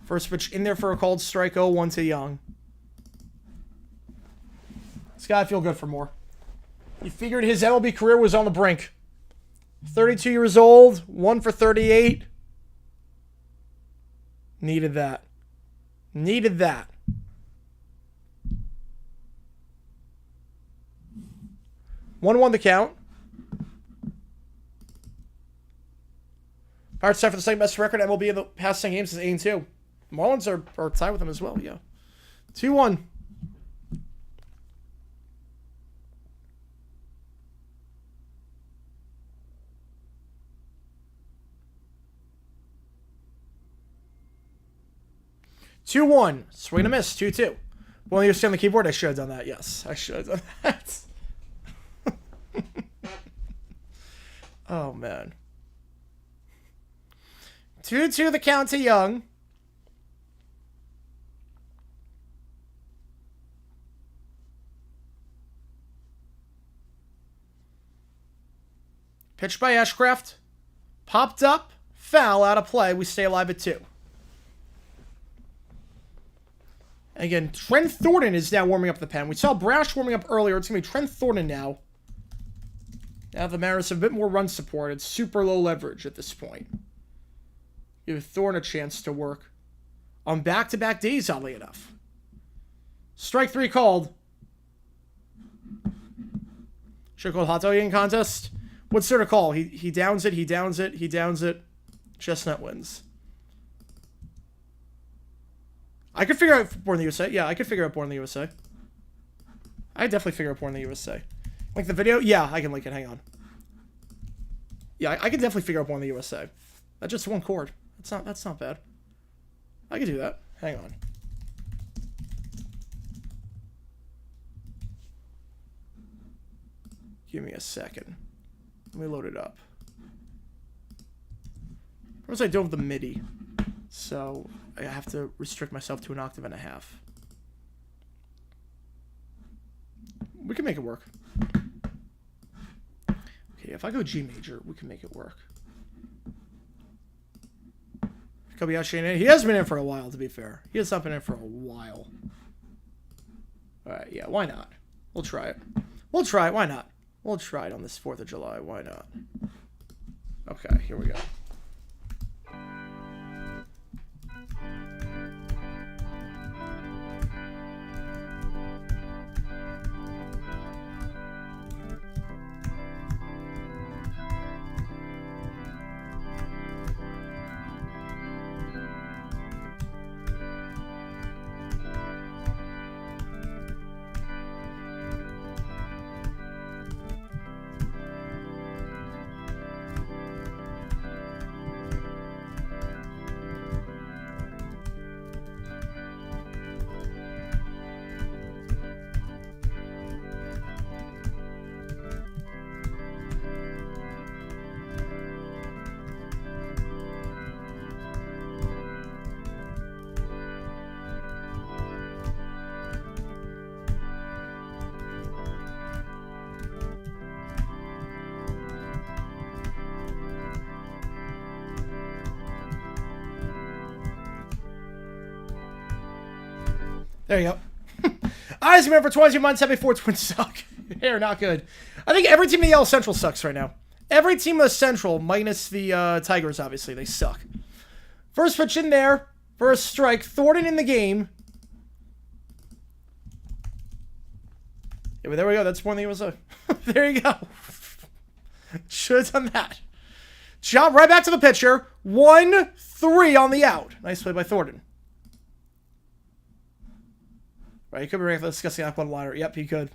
First pitch in there for a called strike. 0-1 to Young. It's got to feel good for Moore. He figured his MLB career was on the brink. 32 years old, 1 for 38. Needed that. Needed that. 1-1 the count. Pirates tied for the second best record MLB in the past 10 games is 8-2. Marlins are tied with them as well, yeah. 2-1. Swing and a miss. 2-2. Well, you stay on the keyboard. I should have done that. Yes, I should have done that. Oh man. 2-2 the count to Young. Pitched by Ashcraft. Popped up. Foul out of play. We stay alive at 2. Again, Trent Thornton is now warming up the pen. We saw Brash warming up earlier. It's going to be Trent Thornton now. Now the Mariners have a bit more run support. It's super low leverage at this point. Give Thornton a chance to work on back-to-back days, oddly enough. Strike 3 called. Should have called hot dog eating contest. What sort of call? He downs it, he downs it, he downs it. Chestnut wins. I could figure out Born in the USA. Yeah, I could figure out Born in the USA. I definitely figure out Born in the USA. Like the video? Yeah, I can link it. Hang on. Yeah, I can definitely figure out Born in the USA. That's just one chord. That's not bad. I can do that. Hang on. Give me a second. Let me load it up. First, I don't have the MIDI, so I have to restrict myself to 1.5 octaves. We can make it work. Okay, if I go G major, we can make it work. Kobayashi in. He has been in for a while, to be fair. He has not been in for a while. Alright, yeah, why not? We'll try it. We'll try it, why not? We'll try it on this 4th of July, why not? Okay, here we go. There you go. Eyes been for 22 months. Happy 4 Twins suck. They're not good. I think every team in the Yellow Central sucks right now. Every team in the Central, minus the Tigers, obviously. They suck. First pitch in there. First strike. Thornton in the game. Yeah, but there we go. That's one of the USA. There you go. Should have done that. Jump right back to the pitcher. 1-3 on the out. Nice play by Thornton. Right, he could be discussing aqua liner. Yep, he could.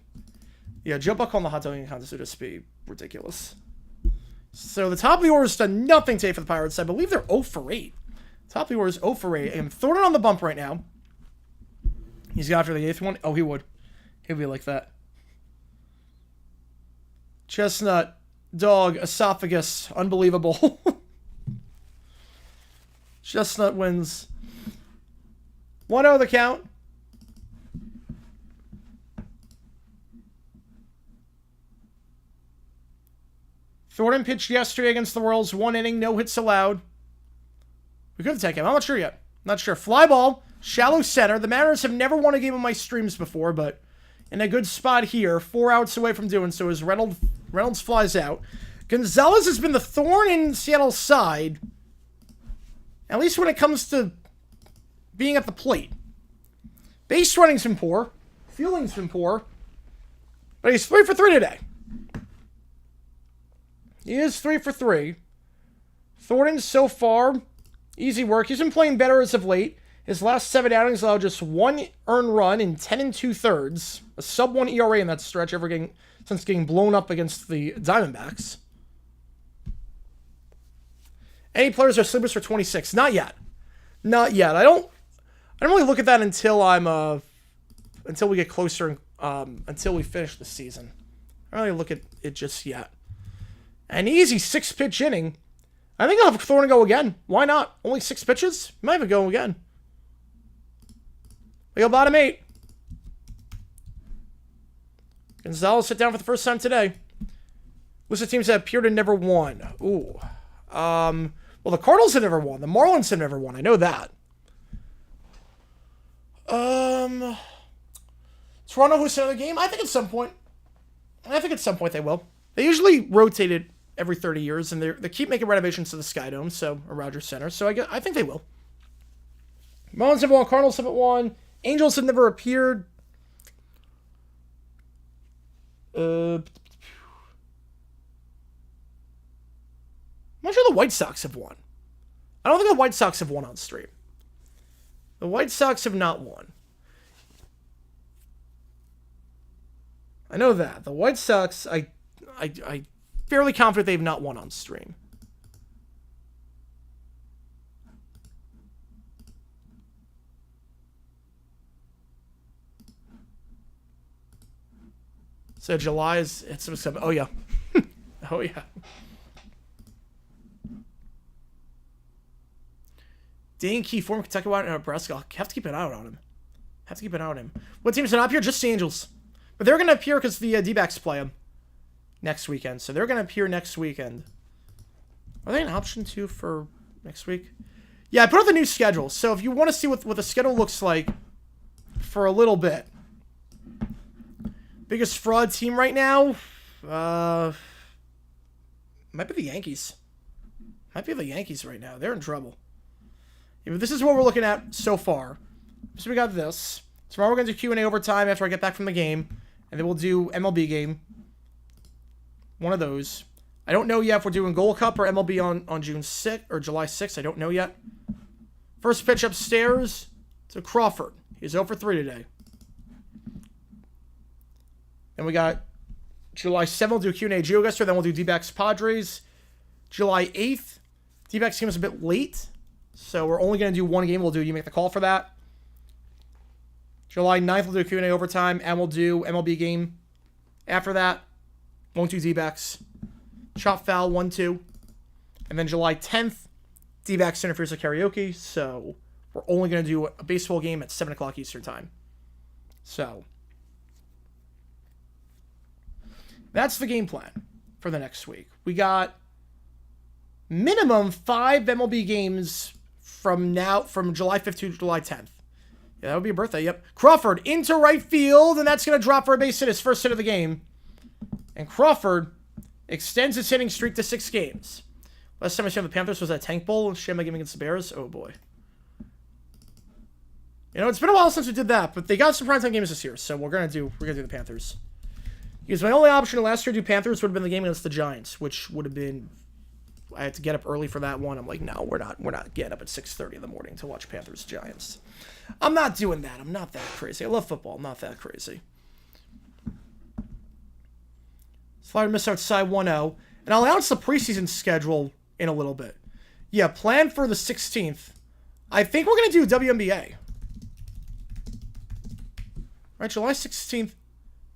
Yeah, Joe Buck on the hot dogging contest would just be ridiculous. So the top of the order has done nothing today for the Pirates. I believe they're 0 for 8. Top of the order is 0 for 8. And Thornton on the bump right now. He's got after the 8th one. Oh, he would. He'd be like that. Chestnut, dog, esophagus. Unbelievable. Chestnut wins. 1-0 the count. Thornton pitched yesterday against the Royals. 1 inning, no hits allowed. We could have taken him. I'm not sure yet. Not sure. Fly ball, shallow center. The Mariners have never won a game on my streams before, but in a good spot here. 4 outs away from doing so as Reynolds flies out. Gonzalez has been the thorn in Seattle's side. At least when it comes to being at the plate. Base running's been poor. Fielding's been poor. But he's 3 for 3 today. He is 3 for 3. Thornton, so far, easy work. He's been playing better as of late. His last 7 outings allowed just 1 earned run in 10 2/3. A sub-1 ERA in that stretch since getting blown up against the Diamondbacks. Any players are sleepers for 26? Not yet. Not yet. I don't really look at that until until we get closer, until we finish the season. I don't really look at it just yet. An easy 6-pitch inning. I think I'll have Thornton go again. Why not? Only 6 pitches? Might even go again. We go bottom 8. Gonzalez sit down for the first time today. List of teams that appeared and never won. Ooh. Well, the Cardinals have never won. The Marlins have never won. I know that. Toronto who's another game? I think at some point. They will. They usually rotate it every 30 years, and they keep making renovations to the Sky Dome, or Rogers Center, so I think they will. Marlins haven't won. Cardinals haven't won. Angels have never appeared. I'm not sure the White Sox have won. I don't think the White Sox have won on stream. The White Sox have not won. I know that. The White Sox, I fairly confident they've not won on stream. So July is... Oh, yeah. Oh, yeah. Dane Key, former Kentucky Wild and Nebraska. I'll have to keep an eye on him. What teams are not appear? Just the Angels. But they're going to appear because the D-backs play them next weekend. So they're going to appear next weekend. Are they an option too for next week? Yeah, I put out the new schedule. So if you want to see what the schedule looks like for a little bit. Biggest fraud team right now? Might be the Yankees. Might be the Yankees right now. They're in trouble. Yeah, but this is what we're looking at so far. So we got this. Tomorrow we're going to do Q&A overtime after I get back from the game. And then we'll do MLB game. One of those. I don't know yet if we're doing Gold Cup or MLB on June 6th or July 6th. I don't know yet. First pitch upstairs to Crawford. He's 0 for 3 today. Then we got July 7th, we'll do Q&A GeoGuster. Then we'll do D-backs Padres. July 8th. D-backs game is a bit late. So we're only going to do one game. We'll do You Make the Call for that. July 9th, we'll do Q&A overtime. And we'll do MLB game after that. Won't do D-backs. Chop foul 1-2. And then July 10th, D-backs interferes with karaoke. So we're only going to do a baseball game at 7 o'clock Eastern time. So that's the game plan for the next week. We got minimum 5 MLB games from July 5th to July 10th. Yeah, that would be a birthday, yep. Crawford into right field, and that's going to drop for a base hit, his first hit of the game. And Crawford extends his hitting streak to 6 games. Last time I saw the Panthers was at Tank Bowl. Shame I game against the Bears. Oh, boy. You know, it's been a while since we did that, but they got some primetime games this year, so we're gonna do the Panthers. Because my only option last year to do Panthers would have been the game against the Giants, which would have been... I had to get up early for that one. I'm like, no, we're not getting up at 6:30 in the morning to watch Panthers Giants. I'm not doing that. I'm not that crazy. I love football. I'm not that crazy. Slider miss outside 1-0. And I'll announce the preseason schedule in a little bit. Yeah, plan for the 16th. I think we're going to do WNBA. Right, July 16th.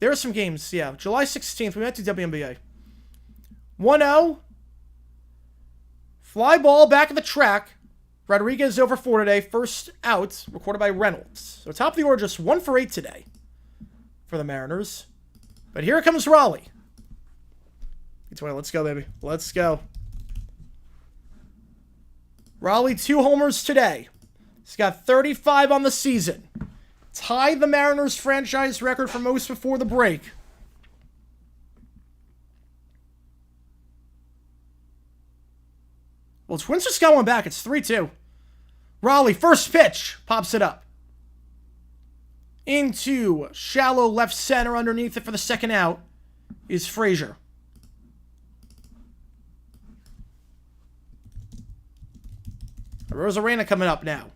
There are some games, yeah. July 16th, we might do WNBA. 1-0. Fly ball back at the track. Rodriguez over 4 today. First out, recorded by Reynolds. So top of the order, just 1 for 8 today for the Mariners. But here comes Raleigh. Let's go, baby. Let's go. Raleigh, 2 homers today. He's got 35 on the season. Tied the Mariners franchise record for most before the break. Well, Twins just got one back. It's 3-2. Raleigh, first pitch, pops it up. Into shallow left center underneath it for the second out is Frazier. Rosarena coming up now.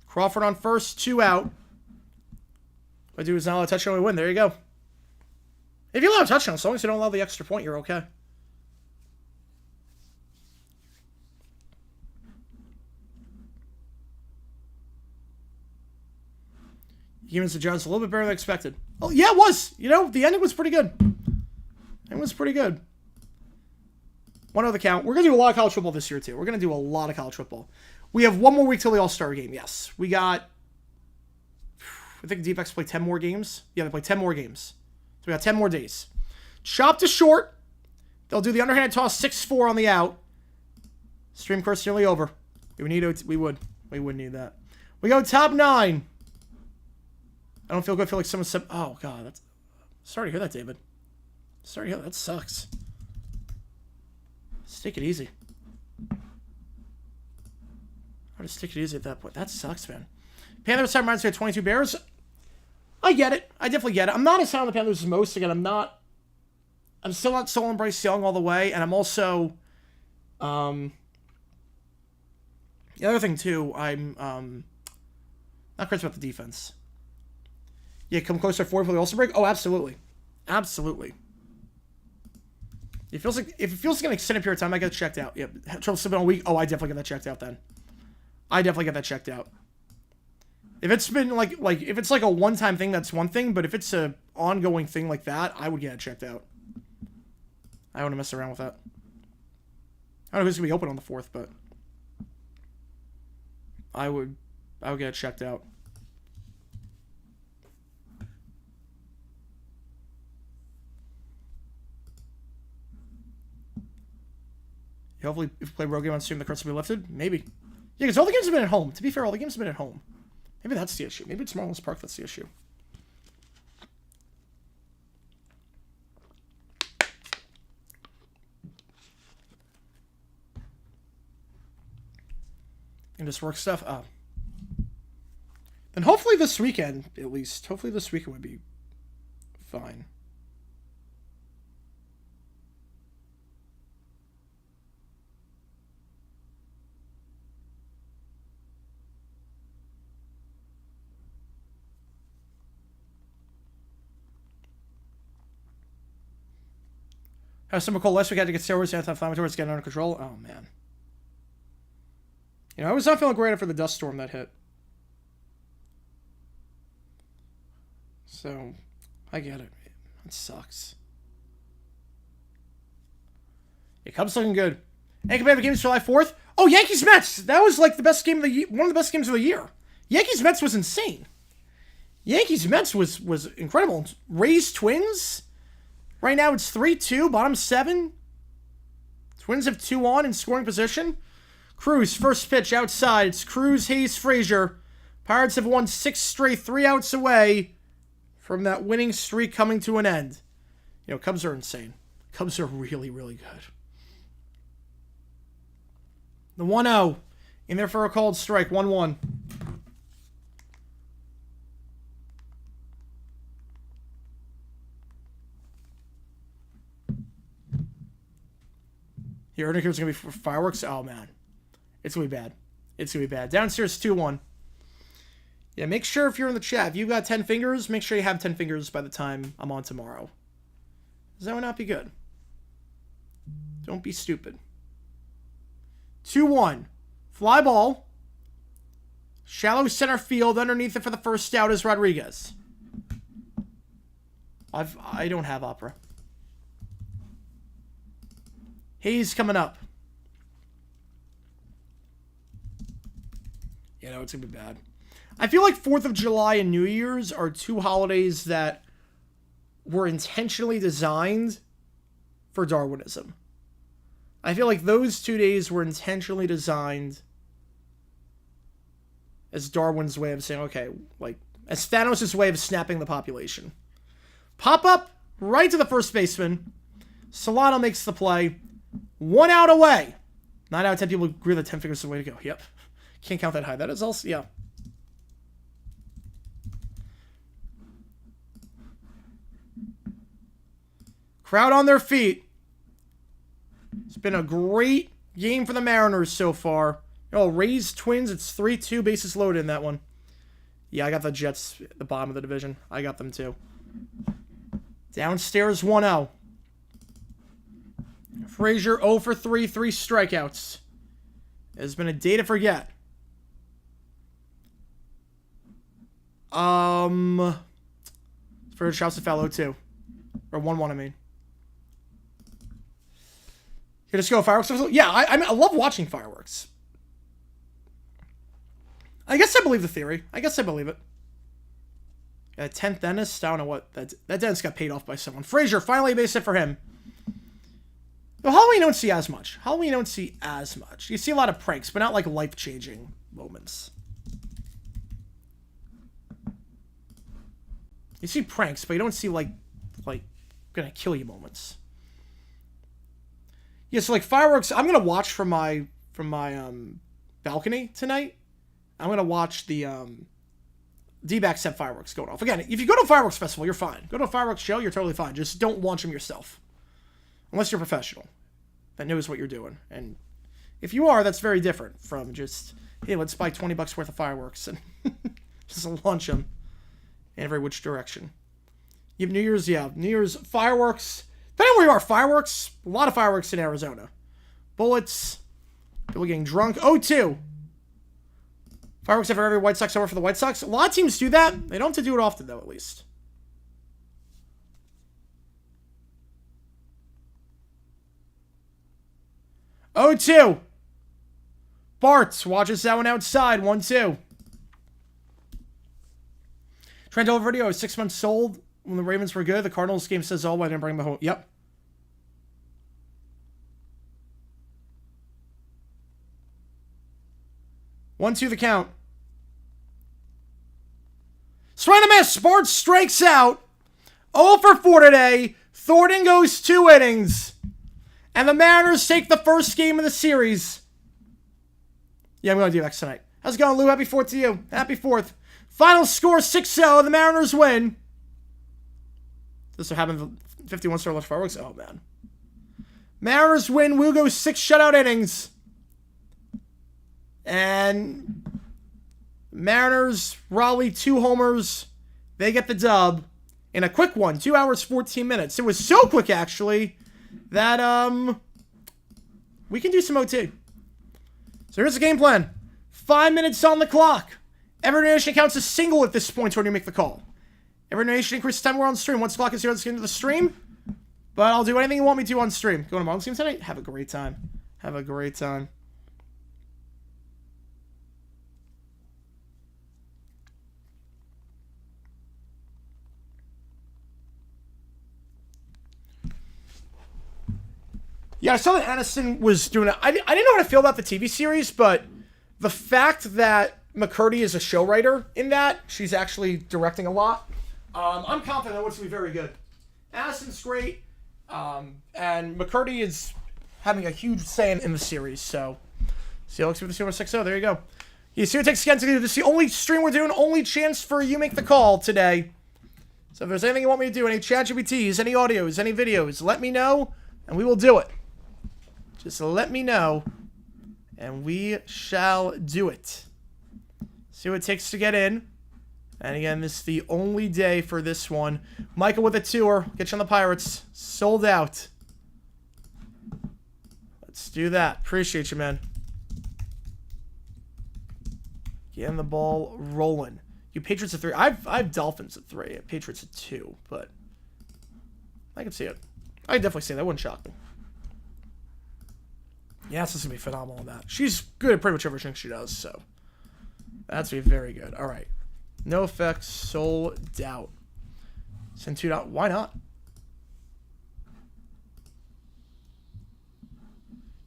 Crawford on first, 2 out. What I do is not allow a touchdown, we win. There you go. If you allow a touchdown, as long as you don't allow the extra point, you're okay. Humans to Jones a little bit better than expected. Oh, yeah, it was. You know, the ending was pretty good. It was pretty good. One other count. We're going to do a lot of college football this year, too. We're going to do a lot of college football. We have one more week till the All-Star game, yes. We got, I think D-backs play 10 more games. Yeah, they play 10 more games. So we got 10 more days. Chop to short. They'll do the underhand toss 6-4 on the out. Stream course nearly over. We would need that. We go top 9. I don't feel good. I feel like someone said, oh, God. That's, sorry to hear that, David. Sorry to hear that. That sucks. Just take it easy. I'll just take it easy at that point. That sucks, man. Panthers side reminds me of 22 Bears. I get it. I definitely get it. I'm not as high on the Panthers as most. Again, I'm still not sold on Bryce Young all the way. And I'm also, the other thing, too, I'm not crazy about the defense. Yeah, come closer to 4 for the All-Star break? Oh, absolutely. Absolutely. If it feels like an extended period of time, I get it checked out. Yeah, trouble sleeping all week. Oh, I definitely get that checked out then. I definitely get that checked out. If it's been like if it's like a one-time thing, that's one thing. But if it's a ongoing thing like that, I would get it checked out. I want to mess around with that. I don't know who's gonna be open on the 4th, but I would get it checked out. Hopefully, if we play road game on stream, the curse will be lifted. Maybe. Yeah, because all the games have been at home. To be fair, all the games have been at home. Maybe that's the issue. Maybe it's Marlins Park that's the issue. And this work stuff. Oh. Then hopefully this weekend, at least. Hopefully this weekend would be fine. How simple cold last week, I had to get steroids, anti-inflammatories, getting under control. Oh, man. You know, I was not feeling great after the dust storm that hit. So, I get it. It sucks. It Cubs looking good. Hey, competitive games July 4th. Oh, Yankees Mets. That was like the best game of the year. One of the best games of the year. Yankees Mets was insane. Yankees Mets was incredible. Rays Twins. Right now it's 3-2, bottom 7. Twins have 2 on in scoring position. Cruz, first pitch outside. It's Cruz, Hayes, Frazier. Pirates have won 6 straight, 3 outs away from that winning streak coming to an end. You know, Cubs are insane. Cubs are really, really good. The 1-0 in there for a called strike, 1-1. You heard it's going to be for fireworks? Oh, man. It's going to be bad. It's going to be bad. Downstairs, 2-1. Yeah, make sure if you're in the chat, if you've got 10 fingers, make sure you have 10 fingers by the time I'm on tomorrow. That would not be good. Don't be stupid. 2-1. Fly ball. Shallow center field. Underneath it for the first out is Rodriguez. I don't have opera. Hayes coming up. You know, it's going to be bad. I feel like 4th of July and New Year's are 2 holidays that were intentionally designed for Darwinism. I feel like those 2 days were intentionally designed as Darwin's way of saying, okay, like, as Thanos' way of snapping the population. Pop up right to the first baseman. Solano makes the play. 1 out away. 9 out of 10 people agree that 10 fingers is the way to go. Yep. Can't count that high. That is also, yeah. Crowd on their feet. It's been a great game for the Mariners so far. Oh, Rays, Twins, it's 3-2, bases loaded in that one. Yeah, I got the Jets at the bottom of the division. I got them too. Downstairs 1-0. Frazier 0 for 3, 3 strikeouts. It's been a day to forget. Frazier shouts to fellow too. Or 1-1, I mean. Here, just go fireworks. Yeah, I love watching fireworks. I guess I believe the theory. I guess I believe it. Yeah, 10th dentist. I don't know what that dentist got paid off by someone. Frazier finally a base hit for him. Well, Halloween you don't see as much. Halloween you don't see as much. You see a lot of pranks, but not like life-changing moments. You see pranks, but you don't see like gonna kill you moments. Yeah, so like fireworks, I'm gonna watch from my balcony tonight. I'm gonna watch the D-back set fireworks going off. Again, if you go to a fireworks festival, you're fine. Go to a fireworks show, you're totally fine. Just don't watch them yourself. Unless you're a professional that knows what you're doing. And if you are, that's very different from just, hey, let's buy $20 worth of fireworks and just launch them in every which direction. You have New Year's, yeah. New Year's fireworks. Depending on where you are, fireworks. A lot of fireworks in Arizona. Bullets. People getting drunk. 0-2. Fireworks after every White Sox over for the White Sox. A lot of teams do that. They don't have to do it often, though, at least. Oh, 2. Bart watches that one outside. 1-2. Trent over video. 6 months sold when the Ravens were good. The Cardinals game says all. I didn't bring them home. Yep. One, two, the count. Swing and a miss. Bart strikes out. 0 for 4 today. Thornton goes 2 innings. And the Mariners take the first game of the series. Yeah, I'm going to do X tonight. How's it going, Lou? Happy 4th to you. Happy 4th. Final score 6-0. The Mariners win. This will happen 51 star lunch fireworks. Oh, man. Mariners win. We'll go 6 shutout innings. And Mariners, Raleigh, 2 homers. They get the dub in a quick one. 2 hours, 14 minutes. It was so quick, actually, that we can do some OT. So here's the game plan. 5 minutes on the clock. Every donation counts as single at this point when you make the call. Every donation increases the time we're on stream. Once the clock is here, let's get into the stream. But I'll do anything you want me to on stream. Going to Marlins game tonight? Have a great time. Have a great time. Yeah, I saw that Aniston was doing it. I didn't know how to feel about the TV series, but the fact that McCurdy is a show writer in that, she's actually directing a lot, I'm confident that it's going to be very good. Aniston's great, and McCurdy is having a huge say in the series, so see how it looks with the Super 6-0. There you go. You see what it takes again to do. This is the only stream we're doing, only chance for you make the call today. So if there's anything you want me to do, any ChatGPTs, any audios, any videos, let me know, and we will do it. Just let me know, and we shall do it. See what it takes to get in. And again, this is the only day for this one. Michael with a tour. Get you on the Pirates. Sold out. Let's do that. Appreciate you, man. Getting the ball rolling. You Patriots at 3. I've Dolphins at 3. Patriots at 2, but I can see it. I can definitely see it. That wouldn't shock me. Yeah, this is going to be phenomenal in that. She's good at pretty much everything she does, so that's going to be very good. All right. No effects, sold out. Send 2 out. Why not?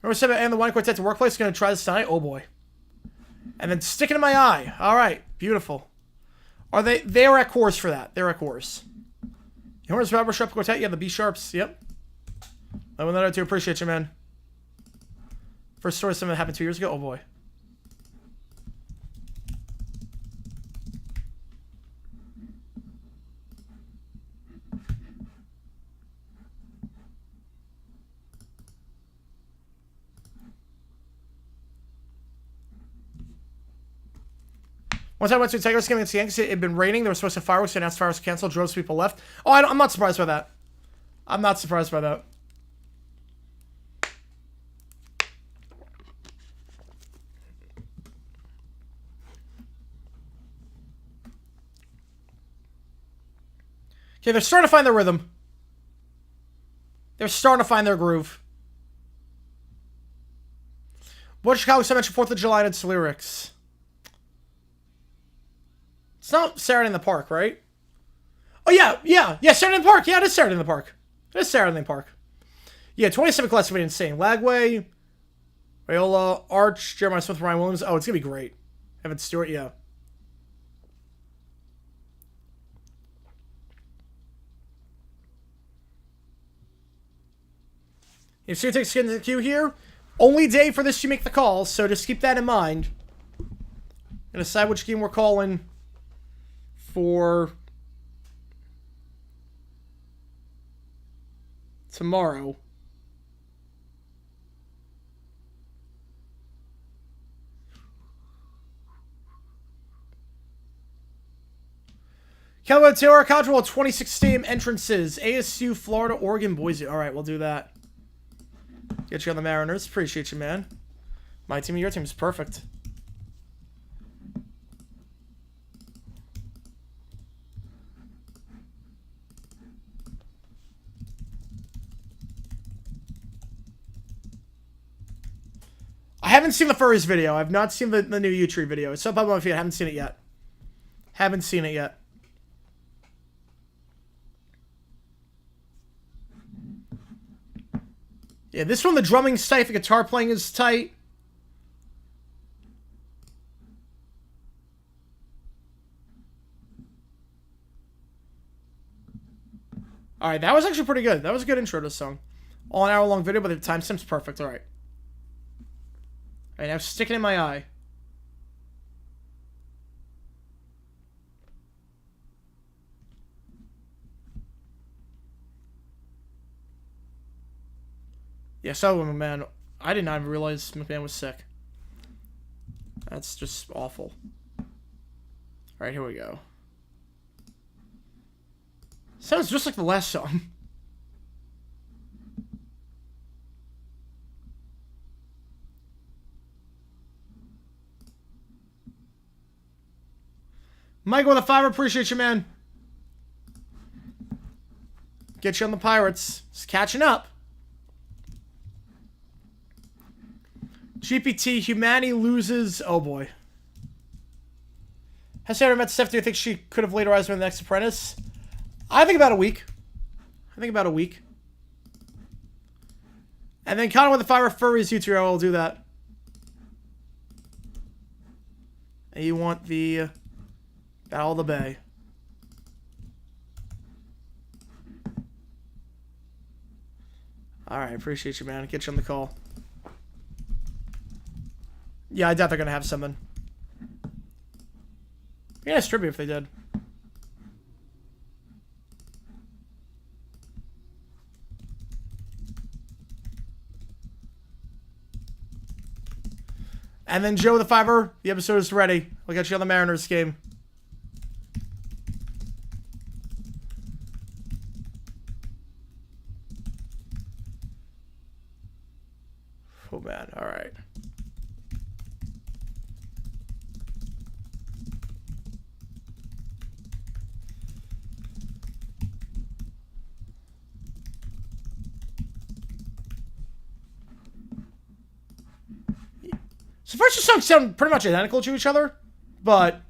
Remember 7 and the wine quartet to workplace. Going to try this tonight. Oh, boy. And then stick it in my eye. All right. Beautiful. Are they? They're at course for that. They're at course. Horns Barbershop Quartet. Yeah, the B Sharps. Yep. I went that out to appreciate you, man. First story, something that happened 2 years ago. Oh, boy. Once I went to a Tigers game against the Yankees, it had been raining. There was supposed to fireworks, and announced fireworks canceled. Drove people left. Oh, I'm not surprised by that. I'm not surprised by that. Okay, they're starting to find their rhythm. They're starting to find their groove. What Chicago said mentioned 4th of July and its lyrics. It's not Saturday in the Park, right? Oh, yeah, Saturday in the Park. Yeah, it is Saturday in the Park. It is Saturday in the Park. Yeah, 27 class would be insane. Lagway, Rayola, Arch, Jeremiah Smith, Ryan Williams. Oh, it's going to be great. Evan Stewart, yeah. If Stuart takes skin to the queue here, only day for this to make the call, so just keep that in mind. And decide which game we're calling for tomorrow. Kelvin Taylor, College World 26 Stadium entrances. ASU, Florida, Oregon, Boise. All right, we'll do that. Get you on the Mariners. Appreciate you, man. My team and your team is perfect. I haven't seen the Furries video. I've not seen the new U-Tree video. It's up on my feed. I haven't seen it yet. Haven't seen it yet. Yeah, this one, the drumming's tight. The guitar playing is tight. Alright, that was actually pretty good. That was a good intro to the song. All an hour-long video, but the timestamp's perfect. Alright. Alright, now stick it in my eye. Yeah, so, man, I did not even realize McMahon was sick. That's just awful. Alright, here we go. Sounds just like the last song. Michael with a 5, appreciate you, man. Get you on the Pirates. It's catching up. GPT, humanity loses. Oh boy. Has Sarah met Steph? Do you think she could have later rise in the next Apprentice? I think about a week. And then Connor with the 5 Furries YouTube. I will do that. And you want the Battle of the Bay. Alright, appreciate you, man. Get you on the call. Yeah, I doubt they're going to have someone. Yeah, it's tribute if they did. And then Joe the 5er, the episode is ready. We'll get you on the Mariners game. Oh man, alright. So first two songs sound pretty much identical to each other, but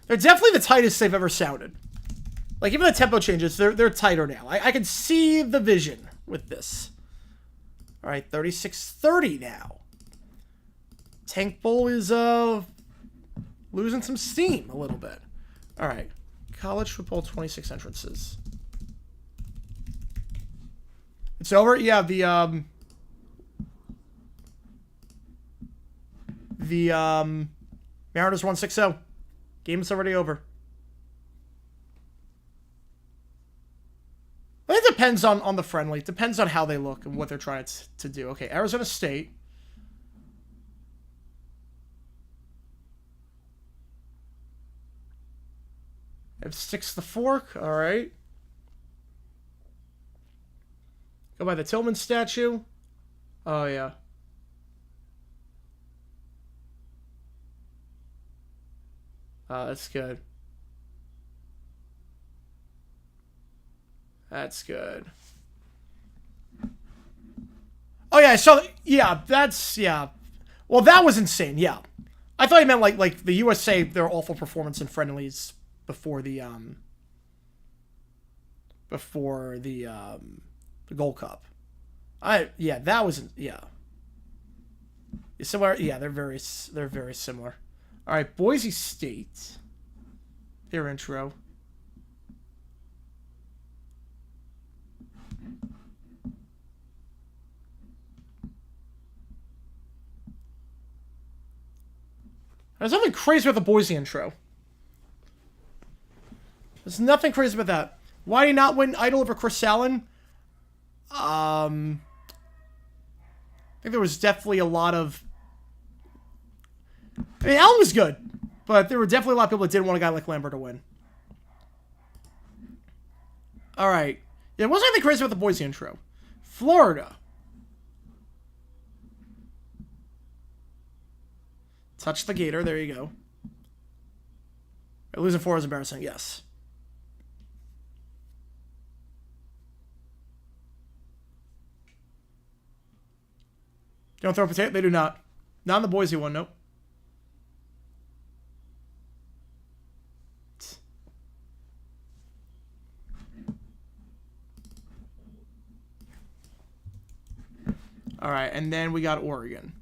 they're definitely the tightest they've ever sounded. Like, even the tempo changes, they're tighter now. I can see the vision with this. Alright, 36-30 now. Tank Bull is losing some steam a little bit. Alright. College football 26 entrances. It's over? Yeah, the Mariners won 6-0. Game is already over. I think it depends on the friendly. It depends on how they look and what they're trying to do. Okay, Arizona State. F6 the fork. All right. Go by the Tillman statue. Oh, yeah. Oh, that's good. That's good. Oh, yeah, so, yeah, that's, yeah. Well, that was insane, yeah. I thought you meant, like the USA, their awful performance in friendlies before the Gold Cup. Yeah, that was, yeah. Similar, yeah, they're very similar. All right, Boise State. Their intro. There's nothing crazy about the Boise intro. There's nothing crazy about that. Why did he not win Idol over Chris Allen? I think there was definitely a lot of... I mean, Allen was good, but there were definitely a lot of people that didn't want a guy like Lambert to win. All right. Yeah, it wasn't anything crazy about the Boise intro. Florida. Touch the gator. There you go. Losing 4 is embarrassing. Yes. They don't throw a potato? They do not. Not in the Boise one, nope. All right, and then we got Oregon.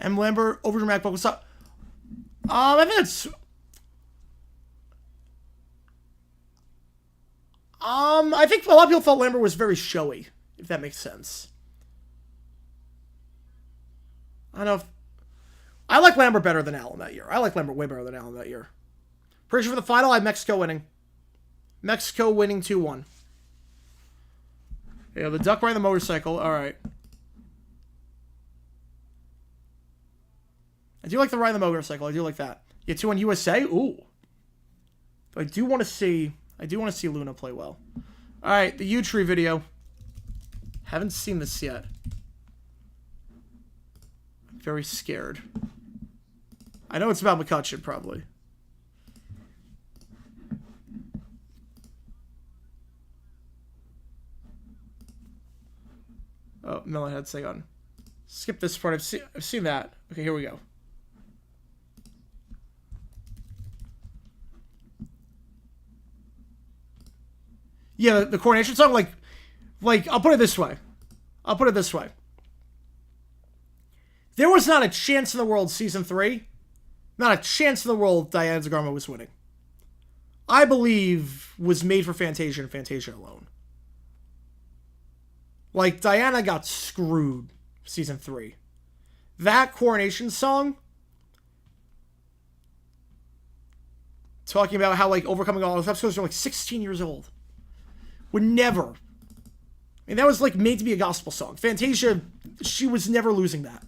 M. Lambert, overdramatic vocal stop. I think it's... I think a lot of people thought Lambert was very showy, if that makes sense. I don't know if... I like Lambert better than Allen that year. I like Lambert way better than Allen that year. Pretty sure for the final, I have Mexico winning. Mexico winning 2-1. Yeah, the duck riding the motorcycle. All right. I do like the ride the motorcycle. I do like that. Yeah, 2-1 USA. Ooh. I do want to see Luna play well. All right, the U-Tree video. Haven't seen this yet. I'm very scared. I know it's about McCutcheon, probably. Oh, Melonhead, say on. Skip this part. I've seen that. Okay, here we go. Yeah, the coronation song, like, I'll put it this way. There was not a chance in the world, season 3, not a chance in the world Diana Zagarmo was winning. I believe was made for Fantasia and Fantasia alone. Like, Diana got screwed season 3. That coronation song, talking about how, like, overcoming all those episodes, are like 16 years old. Would never. I mean, that was, like, made to be a gospel song. Fantasia, she was never losing that.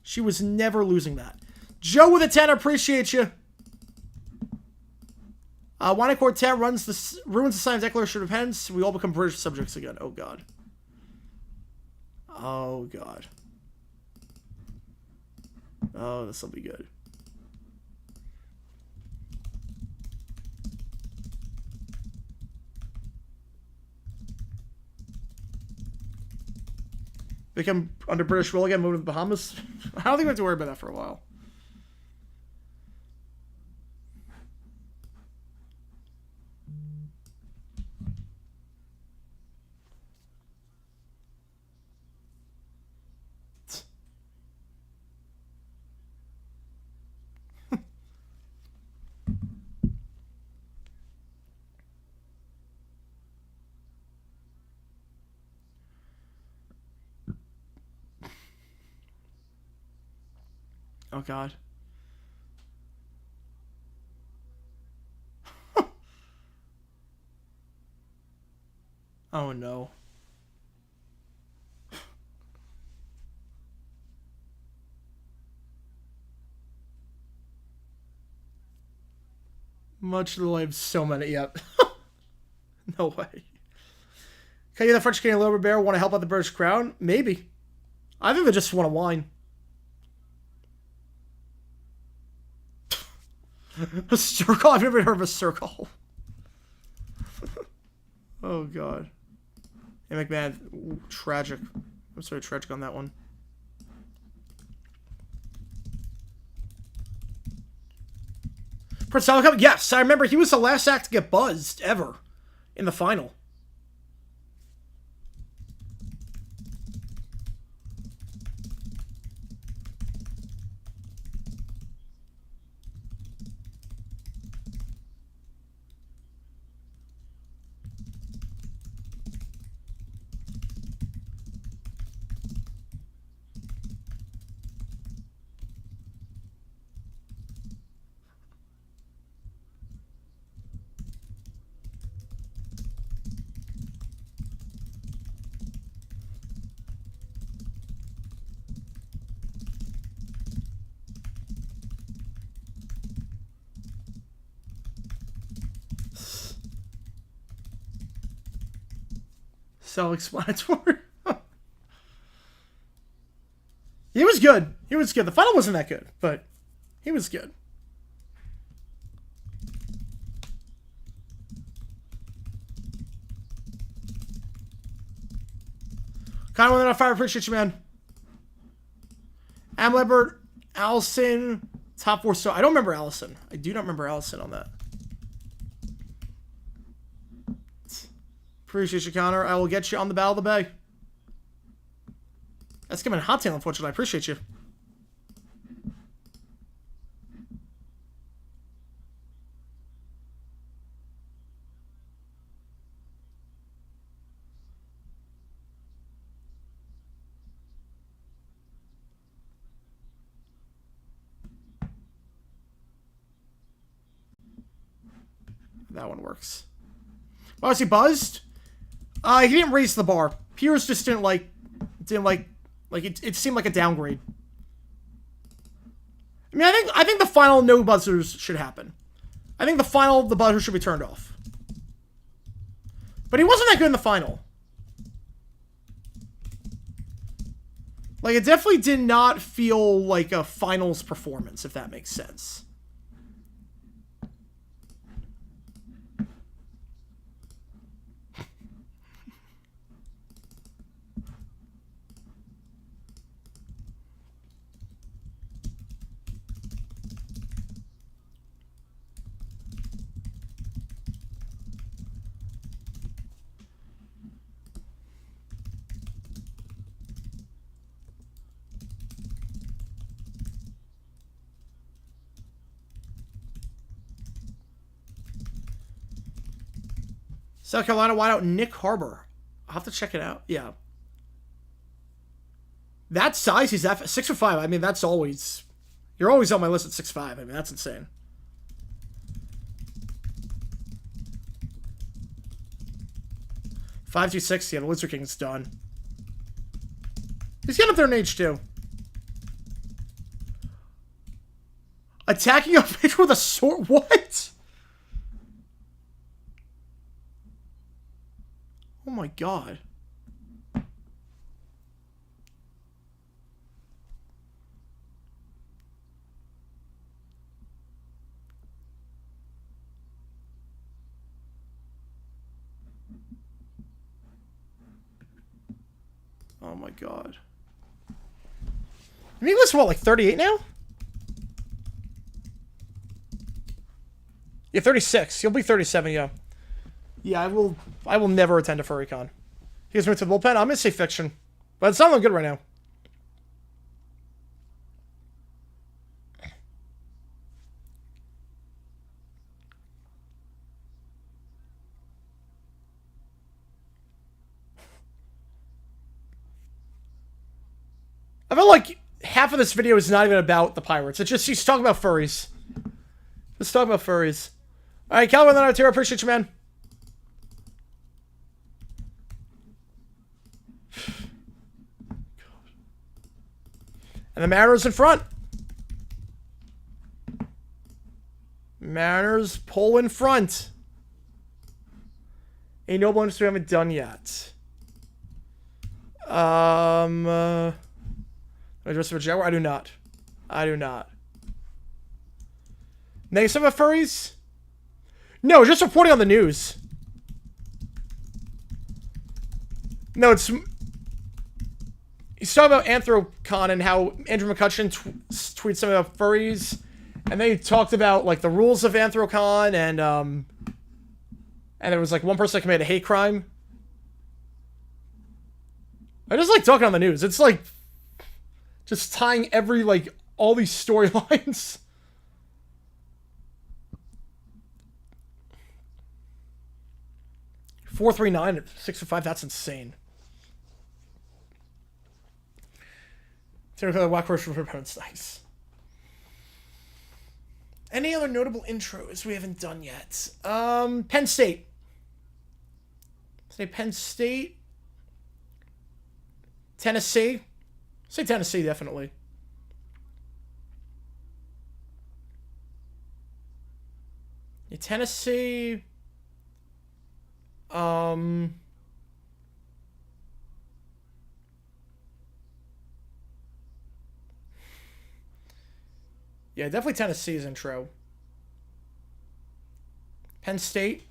She was never losing that. Joe with a 10, appreciate you. Wine Quartet ruins the Science Declaration of Independence. We all become British subjects again. Oh, God. Oh, God. Oh, this will be good. Become under British rule again, move to the Bahamas. I don't think we have to worry about that for a while. Oh, God. Oh, no. Much to the life of so many. Yep. No way. Can you the French Canadian Lower Bear want to help out the British Crown? Maybe. I think they just want to whine. A circle? I've never heard of a circle. Oh, God. Hey, McMahon. Ooh, tragic. I'm sorry, tragic on that one. Prince Telecom? Yes, I remember he was the last act to get buzzed ever in the final. Self-explanatory. He was good. He was good. The final wasn't that good, but he was good. Kind of on fire. Appreciate you, man. Am Leopard, Allison, top 4 star. I don't remember Allison. I do not remember Allison on that. Appreciate you, Connor. I will get you on the Battle of the Bay. That's coming hot tail, unfortunately. I appreciate you. That one works. Why was he buzzed? He didn't raise the bar. Piers just didn't like it seemed like a downgrade. I mean, I think the final no buzzers should happen. I think the buzzer should be turned off. But he wasn't that good in the final. Like, it definitely did not feel like a finals performance, if that makes sense. South Carolina wideout Nick Harbor. I'll have to check it out. Yeah. That size, he's 6'5". I mean, that's always... You're always on my list at 6'5". I mean, that's insane. $5'2" yeah, the Lizard King's done. He's getting up there in age, too. Attacking a pitcher with a sword? What? Oh my god. Oh my god. Nicholas, what, like 38 now? Yeah, 36. You'll be 37, yeah. Yeah, I will never attend a FurryCon. He goes to the bullpen. I'm gonna say fiction. But it's not looking good right now. I feel like half of this video is not even about the Pirates. It's just he's talking about furries. Let's talk about furries. Alright, Calvin and I appreciate you, man. And the Mariners in front. Mariners pull in front. A no bonus we haven't done yet. I dress for a Jaguar? I do not. I do not. Negative 7 furries? No, just reporting on the news. No, it's... He's talking about Anthrocon and how Andrew McCutcheon tweets something about furries. And then he talked about, like, the rules of Anthrocon and there was, like, one person that committed a hate crime. I just like talking on the news. It's, like, just tying every, like, all these storylines. .439 at 6-5, that's insane. That's nice. Any other notable intros we haven't done yet? Penn State. Say Penn State. Tennessee. Say Tennessee, definitely. Yeah, Tennessee. Yeah, definitely Tennessee's intro. Penn State.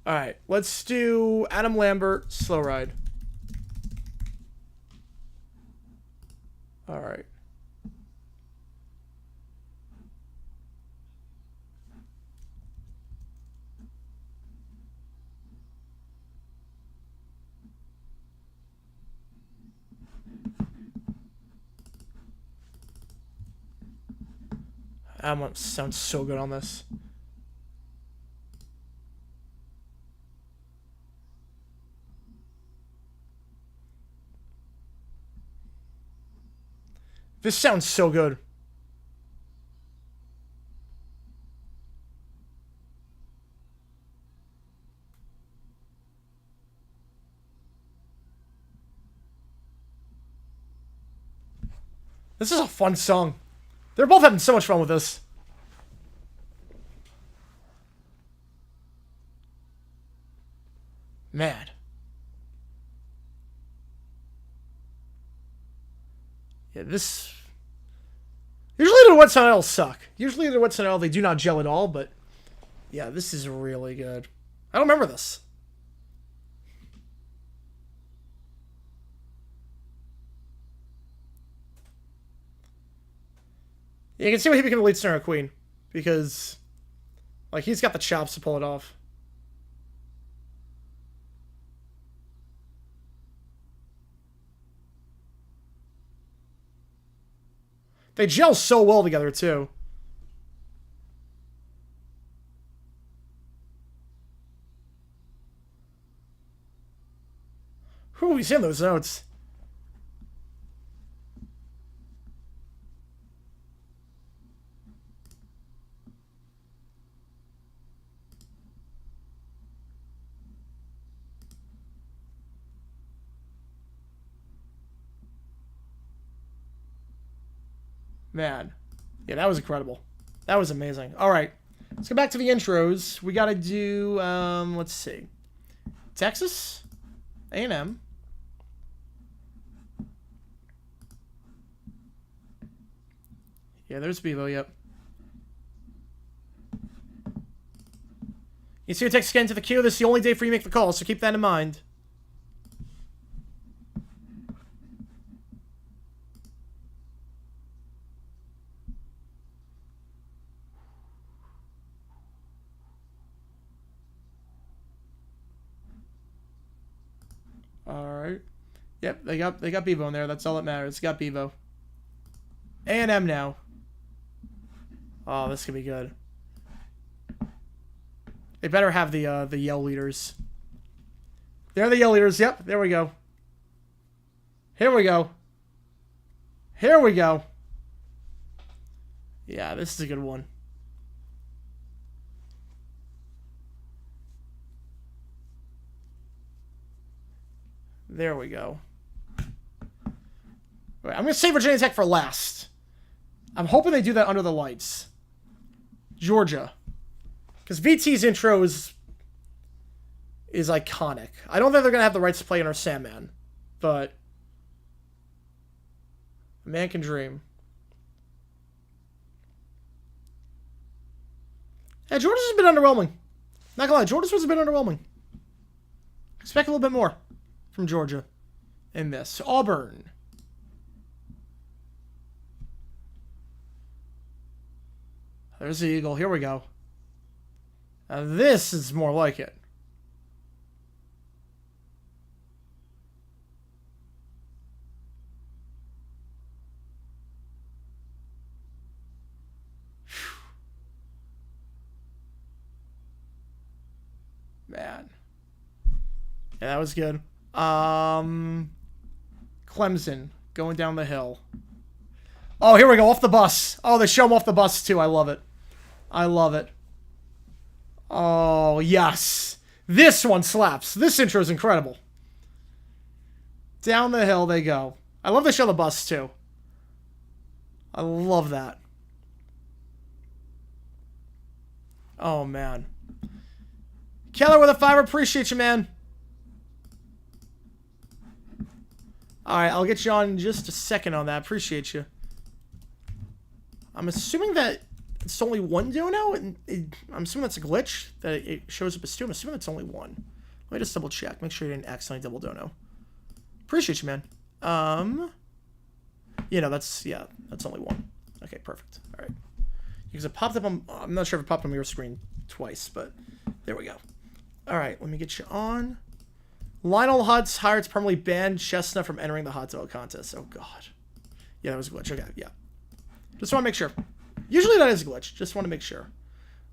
Alright, let's do Adam Lambert, Slow Ride. Alright. That sounds so good on this. This sounds so good. This is a fun song. They're both having so much fun with this. Man. Yeah, this... Usually the What's on L suck. Usually the What's on L, they do not gel at all, but... Yeah, this is really good. I don't remember this. Yeah, you can see why he became the lead singer of Queen. Because, like, he's got the chops to pull it off. They gel so well together, too. Who he's in those notes? Man. Yeah, that was incredible. That was amazing. All right. Let's go back to the intros. We got to do, let's see. Texas? A&M. Yeah, there's Bevo, yep. You see your Texas getting to the queue. This is the only day for you to make the call, so keep that in mind. Alright. Yep, they got Bevo in there. That's all that matters. Got Bevo. A&M now. Oh, this could be good. They better have the yell leaders. They're the yell leaders. Yep, there we go. Here we go. Here we go. Yeah, this is a good one. There we go. Right, I'm going to save Virginia Tech for last. I'm hoping they do that under the lights. Georgia. Because VT's intro is iconic. I don't think they're going to have the rights to play in our Sandman. But a man can dream. Yeah, Georgia's has been underwhelming. Not gonna lie, Georgia's was a bit underwhelming. Expect a little bit more from Georgia in this. Auburn. There's the Eagle. Here we go. Now this is more like it. Man. Yeah, that was good. Clemson going down the hill. Oh, here we go. Off the bus. Oh, they show him off the bus, too. I love it. I love it. Oh, yes. This one slaps. This intro is incredible. Down the hill they go. I love they show the bus, too. I love that. Oh, man. Keller with a 5. Appreciate you, man. Alright, I'll get you on in just a second on that. Appreciate you. I'm assuming that it's only one dono, and I'm assuming that's a glitch, that it shows up as 2. I'm assuming it's only 1. Let me just double check. Make sure you didn't accidentally double dono. Appreciate you, man. You know, that's only 1. Okay, perfect. Alright. Because it popped up on, I'm not sure if it popped on your screen twice, but there we go. Alright, let me get you on. Lionel Hutz hired to permanently ban Chestnut from entering the hot dog contest. Oh, God. Yeah, that was a glitch. Okay, yeah. Just want to make sure. Usually that is a glitch. Just want to make sure.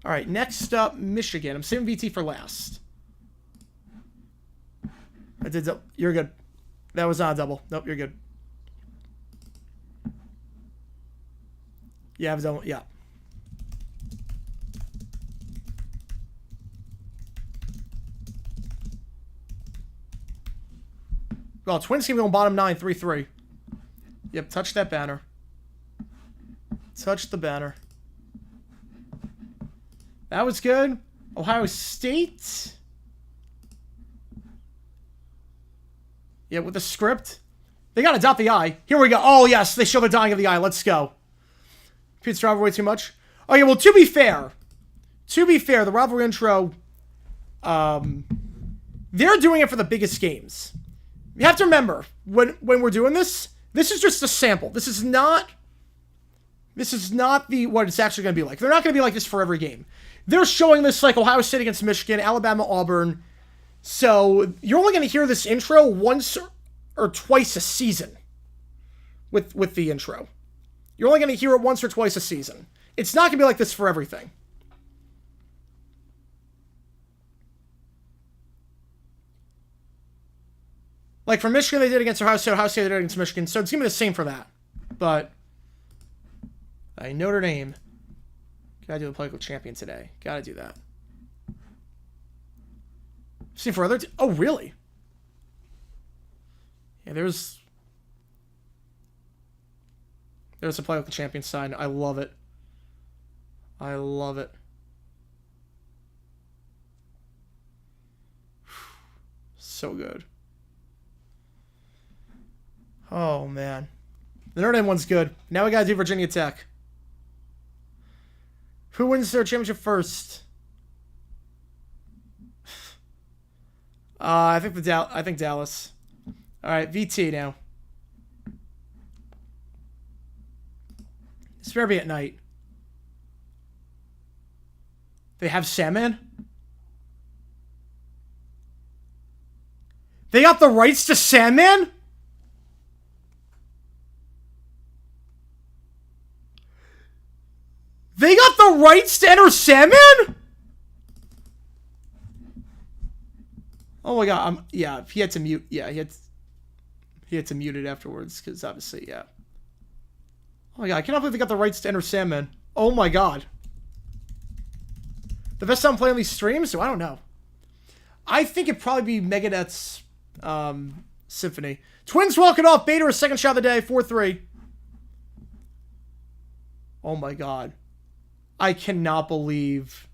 Alright, next up, Michigan. I'm saving VT for last. I did. You're good. That was not a double. Nope, you're good. Yeah, I was double. Yeah. Well, Twins team going bottom 9, 3-3. Yep, touch that banner. Touch the banner. That was good. Ohio State. Yeah, with the script. They got to dot the I. Here we go. Oh, yes, they show the dotting of the I. Let's go. Pete's rivalry too much. Oh, yeah, well, to be fair, the rivalry intro, they're doing it for the biggest games. You have to remember, when we're doing this is just a sample. This is not what it's actually going to be like. They're not going to be like this for every game. They're showing this like Ohio State against Michigan, Alabama, Auburn. So you're only going to hear this intro once or twice a season with the intro. You're only going to hear it once or twice a season. It's not going to be like this for everything. Like for Michigan, they did against Ohio State. Ohio State, they did against Michigan. So it's going to be the same for that. But Notre Dame. Gotta do the political champion today. Gotta do that. See for other. Oh, really? Yeah, there's a political champion sign. I love it. I love it. So good. Oh, man. The Notre Dame one's good. Now we gotta do Virginia Tech. Who wins their championship first? I think Dallas. All right, VT now. It's better be at night. They have Sandman? They got the rights to Sandman? They got the rights to enter Sandman? Oh my god, yeah, he had to mute. Yeah, he had to mute it afterwards, because obviously, yeah. Oh my god, I cannot believe they got the rights to enter Sandman. Oh my god. The best time playing these streams? So I don't know. I think it'd probably be Megadeth's Symphony. Twins walking off. Bader, a second shot of the day. 4-3. Oh my God. I cannot believe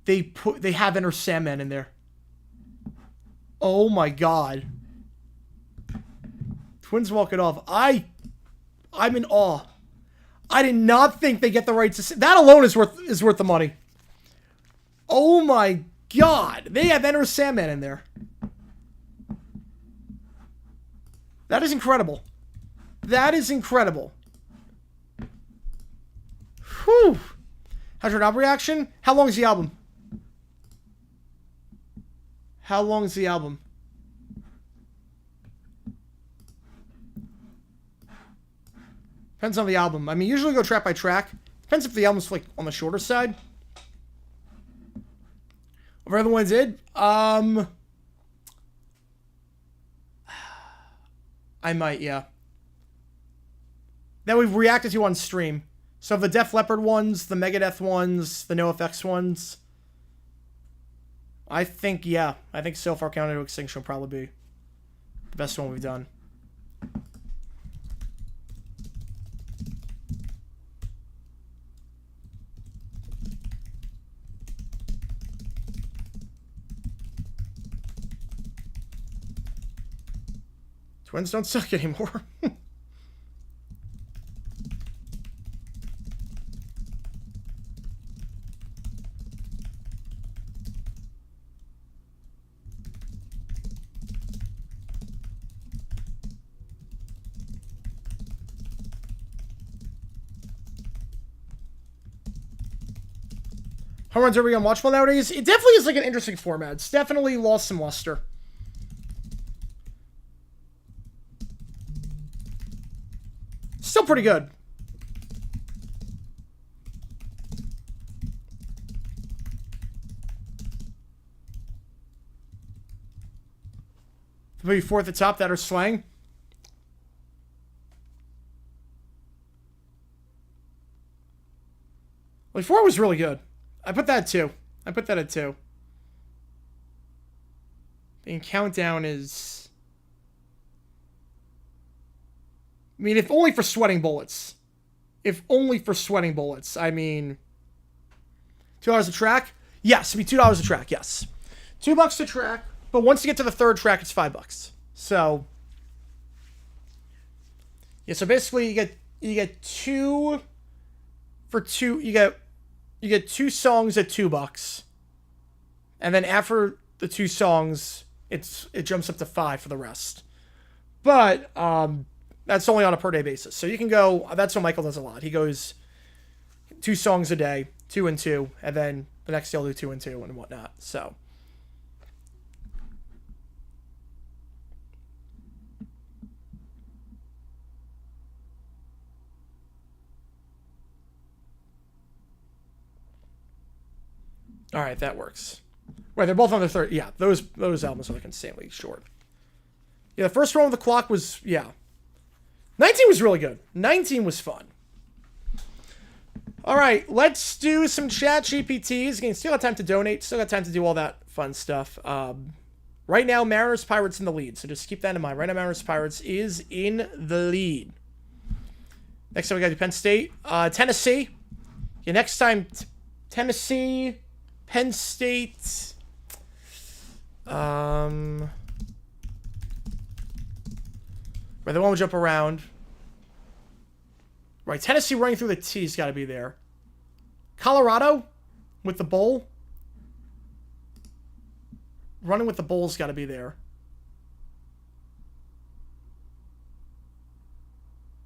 they have Enter Sandman in there. Oh my God. Twins walk it off. I'm in awe. I did not think they get the rights to that alone is worth the money. Oh my God. They have Enter Sandman in there. That is incredible. That is incredible. Whew. How's your album reaction? How long is the album? How long is the album? Depends on the album. I mean, usually go track by track. Depends if the album's like on the shorter side. What other ones did? I might, yeah. That we've reacted to on stream. So the Def Leppard ones, the Megadeth ones, the NoFX ones. I think, yeah. I think So Far Countdown to Extinction will probably be the best one we've done. Twins don't suck anymore. Home runs are we unwatchable nowadays? It definitely is like an interesting format. It's definitely lost some luster. Still pretty good. Maybe four at the top that are slang. Like 4 was really good. I put that at 2. I put that at 2. And Countdown is... I mean, if only for sweating bullets. If only for sweating bullets. I mean... $2 a track? Yes, it'd be $2 a track, yes. $2 a track, but once you get to the third track, it's $5. So... yeah, so basically you get 2... for 2... You get 2 songs at $2. And then after the 2 songs, it jumps up to 5 for the rest. But that's only on a per day basis. So you can go, that's what Michael does a lot. He goes 2 songs a day, 2 and 2, and then the next day he'll do 2 and 2 and whatnot. So all right, that works. Right, they're both on the third. Yeah, those albums are like insanely short. Yeah, the first one with the clock was, yeah. 19 was really good. 19 was fun. All right, let's do some chat GPTs. Again, still got time to donate. Still got time to do all that fun stuff. Right now, Mariners Pirates in the lead. So just keep that in mind. Right now, Mariners Pirates is in the lead. Next time we got to do Penn State. Tennessee. Yeah, next time, Tennessee... Penn State, where they won't jump around. Right, Tennessee running through the T's got to be there. Colorado with the bowl. Running with the bowl's got to be there.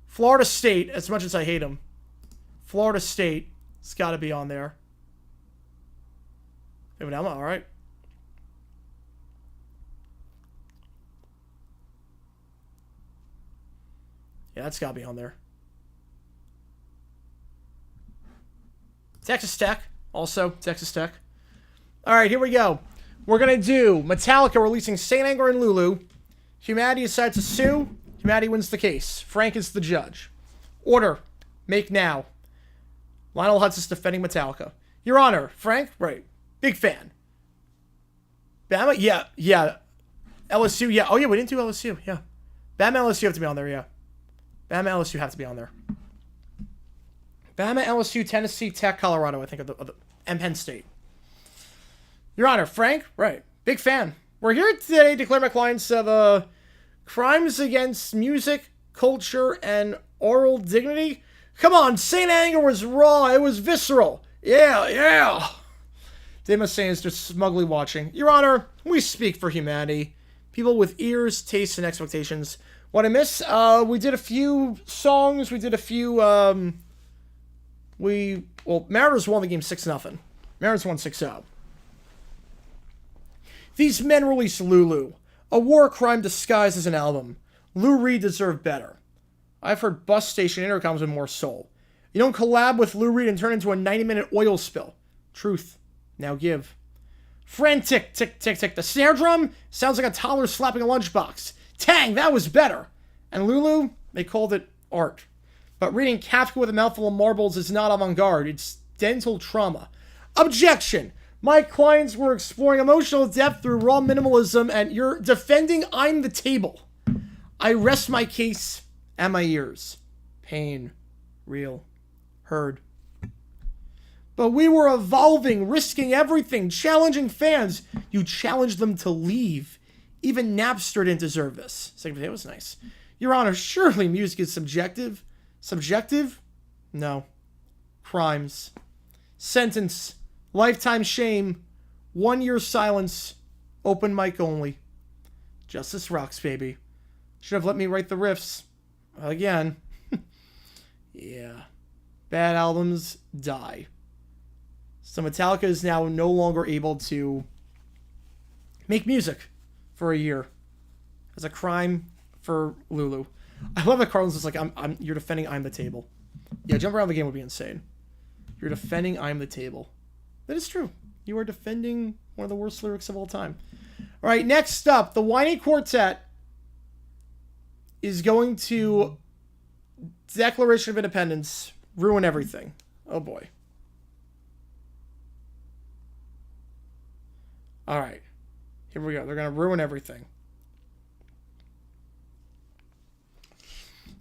Florida State, as much as I hate them, Florida State's got to be on there. Alabama, all right. Yeah, that's got to be on there. Texas Tech, also Texas Tech. All right, here we go. We're going to do Metallica releasing Saint Anger and Lulu. Humanity decides to sue. Humanity wins the case. Frank is the judge. Order. Make now. Lionel Hudson's defending Metallica. Your Honor, Frank? Right. Big fan. Bama? Yeah. LSU? Yeah. Oh, yeah, we didn't do LSU. Yeah. Bama and LSU have to be on there, yeah. Bama and LSU have to be on there. Bama, LSU, Tennessee, Tech, Colorado, I think, and Penn State. Your Honor, Frank? Right. Big fan. We're here today to declare my clients of crimes against music, culture, and oral dignity. Come on, Saint Anger was raw. It was visceral. Yeah. Dave Mustaine is just smugly watching. Your Honor, we speak for humanity. People with ears, tastes, and expectations. What I miss? We did a few songs. We did a few, Mariners won the game 6-0. Mariners won 6-0. These men released Lulu, a war crime disguised as an album. Lou Reed deserved better. I've heard bus station intercoms with more soul. You don't collab with Lou Reed and turn into a 90-minute oil spill. Truth. Now give. Frantic, tick, tick, tick. The snare drum sounds like a toddler slapping a lunchbox. Tang, that was better. And Lulu, they called it art. But reading Kafka with a mouthful of marbles is not avant-garde. It's dental trauma. Objection! My clients were exploring emotional depth through raw minimalism, and you're defending I'm the table. I rest my case at my ears. Pain. Real. Heard. But we were evolving, risking everything, challenging fans. You challenged them to leave. Even Napster didn't deserve this. Second Potato was nice. Your Honor, surely music is subjective. Subjective? No. Crimes. Sentence. Lifetime shame. 1 year silence. Open mic only. Justice rocks, baby. Should have let me write the riffs. Again. Yeah. Bad albums die. So Metallica is now no longer able to make music for a year. As a crime for Lulu. I love that Carlin's just like, you're defending I'm the table. Yeah, jump around the game would be insane. You're defending I'm the table. That is true. You are defending one of the worst lyrics of all time. All right, next up, the Whiny Quartet is going to Declaration of Independence, ruin everything. Oh boy. All right, here we go. They're going to ruin everything.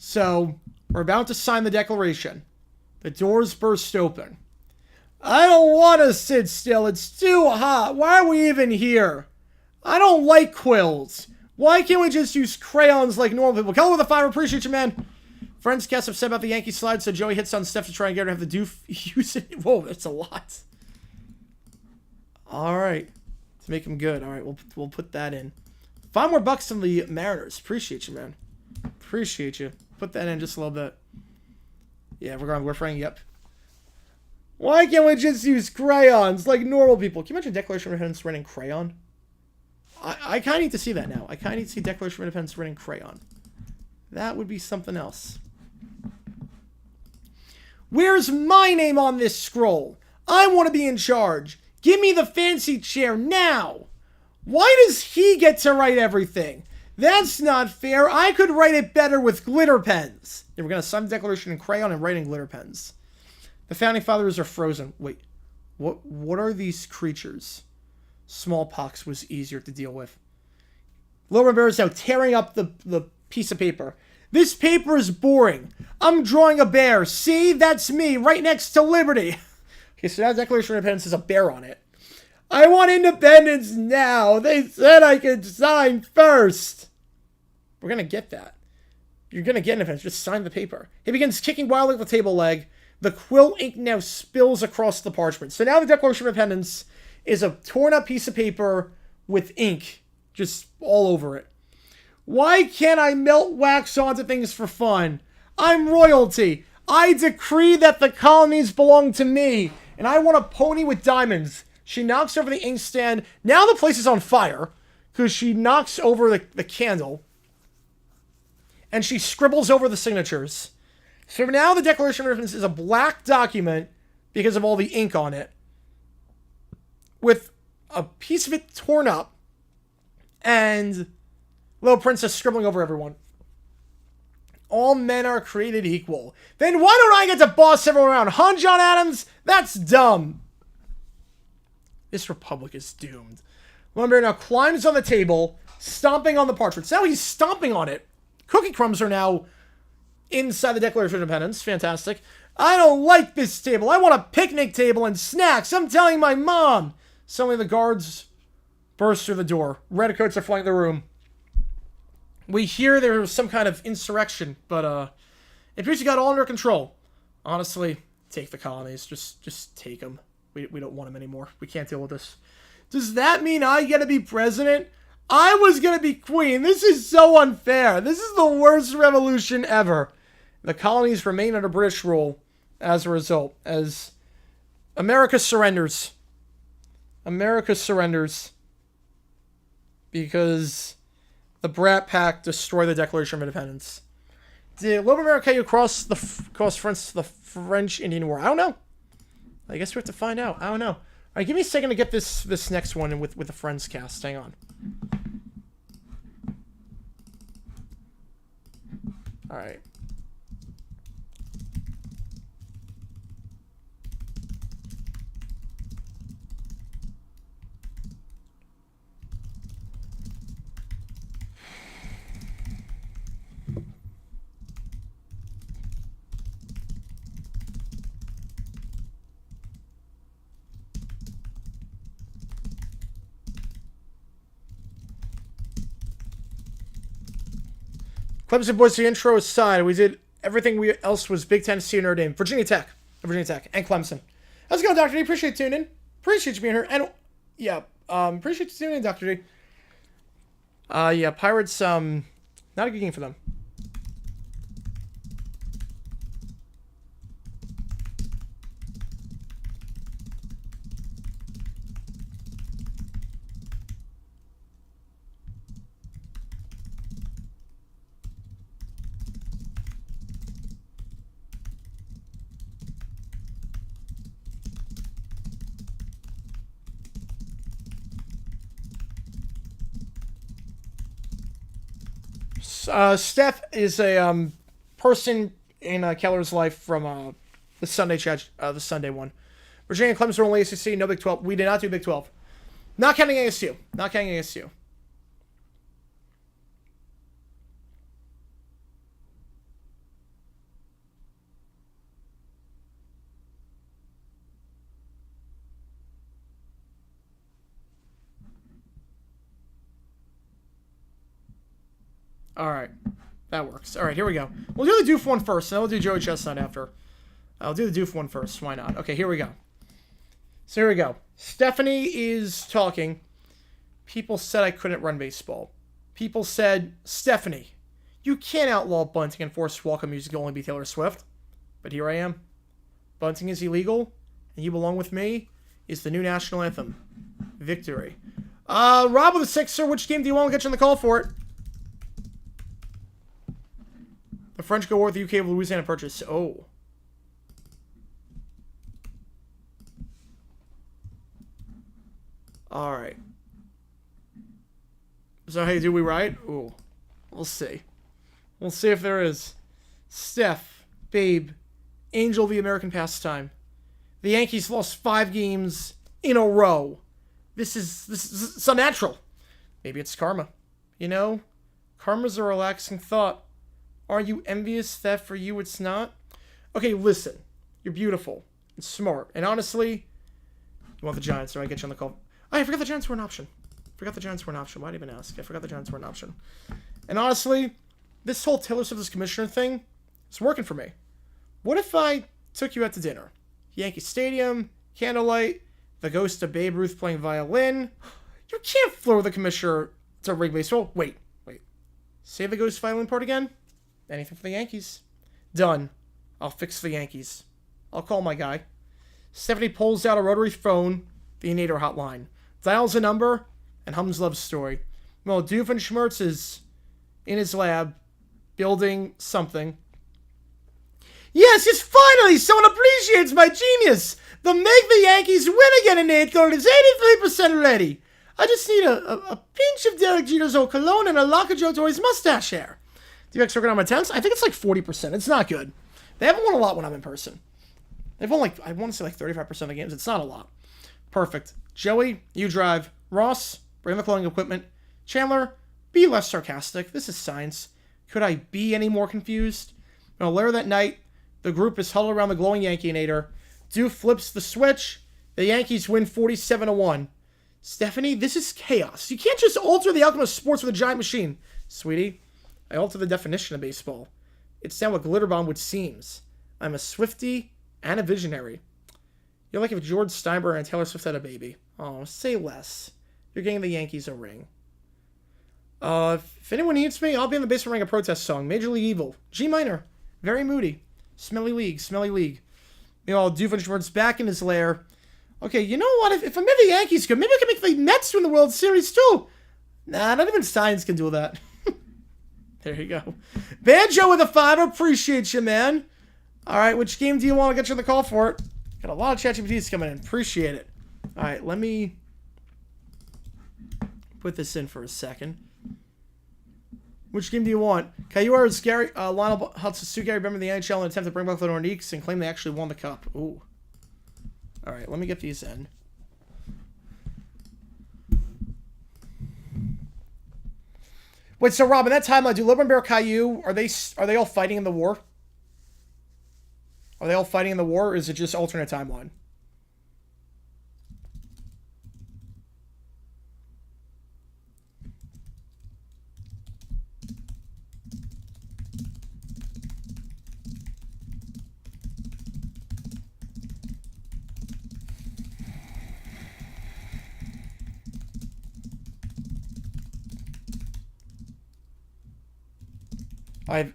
So, we're about to sign the Declaration. The doors burst open. I don't want to sit still. It's too hot. Why are we even here? I don't like quills. Why can't we just use crayons like normal people? Color with a fire. Appreciate you, man. Friends guests have said about the Yankee slide, so Joey hits on Steph to try and get her to have the doof use it. Whoa, that's a lot. All right. To make him good. All right, we'll put that in. $5 more than the Mariners. Appreciate you, man. Appreciate you. Put that in just a little bit. Yeah, we're fraying. Yep. Why can't we just use crayons like normal people? Can you imagine Declaration of Independence written in crayon? I kind of need to see that now. I kind of need to see Declaration of Independence written in crayon. That would be something else. Where's my name on this scroll? I want to be in charge. Give me the fancy chair now. Why does he get to write everything? That's not fair. I could write it better with glitter pens. Yeah, we're going to sign the Declaration in crayon and write in glitter pens. The Founding Fathers are frozen. Wait, what are these creatures? Smallpox was easier to deal with. Lower Bear is now tearing up the piece of paper. This paper is boring. I'm drawing a bear. See, that's me, right next to liberty. Okay, so that Declaration of Independence has a bear on it. I want independence now. They said I could sign first. We're going to get that. You're going to get independence. Just sign the paper. He begins kicking wildly with the table leg. The quill ink now spills across the parchment. So now the Declaration of Independence is a torn up piece of paper with ink just all over it. Why can't I melt wax onto things for fun? I'm royalty. I decree that the colonies belong to me. And I want a pony with diamonds. She knocks over the inkstand. Now the place is on fire because she knocks over the candle. And she scribbles over the signatures. So now the Declaration of Independence is a black document because of all the ink on it. With a piece of it torn up. And Little Princess scribbling over everyone. All men are created equal. Then why don't I get to boss everyone around? Huh, John Adams? That's dumb. This republic is doomed. Lumber now climbs on the table, stomping on the parchment. So now he's stomping on it. Cookie crumbs are now inside the Declaration of Independence. Fantastic. I don't like this table. I want a picnic table and snacks. I'm telling my mom. Suddenly the guards burst through the door. Redcoats are flying the room. We hear there was some kind of insurrection, but it appears you got all under control. Honestly, take the colonies. Just take them. We don't want them anymore. We can't deal with this. Does that mean I get to be president? I was going to be queen. This is so unfair. This is the worst revolution ever. The colonies remain under British rule as a result, as America surrenders. America surrenders because the Brat Pack destroyed the Declaration of Independence. Did Lower America cross France to the French Indian War? I don't know. I guess we have to find out. I don't know. All right, give me a second to get this next one with the Friends cast. Hang on. All right. Clemson boys, the intro aside, we did everything else was Big Tennessee and Notre Dame. Virginia Tech, and Clemson. How's it going, Dr. D? Appreciate you tuning in. Appreciate you being here. And, yeah, appreciate you tuning in, Dr. D. Yeah, Pirates, not a good game for them. Steph is a person in Keller's life from the Sunday chat, the Sunday one. Virginia and Clemson are only ACC, no Big 12. We did not do Big 12. Not counting ASU. Not counting ASU. All right. That works. All right, here we go. We'll do the Doof one first, and then we'll do Joey Chestnut after. I'll do the Doof one first. Why not? Okay, here we go. So here we go. Stephanie is talking. People said I couldn't run baseball. People said, Stephanie, you can't outlaw bunting and force walk-up music to only be Taylor Swift. But here I am. Bunting is illegal, and You Belong With Me is the new national anthem. Victory. Rob with a sixer, which game do you want? We'll get you on the call for it. The French go war with the UK of Louisiana Purchase. Oh. Alright. So, hey, do we ride? Ooh. We'll see. We'll see if there is. Steph, Babe, Angel of the American Pastime. The Yankees lost 5 games in a row. This is unnatural. Maybe it's karma. You know? Karma's a relaxing thought. Are you envious that for you it's not? Okay, listen. You're beautiful and smart. And honestly, you want the Giants, so I get you on the call. Oh, I forgot the Giants were an option. Why did I even ask? I forgot the Giants were an option. And honestly, this whole Taylor Swift as commissioner thing is working for me. What if I took you out to dinner? Yankee Stadium, candlelight, the ghost of Babe Ruth playing violin. You can't floor the commissioner to rig baseball. Wait. Say the ghost violin part again? Anything for the Yankees. Done. I'll fix the Yankees. I'll call my guy. Stephanie pulls out a rotary phone, the Nader hotline. Dials a number, and hums love story. Well, Doofenshmirtz is in his lab, building something. Yes, finally, someone appreciates my genius. The Make the Yankees Win Again in 8th grade is 83% ready. I just need a pinch of Derek Jeter's eau cologne and a lock of Joe Torre's mustache hair. DX working on my temps? I think it's like 40%. It's not good. They haven't won a lot when I'm in person. They've won I want to say 35% of the games. It's not a lot. Perfect. Joey, you drive. Ross, bring the clothing equipment. Chandler, be less sarcastic. This is science. Could I be any more confused? Later that night, The group is huddled around the glowing Yankee-nator. Duke flips the switch. The Yankees win 47-1. Stephanie, this is chaos. You can't just alter the outcome of sports with a giant machine. Sweetie, I alter the definition of baseball. It's now a glitter bomb which seems. I'm a Swiftie and a visionary. You're like if George Steinbrenner and Taylor Swift had a baby. Oh, say less. You're getting the Yankees a ring. If anyone needs me, I'll be in the basement ring a protest song. Major League Evil. G minor. Very moody. Smelly league. Smelly league. Meanwhile, Doofenshmirtz back in his lair. Okay, you know what? If I made the Yankees good, maybe I can make the Mets win the World Series too. Nah, not even Steins can do that. There you go. Banjo with a 5. Appreciate you, man. All right, which game do you want to get you on the call for it? Got a lot of ChatGPTs coming in. Appreciate it. All right, let me put this in for a second. Which game do you want? Kayuara's Gary, Lionel Hatsusuke remember the NHL and attempt to bring back the Nordiques and claim they actually won the cup. Ooh. All right, let me get these in. Wait, so Rob, in that timeline, do Lobo and Bear Caillou, are they all fighting in the war? Are they all fighting in the war, or is it just alternate timeline?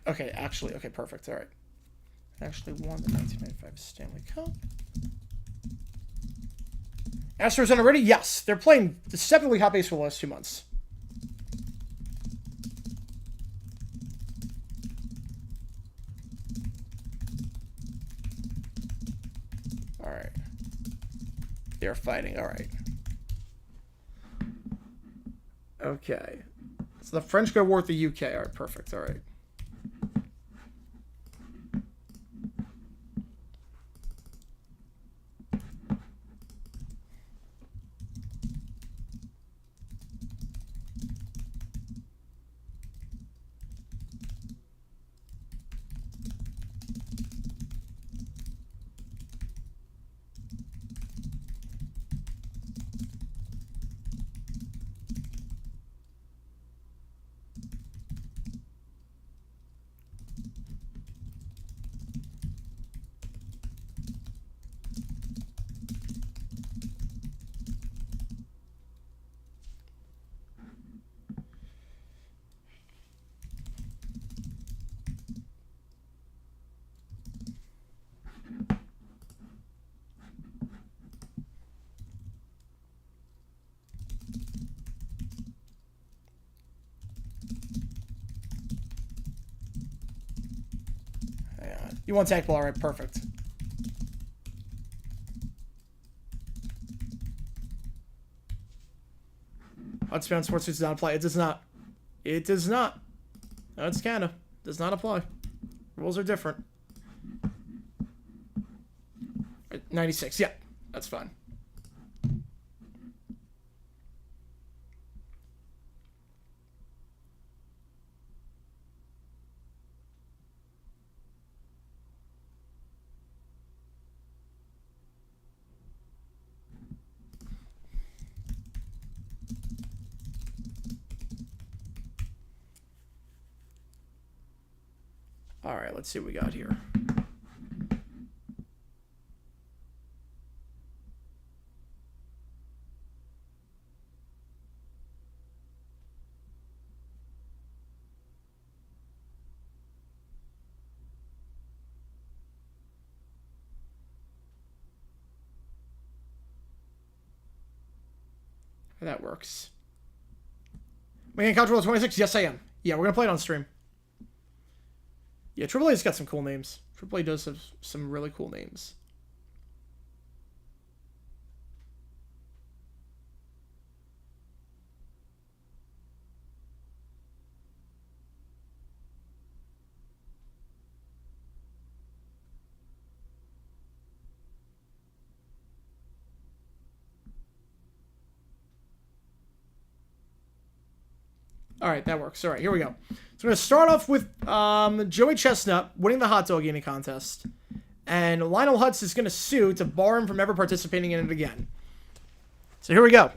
Okay, perfect. All right. Actually won the 1995 Stanley Cup. Astros on already? Yes. They're playing deceptively hot baseball the last 2 months. All right. They're fighting. All right. Okay. So the French go war with the UK. All right, perfect. All right. You want tech ball, all right, perfect. Hotspot Sports does not apply. It does not. It does not. No, it's Canada. Does not apply. Rules are different. 96, yeah, that's fine. All right, let's see what we got here. That works. We can couch roll 26? Yes, I am. Yeah, we're going to play it on stream. Yeah, AAA's got some cool names. AAA does have some really cool names. All right, that works. All right, here we go. So I'm going to start off with Joey Chestnut winning the hot dog eating contest. And Lionel Hutz is going to sue to bar him from ever participating in it again. So here we go.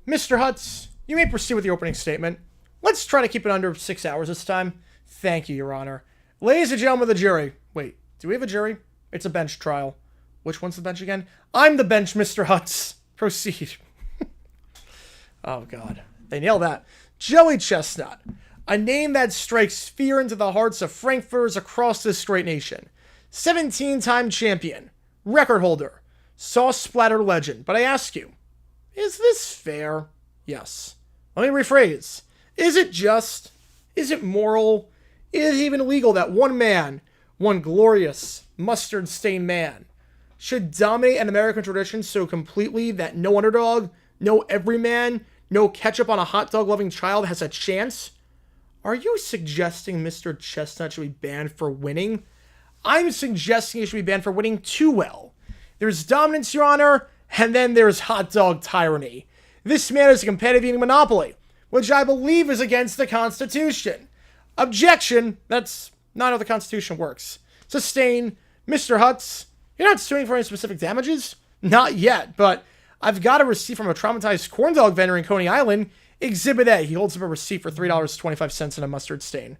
Mr. Hutz, you may proceed with your opening statement. Let's try to keep it under 6 hours this time. Thank you, Your Honor. Ladies and gentlemen of the jury. Wait, do we have a jury? It's a bench trial. Which one's the bench again? I'm the bench, Mr. Hutz. Proceed. Oh, God. They nailed that. Joey Chestnut. A name that strikes fear into the hearts of Frankfurters across this great nation. 17-time champion. Record holder. Sauce splatter legend. But I ask you, is this fair? Yes. Let me rephrase. Is it just? Is it moral? Is it even legal that one man, one glorious, mustard-stained man, should dominate an American tradition so completely that no underdog, no everyman, no ketchup-on-a-hot-dog-loving child has a chance? Are you suggesting Mr. Chestnut should be banned for winning? I'm suggesting he should be banned for winning too well. There's dominance, Your Honor, and then there's hot dog tyranny. This man is a competitive eating monopoly, which I believe is against the Constitution. Objection, that's not how the Constitution works. Sustain, Mr. Hutz. You're not suing for any specific damages? Not yet, but I've got a receipt from a traumatized corn dog vendor in Coney Island. Exhibit A. He holds up a receipt for $3.25 in a mustard stain.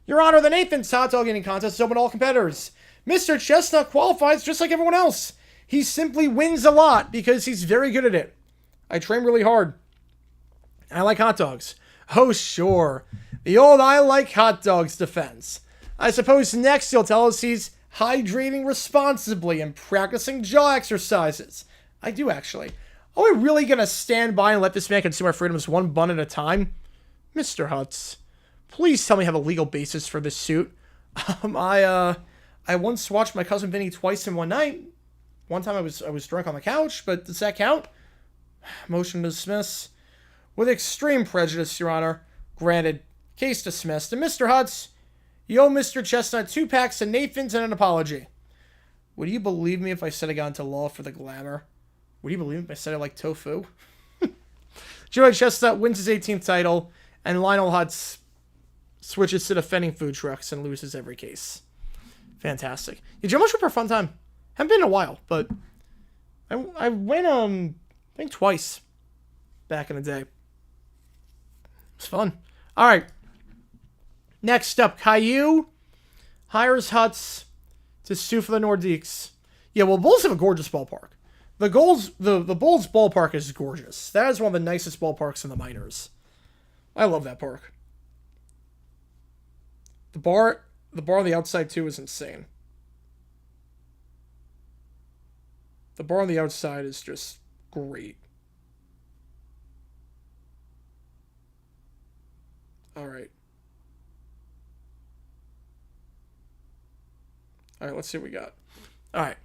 Your Honor, the Nathan's hot dog eating contest is open to all competitors. Mr. Chestnut qualifies just like everyone else. He simply wins a lot because he's very good at it. I train really hard. I like hot dogs. Oh, sure. The old I like hot dogs defense. I suppose next he'll tell us he's hydrating responsibly and practicing jaw exercises. I do, actually. Are we really going to stand by and let this man consume our freedoms one bun at a time? Mr. Hutz, please tell me you have a legal basis for this suit. I once watched my cousin Vinny twice in one night. One time I was drunk on the couch, but does that count? Motion to dismiss. With extreme prejudice, Your Honor. Granted. Case dismissed. And Mr. Hutz, you owe Mr. Chestnut 2 packs of Nathan's and an apology. Would you believe me if I said I got into law for the glamour? Would you believe me if I said I like tofu? Joey Chestnut wins his 18th title, and Lionel Hutz switches to defending food trucks and loses every case. Fantastic. Did you have much for a fun time? Haven't been in a while, but I went, I think twice back in the day. It was fun. All right. Next up, Caillou hires Hutz to sue for the Nordiques. Yeah, well, Bulls have a gorgeous ballpark. The Bulls ballpark is gorgeous. That is one of the nicest ballparks in the minors. I love that park. The bar on the outside too is insane. The bar on the outside is just great. All right. All right, let's see what we got. All right.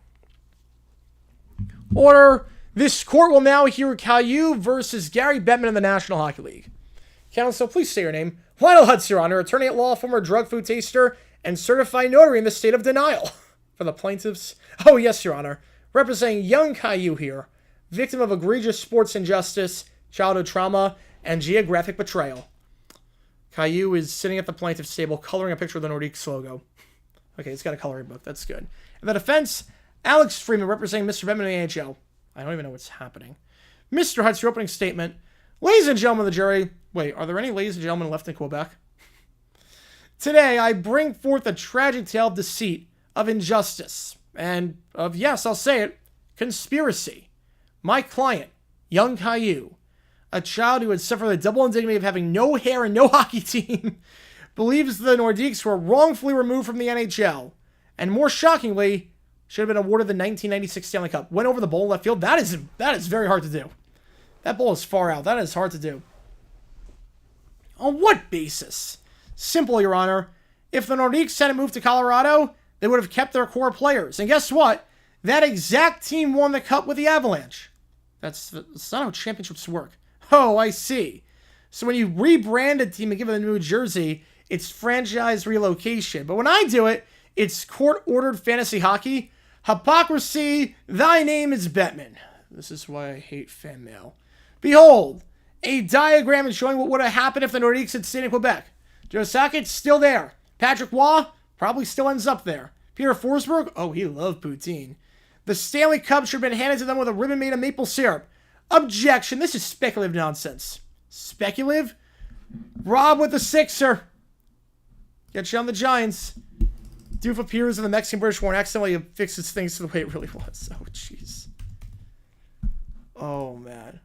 Order. This court will now hear Caillou versus Gary Bettman in the National Hockey League. Counsel, please say your name. Lionel Hutz, Your Honor, attorney at law, former drug food taster, and certified notary in the state of denial. For the plaintiffs. Oh, yes, Your Honor. Representing young Caillou here, victim of egregious sports injustice, childhood trauma, and geographic betrayal. Caillou is sitting at the plaintiff's table coloring a picture of the Nordiques logo. Okay, he's got a coloring book. That's good. And the defense, Alex Freeman representing Mr. Bettman in the NHL. I don't even know what's happening. Mr. Hutz, your opening statement. Ladies and gentlemen of the jury. Wait, are there any ladies and gentlemen left in Quebec? Today, I bring forth a tragic tale of deceit, of injustice, and of, yes, I'll say it, conspiracy. My client, young Caillou, a child who had suffered the double indignity of having no hair and no hockey team, believes the Nordiques were wrongfully removed from the NHL, and more shockingly, should have been awarded the 1996 Stanley Cup. Went over the bowl left field. That is very hard to do. That ball is far out. That is hard to do. On what basis? Simple, Your Honor. If the Nordiques hadn't moved to Colorado, they would have kept their core players. And guess what? That exact team won the cup with the Avalanche. That's not how championships work. Oh, I see. So when you rebrand a team and give it a new jersey, it's franchise relocation. But when I do it, it's court-ordered fantasy hockey. Hypocrisy, thy name is Bettman. This is why I hate fan mail. Behold, a diagram is showing what would have happened if the Nordiques had stayed in Quebec. Joe Sakic, still there. Patrick Waugh, probably still ends up there. Peter Forsberg, oh, he loved poutine. The Stanley Cup should have been handed to them with a ribbon made of maple syrup. Objection, this is speculative nonsense. Speculative? Rob with the sixer. Get you on the Giants. Doof appears in the Mexican-British War and accidentally fixes things to the way it really was. Oh, jeez. Oh, man.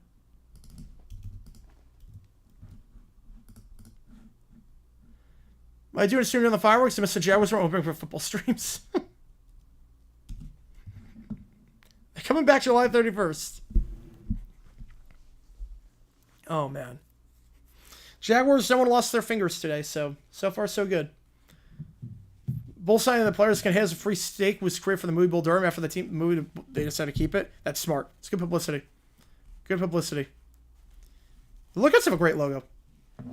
Am I doing a stream on the fireworks? Mr. Jaguars were opening for football streams. Coming back July 31st. Oh, man. Jaguars, no one lost their fingers today, so far so good. Both signing the players can have a free steak was created for the movie Bull Durham after the team movie. They decided to keep it. That's smart. It's good publicity. Good publicity. The Lookouts have a great logo.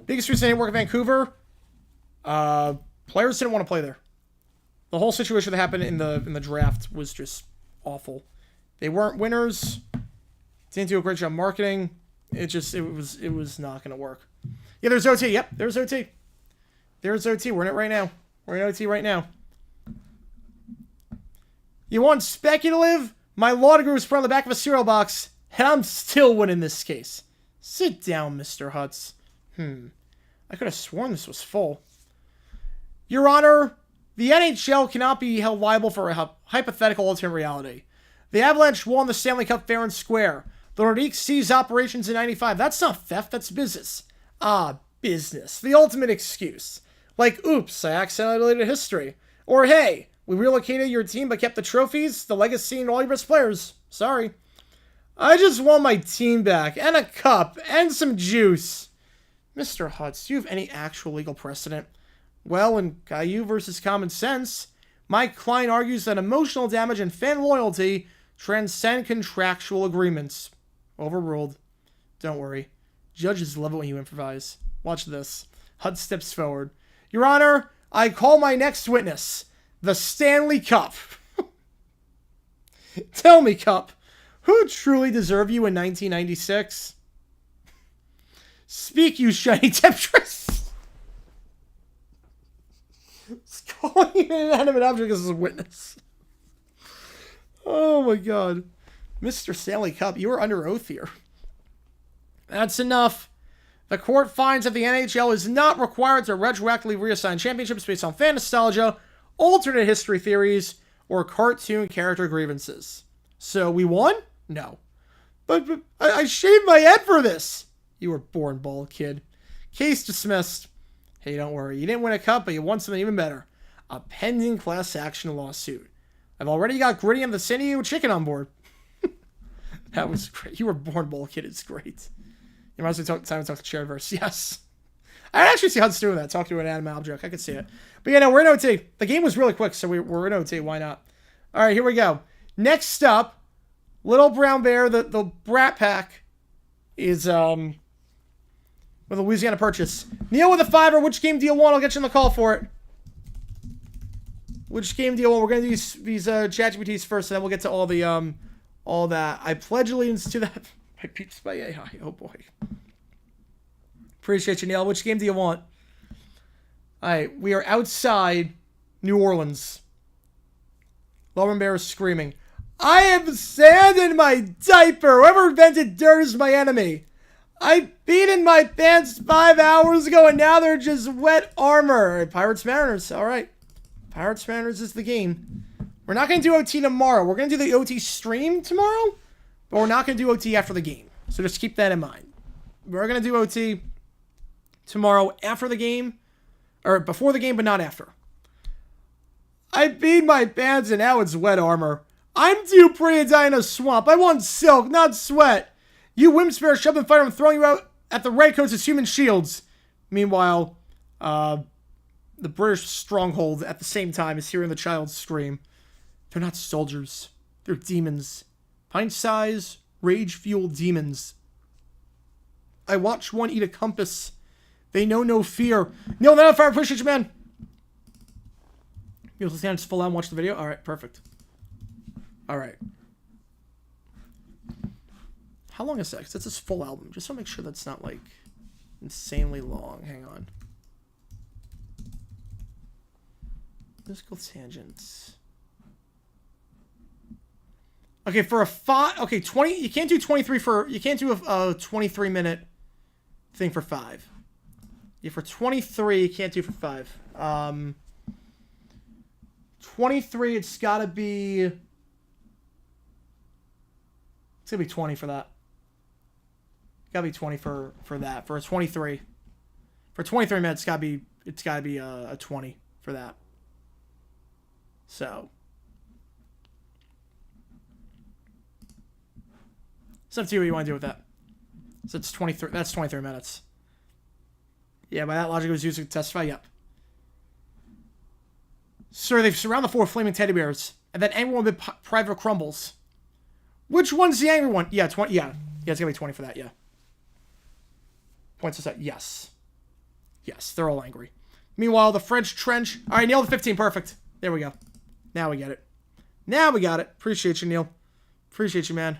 Biggest reason they didn't work in Vancouver. Players didn't want to play there. The whole situation that happened in the draft was just awful. They weren't winners. Didn't do a great job marketing. It was not going to work. Yeah, there's OT. Yep, there's OT. There's OT. We're in it right now. We're in OT right now. You want speculative? My law degree was put on the back of a cereal box, and I'm still winning this case. Sit down, Mr. Hutz. I could have sworn this was full. Your Honor, the NHL cannot be held liable for a hypothetical alternate reality. The Avalanche won the Stanley Cup fair and square. The Nordiques ceased operations in 95. That's not theft, that's business. Ah, business. The ultimate excuse. Like, oops, I accidentally deleted history. Or, hey, we relocated your team but kept the trophies, the legacy, and all your best players. Sorry. I just want my team back, and a cup, and some juice. Mr. Hutz, do you have any actual legal precedent? Well, in Caillou versus Common Sense, my client argues that emotional damage and fan loyalty transcend contractual agreements. Overruled. Don't worry. Judges love it when you improvise. Watch this. Hutz steps forward. Your Honor, I call my next witness, the Stanley Cup. Tell me, Cup, who truly deserved you in 1996? Speak, you shiny temptress. It's calling an inanimate object as a witness. Oh my God. Mr. Stanley Cup, you are under oath here. That's enough. The court finds that the NHL is not required to retroactively reassign championships based on fan nostalgia, alternate history theories, or cartoon character grievances. So we won? No. But I shaved my head for this. You were born bald, kid. Case dismissed. Hey, don't worry. You didn't win a cup, but you won something even better. A pending class action lawsuit. I've already got Gritty and the San Diego Chicken on board. That was great. You were born bald, kid. It's great. You might as well time to talk to Chairverse. Yes. I actually see Hutz doing that. Talk to an animal object. I could see it. But yeah, no, we're in OT. The game was really quick, so we're in OT. Why not? All right, here we go. Next up, Little Brown Bear, the Brat Pack, is with a Louisiana Purchase. Neil with a $5. Which game do you want? I'll get you on the call for it. Which game do you want? We're going to do these ChatGPTs first, and then we'll get to all that. I pledge allegiance to that. My peeps by AI. Oh, boy. Appreciate you, Neil. Which game do you want? All right, we are outside New Orleans. Lauren Bear is screaming, I have sand in my diaper. Whoever invented dirt is my enemy. I peed in my pants 5 hours ago, and now they're just wet armor. All right, Pirates Mariners. All right. Pirates Mariners is the game. We're not going to do OT tomorrow. We're going to do the OT stream tomorrow, but we're not going to do OT after the game. So just keep that in mind. We're going to do OT tomorrow after the game, or before the game, but not after. I peed my pants and now it's wet armor. I'm too pretty to die in a swamp. I want silk, not sweat. You wimps better shove and fight. I'm throwing you out at the Redcoats as human shields. Meanwhile, the British stronghold at the same time is hearing the child scream. They're not soldiers. They're demons. Pint-size, rage-fueled demons. I watch one eat a compass. They know no fear. No, they're not fire. Appreciate you, man. You'll stand just full out and watch the video? Alright, perfect. Alright. How long is that? 'Cause that's his full album. Just to make sure that's not, like, insanely long. Hang on. Musical tangents. Okay, for a 5... Okay, 20... You can't do 23 for... You can't do a 23-minute thing for 5. Yeah, for 23, you can't do for 5. 23, it's gotta be... It's gonna be 20 for that. Gotta be 20 for that. For a 23. For 23 minutes, it's gotta be a 20 for that. So... It's up to you what you want to do with that. So it's 23. That's 23 minutes. Yeah, by that logic, it was used to testify. Yep. Sir, they've surrounded the floor with flaming teddy bears, and that angry one bit private crumbles. Which one's the angry one? Yeah, 20. Yeah, it's gonna be 20 for that. Yeah. Points us out. Yes. Yes, they're all angry. Meanwhile, the French trench. All right, nailed the 15. Perfect. There we go. Now we get it. Now we got it. Appreciate you, Neil. Appreciate you, man.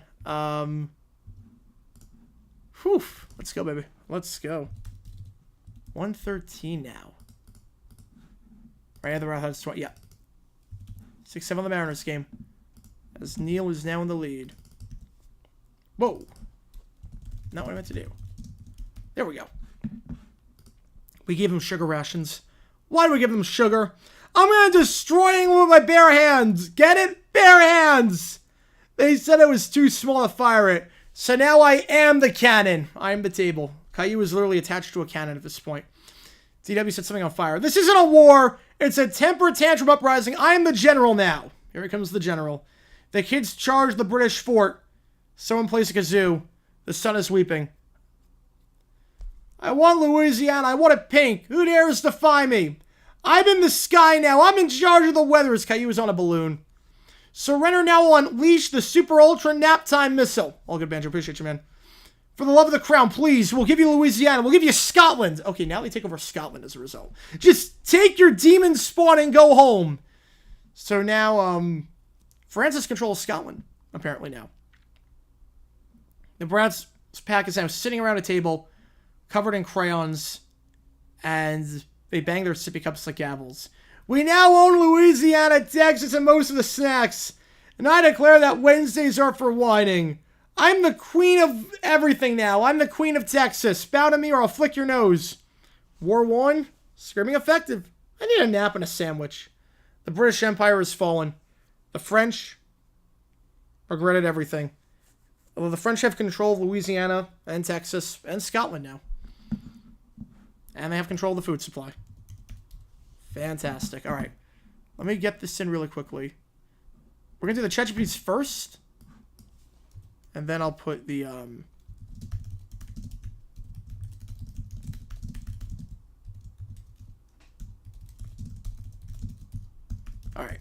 Whew. Let's go, baby. Let's go. 113 now. Right, the right has 20. Yeah. 6-7 on the Mariners game. As Neil is now in the lead. Whoa. Not what I meant to do. There we go. We gave them sugar rations. Why do we give them sugar? I'm going to destroy England with my bare hands. Get it? Bare hands. They said it was too small to fire it. So now I am the cannon. I am the table. Caillou is literally attached to a cannon at this point. DW set something on fire. This isn't a war. It's a temper tantrum uprising. I am the general now. Here comes the general. The kids charge the British fort. Someone plays a kazoo. The sun is weeping. I want Louisiana. I want it pink. Who dares defy me? I'm in the sky now. I'm in charge of the weather. As Caillou is on a balloon. Surrender now will unleash the super ultra nap time missile. All good, Banjo. Appreciate you, man. For the love of the crown, please. We'll give you Louisiana. We'll give you Scotland. Okay, now they take over Scotland as a result. Just take your demon spawn and go home. So now, France controls Scotland, apparently now. The Browns pack is now sitting around a table, covered in crayons, and they bang their sippy cups like gavels. We now own Louisiana, Texas, and most of the snacks. And I declare that Wednesdays are for whining. I'm the queen of everything now. I'm the queen of Texas. Bow to me or I'll flick your nose. War won. Screaming effective. I need a nap and a sandwich. The British Empire has fallen. The French regretted everything. Although the French have control of Louisiana and Texas and Scotland now. And they have control of the food supply. Fantastic. All right. Let me get this in really quickly. We're going to do the ChatGPTs first. And then I'll put the... All right.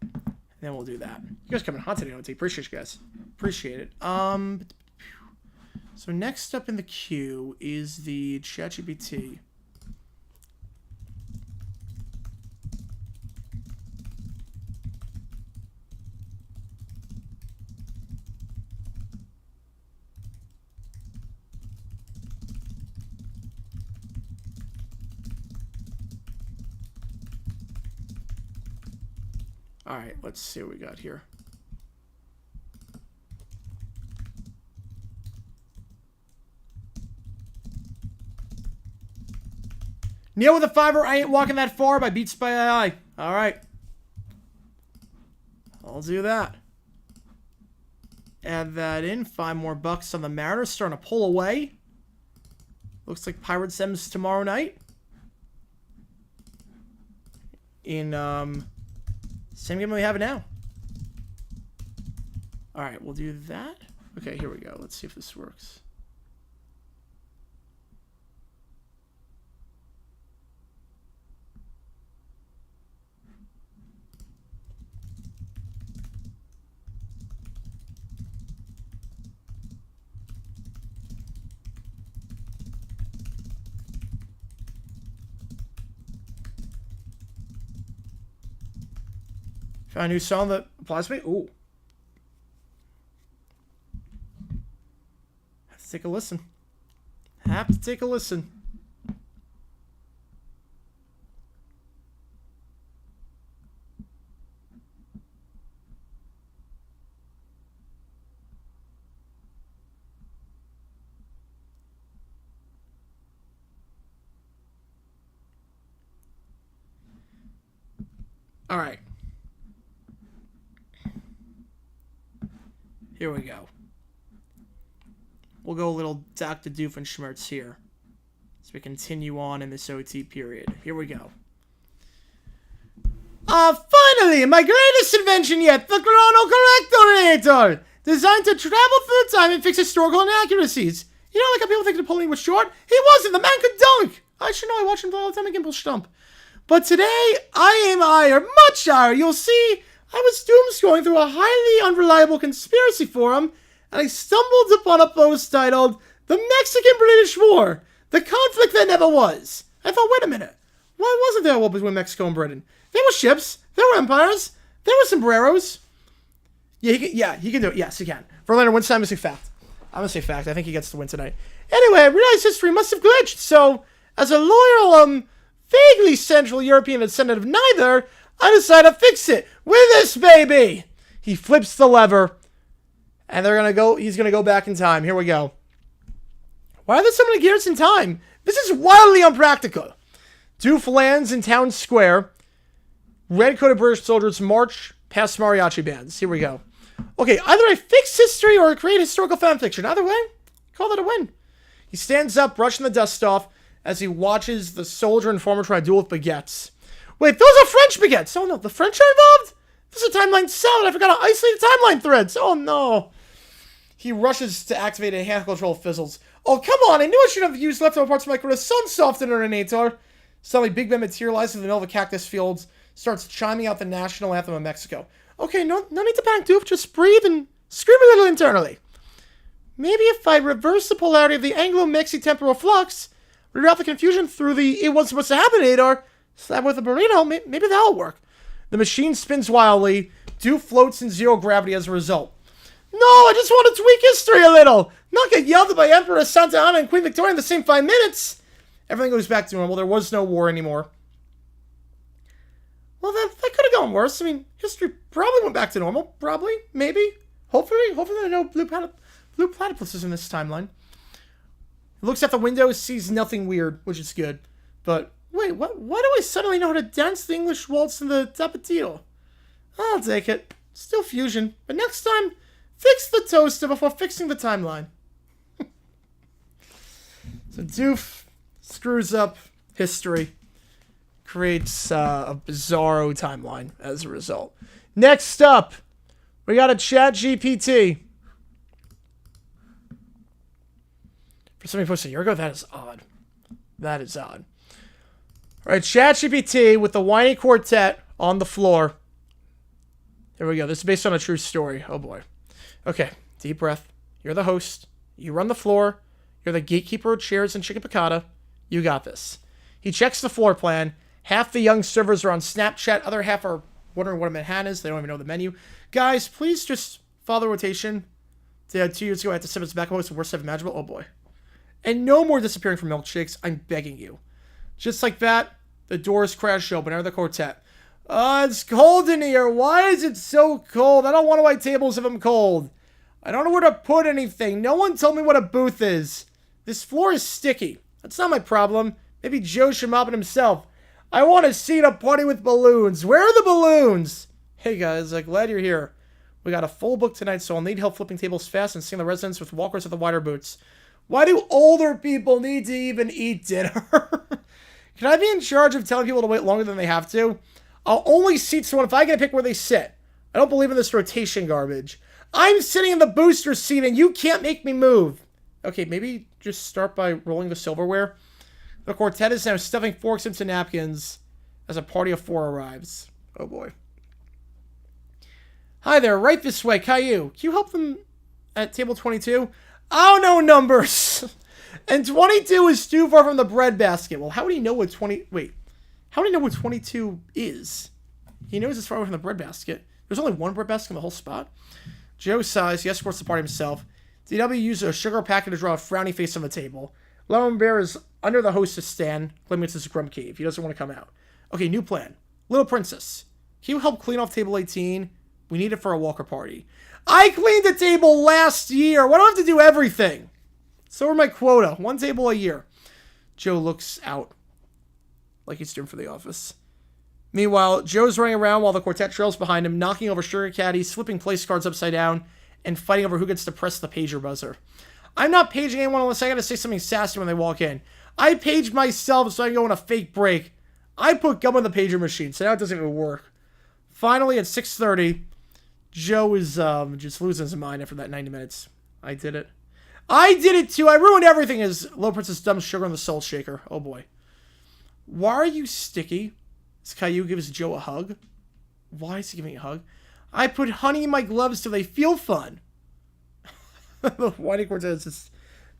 And then we'll do that. You guys coming hot today, OT. Appreciate you guys. Appreciate it. So next up in the queue is the ChatGPT. All right, let's see what we got here. Neil with a $5. I ain't walking that far by Beats by AI. All right. I'll do that. Add that in. $5 more on the Mariners. Starting to pull away. Looks like Pirates ends tomorrow night. In, same game we have it now. All right, we'll do that. Okay, here we go. Let's see if this works. Found a new song that applies to me? Ooh. take a listen. Have to take a listen. All right. Here we go. We'll go a little Dr. Doofenshmirtz here as we continue on in this OT period. Here we go. Finally, my greatest invention yet, the chronocorrectorator! Designed to travel through time and fix historical inaccuracies. You know, like how people think Napoleon was short? He wasn't! The man could dunk! I should know, I watched him all the time in Gimbal Stump. But today, I aim higher, much higher. You'll see, I was doom-scrolling through a highly unreliable conspiracy forum, and I stumbled upon a post titled, The Mexican-British War, the conflict that never was. I thought, wait a minute, why wasn't there a war between Mexico and Britain? There were ships, there were empires, there were sombreros. Yeah, he can do it. Yes, he can. Verlander wins time. I'm going to say fact. I'm going to say fact. I think he gets the win tonight. Anyway, I realized history must have glitched, so, as a loyal, vaguely Central European descendant of neither, I decided to fix it with this baby. He flips the lever, and he's gonna go back in time. Here we go. Why are there so many gears in time? This is wildly unpractical. Doof lands in town square. Red-coated British soldiers march past mariachi bands. Here we go. Okay, either I fix history or I create historical fan fiction. Either way, call that a win. He stands up, brushing the dust off, as he watches the soldier and farmer try to duel with baguettes. Wait, those are French baguettes! Oh no, the French are involved? This is a timeline salad. I forgot to isolate the timeline threads. Oh no. He rushes to activate a hand control fizzles. Oh, come on. I knew I should have used leftover parts of my sun softener. Suddenly, Big Ben materializes in the middle of the cactus fields, starts chiming out the national anthem of Mexico. Okay, no need to panic, Doof. Just breathe and scream a little internally. Maybe if I reverse the polarity of the Anglo-Mexi temporal flux, reroute the confusion through the it wasn't supposed to happen Adar, slap with a burrito, maybe that'll work. The machine spins wildly. Doof floats in zero gravity as a result. No, I just want to tweak history a little. Not get yelled at by Emperor Santa Anna and Queen Victoria in the same 5 minutes. Everything goes back to normal. There was no war anymore. Well, that could have gone worse. I mean, history probably went back to normal. Probably. Maybe. Hopefully there are no blue platypuses in this timeline. He looks out the window, sees nothing weird, which is good. But, wait, why do I suddenly know how to dance the English waltz in the Tapatio? I'll take it. Still fusion. But next time, fix the toaster before fixing the timeline. So Doof screws up history. Creates a bizarro timeline as a result. Next up, we got a ChatGPT. For somebody posted a year ago, that is odd. That is odd. All right, ChatGPT with the whiny quartet on the floor. Here we go. This is based on a true story. Oh, boy. Okay, deep breath. You're the host. You run the floor. You're the gatekeeper of chairs and chicken piccata. You got this. He checks the floor plan. Half the young servers are on Snapchat. Other half are wondering what a Manhattan is. They don't even know the menu. Guys, please just follow the rotation. 2 years ago, I had to send us back. It's the worst ever imaginable. Oh, boy. And no more disappearing from milkshakes. I'm begging you. Just like that, the doors crash open. Enter the quartet. It's cold in here. Why is it so cold? I don't want to white tables if I'm cold. I don't know where to put anything. No one told me what a booth is. This floor is sticky. That's not my problem. Maybe Joe should mop it himself. I want a seat at a party with balloons. Where are the balloons? Hey guys, I'm glad you're here. We got a full book tonight, so I'll need help flipping tables fast and seeing the residents with walkers with the wider boots. Why do older people need to even eat dinner? Can I be in charge of telling people to wait longer than they have to? I'll only seat someone if I get to pick where they sit. I don't believe in this rotation garbage. I'm sitting in the booster seat and you can't make me move. Okay, maybe just start by rolling the silverware. The quartet is now stuffing forks into napkins as a party of 4 arrives. Oh boy. Hi there, right this way, Caillou. Can you help them at table 22? Oh, no numbers. And 22 is too far from the breadbasket. Well, how would he know what 20... Wait. How would he know what 22 is? He knows it's far away from the breadbasket. There's only one breadbasket in the whole spot. Joe sighs. He escorts the party himself. DW used a sugar packet to draw a frowny face on the table. Lemon Bear is under the hostess stand, claiming it's his grump cave. He doesn't want to come out. Okay, new plan. Little Princess, can you help clean off table 18? We need it for a Walker party. I cleaned the table last year. Why do I have to do everything? So are my quota. 1 table a year. Joe looks out like he's doing for the office. Meanwhile, Joe's running around while the quartet trails behind him, knocking over sugar caddies, flipping place cards upside down, and fighting over who gets to press the pager buzzer. I'm not paging anyone unless I gotta say something sassy when they walk in. I paged myself so I can go on a fake break. I put gum on the pager machine, so now it doesn't even work. Finally, at 6:30, Joe is just losing his mind after that 90 minutes. I did it. I did it too. I ruined everything as Little Princess dumps sugar on the salt shaker. Oh boy. Why are you sticky? As Caillou gives Joe a hug. Why is he giving a hug? I put honey in my gloves so they feel fun. The Whitey Quartet is just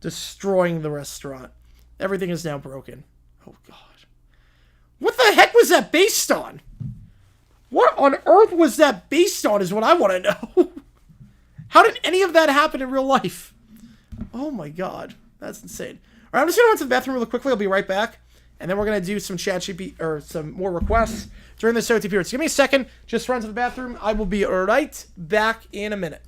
destroying the restaurant. Everything is now broken. Oh god. What the heck was that based on? What on earth was that based on is what I want to know. How did any of that happen in real life? Oh my god. That's insane. Alright, I'm just going to run to the bathroom really quickly. I'll be right back. And then we're going to do some ChatGPT or some more requests during this OT period. So give me a second. Just run to the bathroom. I will be right back in a minute.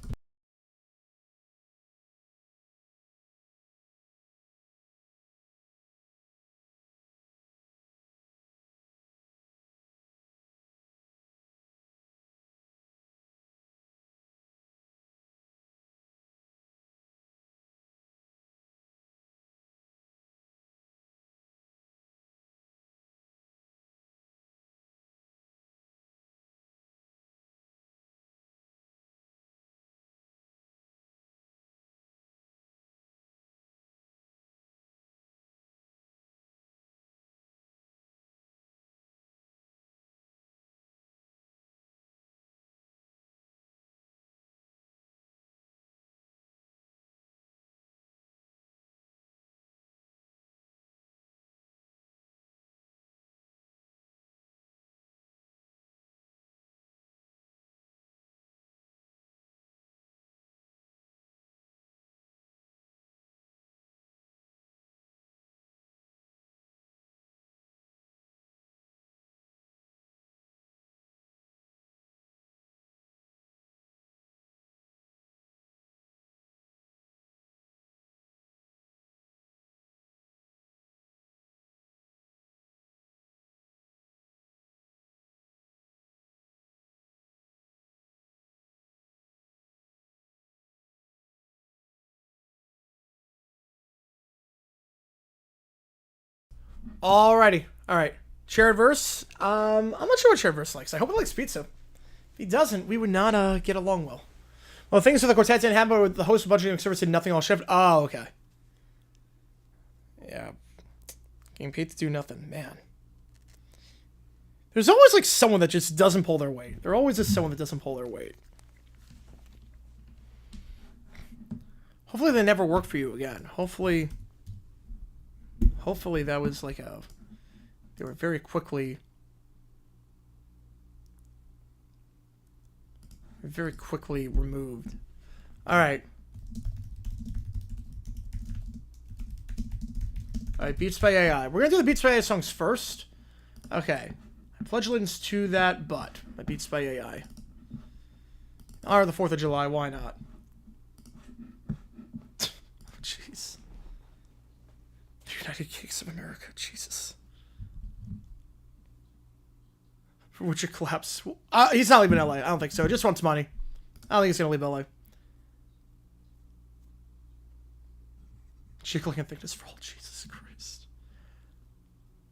Alrighty. Alright. Shared verse. I'm not sure what shared verse likes. I hope he likes pizza. If he doesn't, we would not get along well. Well, things for the quartet didn't happen, but the host of budgeting service did nothing all shift. Oh, okay. Yeah. Getting paid to do nothing. Man. There's always like someone that just doesn't pull their weight. There always is someone that doesn't pull their weight. Hopefully they never work for you again. Hopefully that was like a... They were very quickly removed. Alright. Alright, Beats by AI. We're gonna do the Beats by AI songs first. Okay. I pledge allegiance to that, but... by Beats by AI. Or the 4th of July, why not? Jeez. United Cakes of America, Jesus. For which it collapse. He's not leaving LA. I don't think so. He just wants money. I don't think he's gonna leave LA. Chickling and thickness for all. Jesus Christ.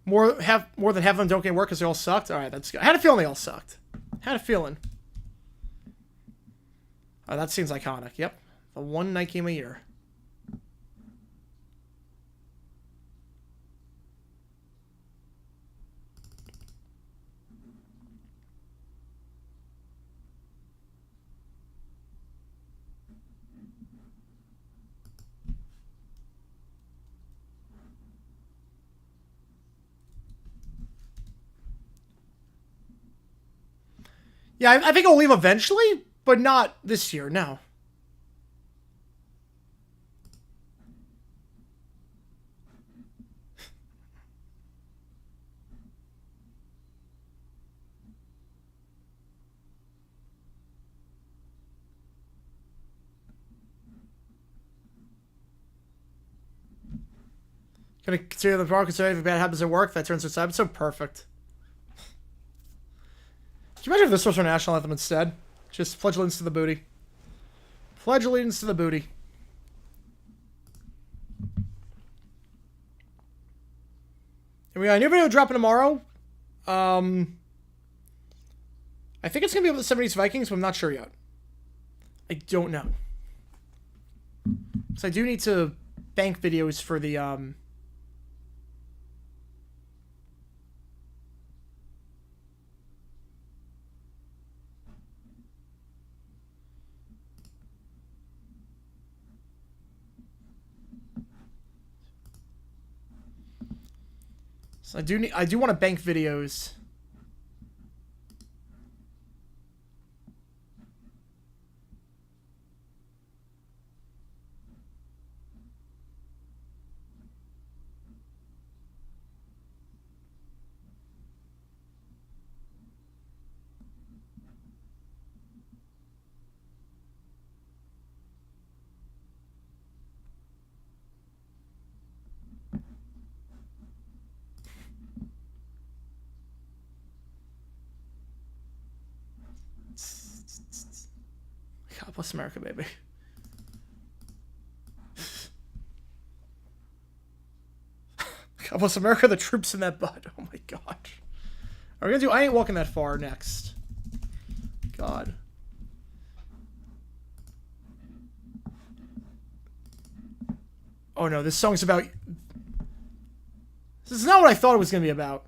More than half of them don't get work because they all sucked. All right, that's good. I had a feeling they all sucked. Had a feeling. Oh, that seems iconic. Yep, the one night game a year. Yeah, I think I'll leave eventually, but not this year, no. Gonna consider the product considering if bad happens at work, that turns into an episode. Perfect. Can you imagine if this was our national anthem instead? Just pledge allegiance to the booty. Pledge allegiance to the booty. And we got a new video dropping tomorrow. I think it's gonna be about the 70s Vikings, but I'm not sure yet. I don't know. So I do need to bank videos for the So I do want to bank videos. God bless America, baby. God bless America, the troops in that butt. Oh my god. Are we gonna do I Ain't Walking That Far next? God. Oh no, this song's about... This is not what I thought it was gonna be about.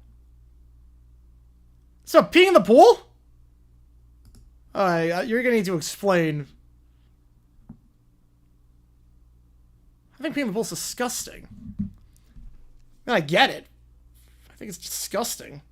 So, peeing in the pool? Alright, you're gonna need to explain. I think peeing in the pool is disgusting. I mean, I get it. I think it's disgusting.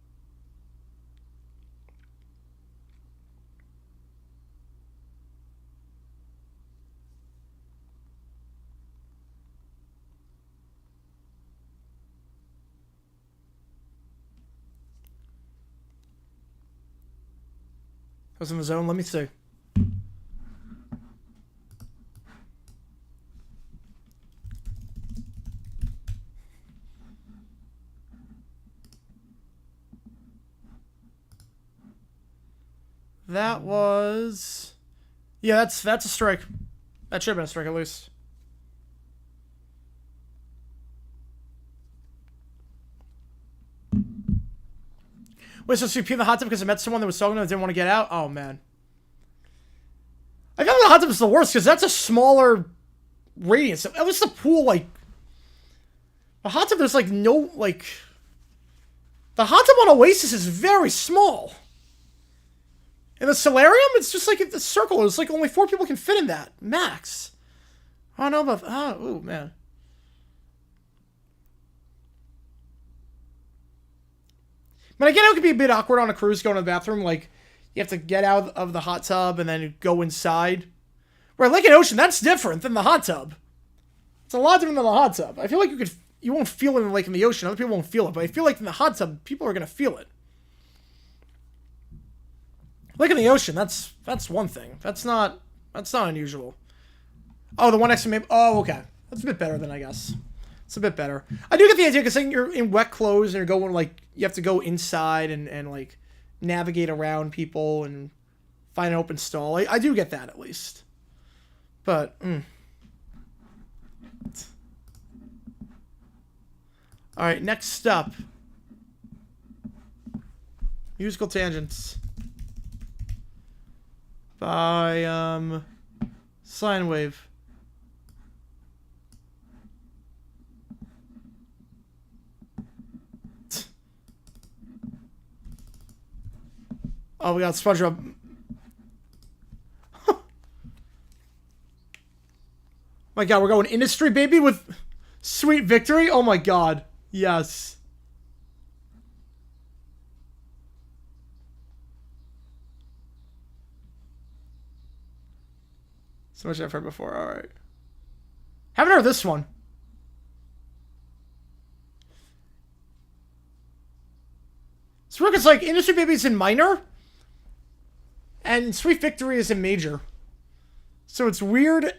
I was in the zone. Let me see. That was... Yeah, that's a strike. That should have been a strike at least. Wait, so you pee in the hot tub because I met someone that was talking and I didn't want to get out? Oh, man. I feel like the hot tub is the worst because that's a smaller radius. At least the pool, like... The hot tub, there's, like, no, like... The hot tub on Oasis is very small. In the solarium, it's just like a circle. It's like only 4 people can fit in that. Max. I don't know about... Oh, ooh, man. But I get how it could be a bit awkward on a cruise going to the bathroom. Like, you have to get out of the hot tub and then go inside. Where Lake and Ocean, that's different than the hot tub. It's a lot different than the hot tub. I feel like you won't feel it in the lake in the ocean. Other people won't feel it. But I feel like in the hot tub, people are going to feel it. Lake in the ocean, that's one thing. That's not unusual. Oh, the one next to me. Oh, okay. That's a bit better than I guess. It's a bit better. I do get the idea because you're in wet clothes and you're going like you have to go inside and like navigate around people and find an open stall. I do get that at least. But all right, next up, musical tangents by Sine Wave. Oh, we got SpongeBob. My god, we're going industry, baby, with Sweet Victory? Oh my god. Yes. So much I've heard before. Alright. Haven't heard this one. So it's like Industry Baby is in minor. And Sweet Victory is in major. So it's weird.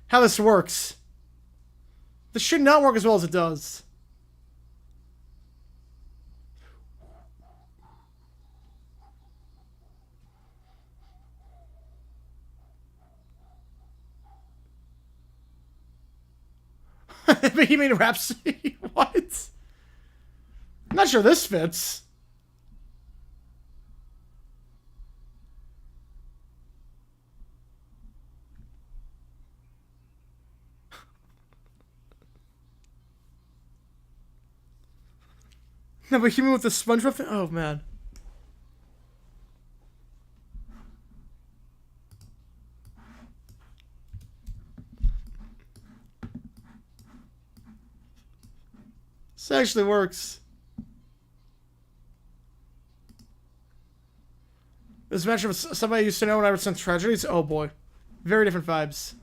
how this works. This should not work as well as it does. Bohemian Rhapsody? What? I'm not sure this fits. No, Bohemian with the SpongeBob thing? Oh, man. This actually works. This matchup with somebody I used to know when I was in Tragedies? Oh boy. Very different vibes.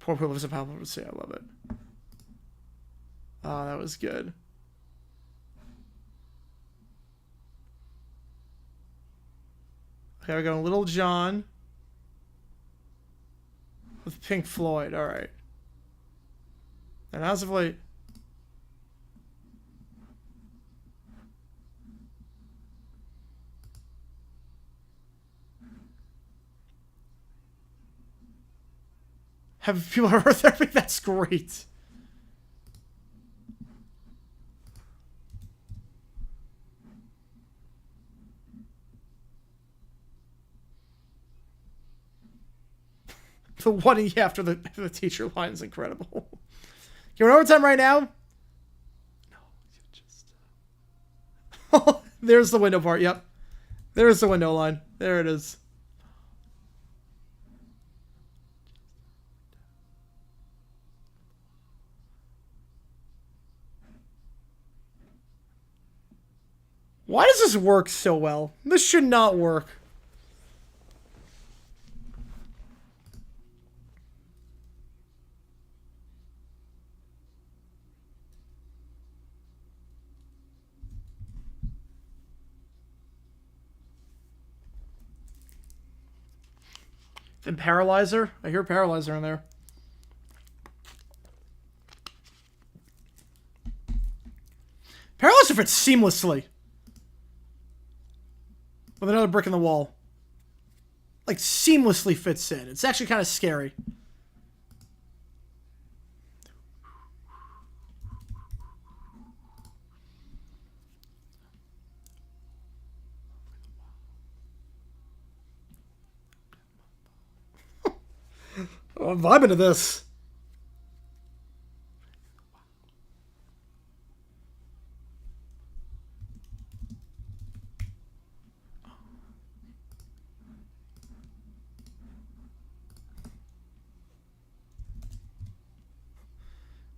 Poor people of Pablo would say I love it. Oh, that was good. Okay, we're going Little John with Pink Floyd. All right. And as of late, have people heard therapy? That's great. The one after the teacher line is incredible. You're in overtime right now? No, you just... There's the window part, yep. There's the window line. There it is. Why does this work so well? This should not work. And Paralyzer? I hear Paralyzer in there. Paralyzer fits seamlessly. With another brick in the wall. Like, seamlessly fits in. It's actually kind of scary. Oh, I'm vibing to this.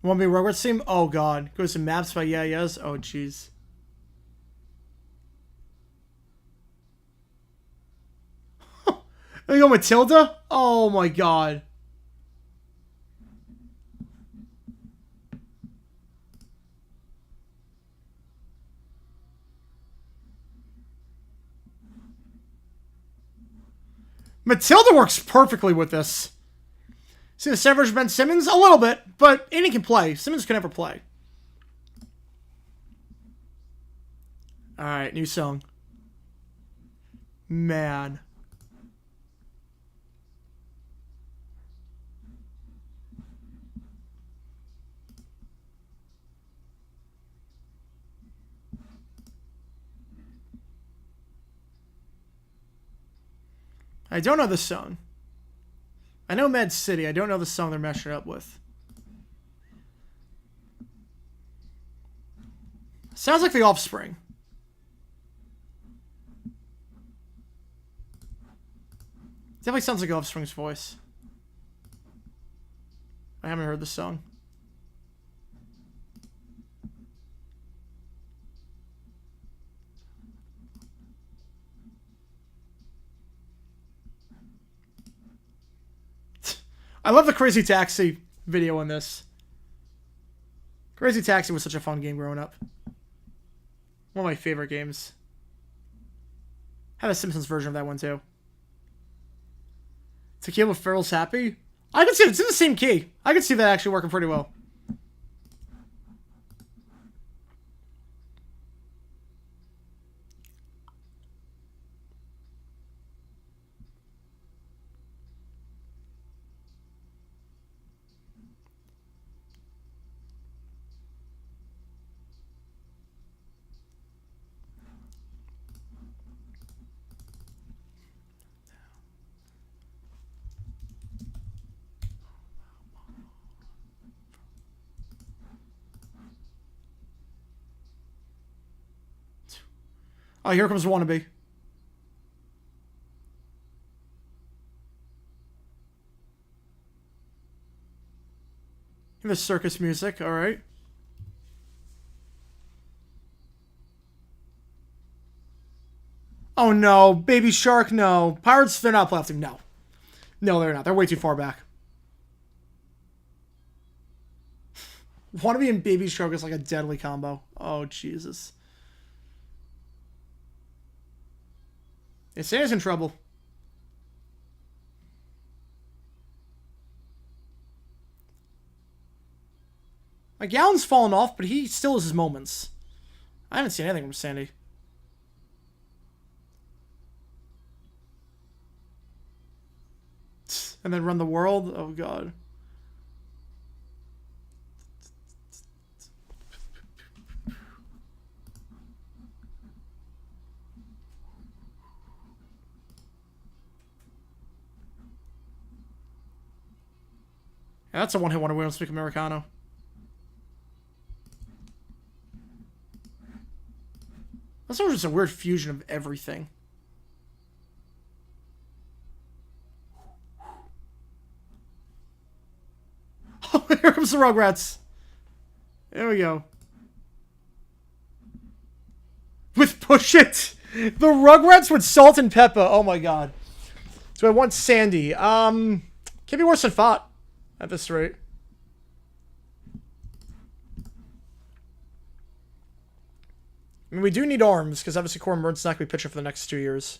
Want me Rugrats theme? Oh god. Goes to Maps by Yeah Yes. Oh jeez. There you go, Matilda? Oh my god. Matilda works perfectly with this. See the same version of Ben Simmons? A little bit, but any can play. Simmons can never play. Alright, new song. Man. I don't know this song. I know Mad City. I don't know the song they're mashing it up with. Sounds like The Offspring. Definitely sounds like Offspring's voice. I haven't heard this song. I love the Crazy Taxi video in this. Crazy Taxi was such a fun game growing up. One of my favorite games. Have a Simpsons version of that one too. Tequila Ferrell's Happy. I can see it. It's in the same key. I can see that actually working pretty well. Oh, here comes Wannabe. The circus music, alright. Oh no, Baby Shark, no. Pirates, they're not playoff team, no. No, they're not. They're way too far back. Wannabe and Baby Shark is like a deadly combo. Oh, Jesus. Santa's in trouble. Like, Allen's fallen off, but he still has his moments. I haven't seen anything from Sandy. And then Run the World? Oh, God. Yeah, that's a one-hit wonder. We don't speak Americano. That's just a weird fusion of everything. Oh, here comes the Rugrats. There we go. With Push It. The Rugrats with Salt and Pepper. Oh my god. So I want Sandy. Can't be worse than Fought at this rate. I mean, we do need arms, because obviously Corbin Burns not going to be pitching for the next 2 years.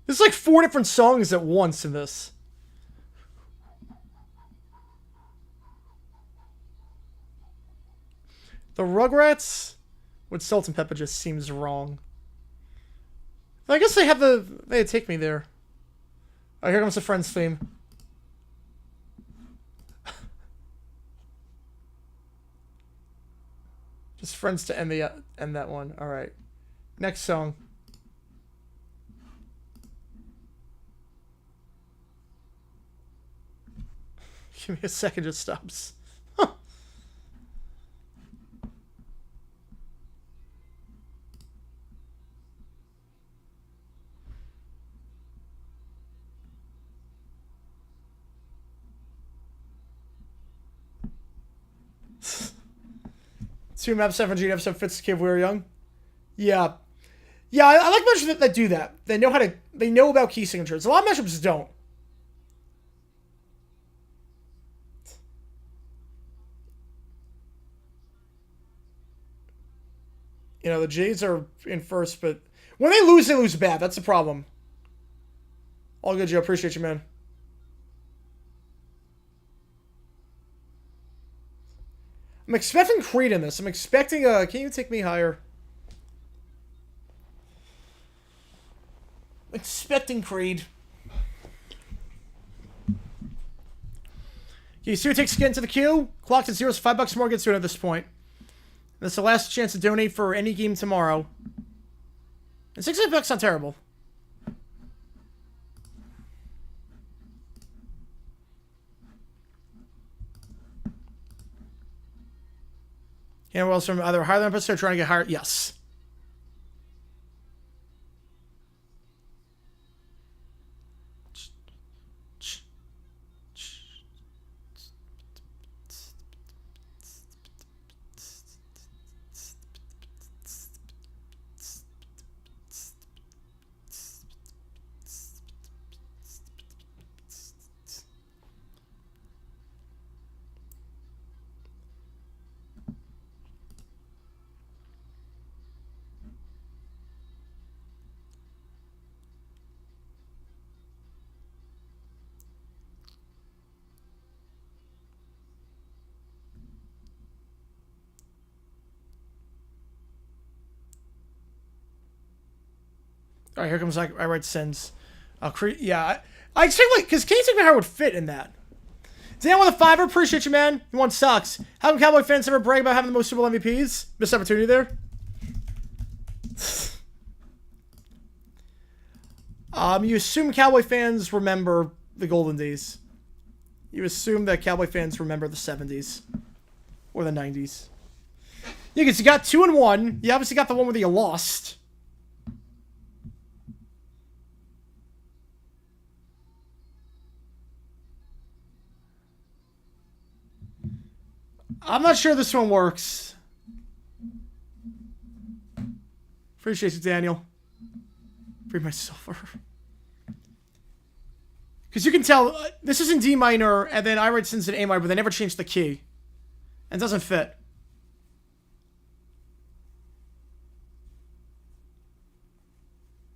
There's like 4 different songs at once in this. The Rugrats with Salt and Pepper just seems wrong. I guess they have they take me there. Oh, here comes the Friends theme. Just Friends to end that one. All right. Next song. Give me a second, it stops. Two maps, 7G episode fits the kid we were young. Yeah. Yeah, I like matchups that do that. They know about key signatures. A lot of matchups don't. You know, the Jays are in first, but when they lose bad. That's the problem. All good, Joe. Appreciate you, man. I'm expecting Creed in this. I'm expecting can you take me higher? I'm expecting Creed. Okay, Sue takes again to the queue. Clocked at 0, so $5 more gets to it at this point. That's the last chance to donate for any game tomorrow. And $6 not terrible. Yeah, well, from either higher than episode or trying to get higher. Yes. All right, here comes I write sins. Yeah, I expect like because Casey McHoward would fit in that. Dan with a $5. Appreciate you, man. You want sucks. How come Cowboy fans ever brag about having the most Super Bowl MVPs? Missed opportunity there. You assume Cowboy fans remember the golden days. You assume that Cowboy fans remember the 70s or the 90s. Yeah, because you got 2-1. You obviously got the one where you lost. I'm not sure this one works. Appreciate you, Daniel. Free my silver. Because you can tell, this is in D minor, and then I write sins in A minor, but they never changed the key. And it doesn't fit.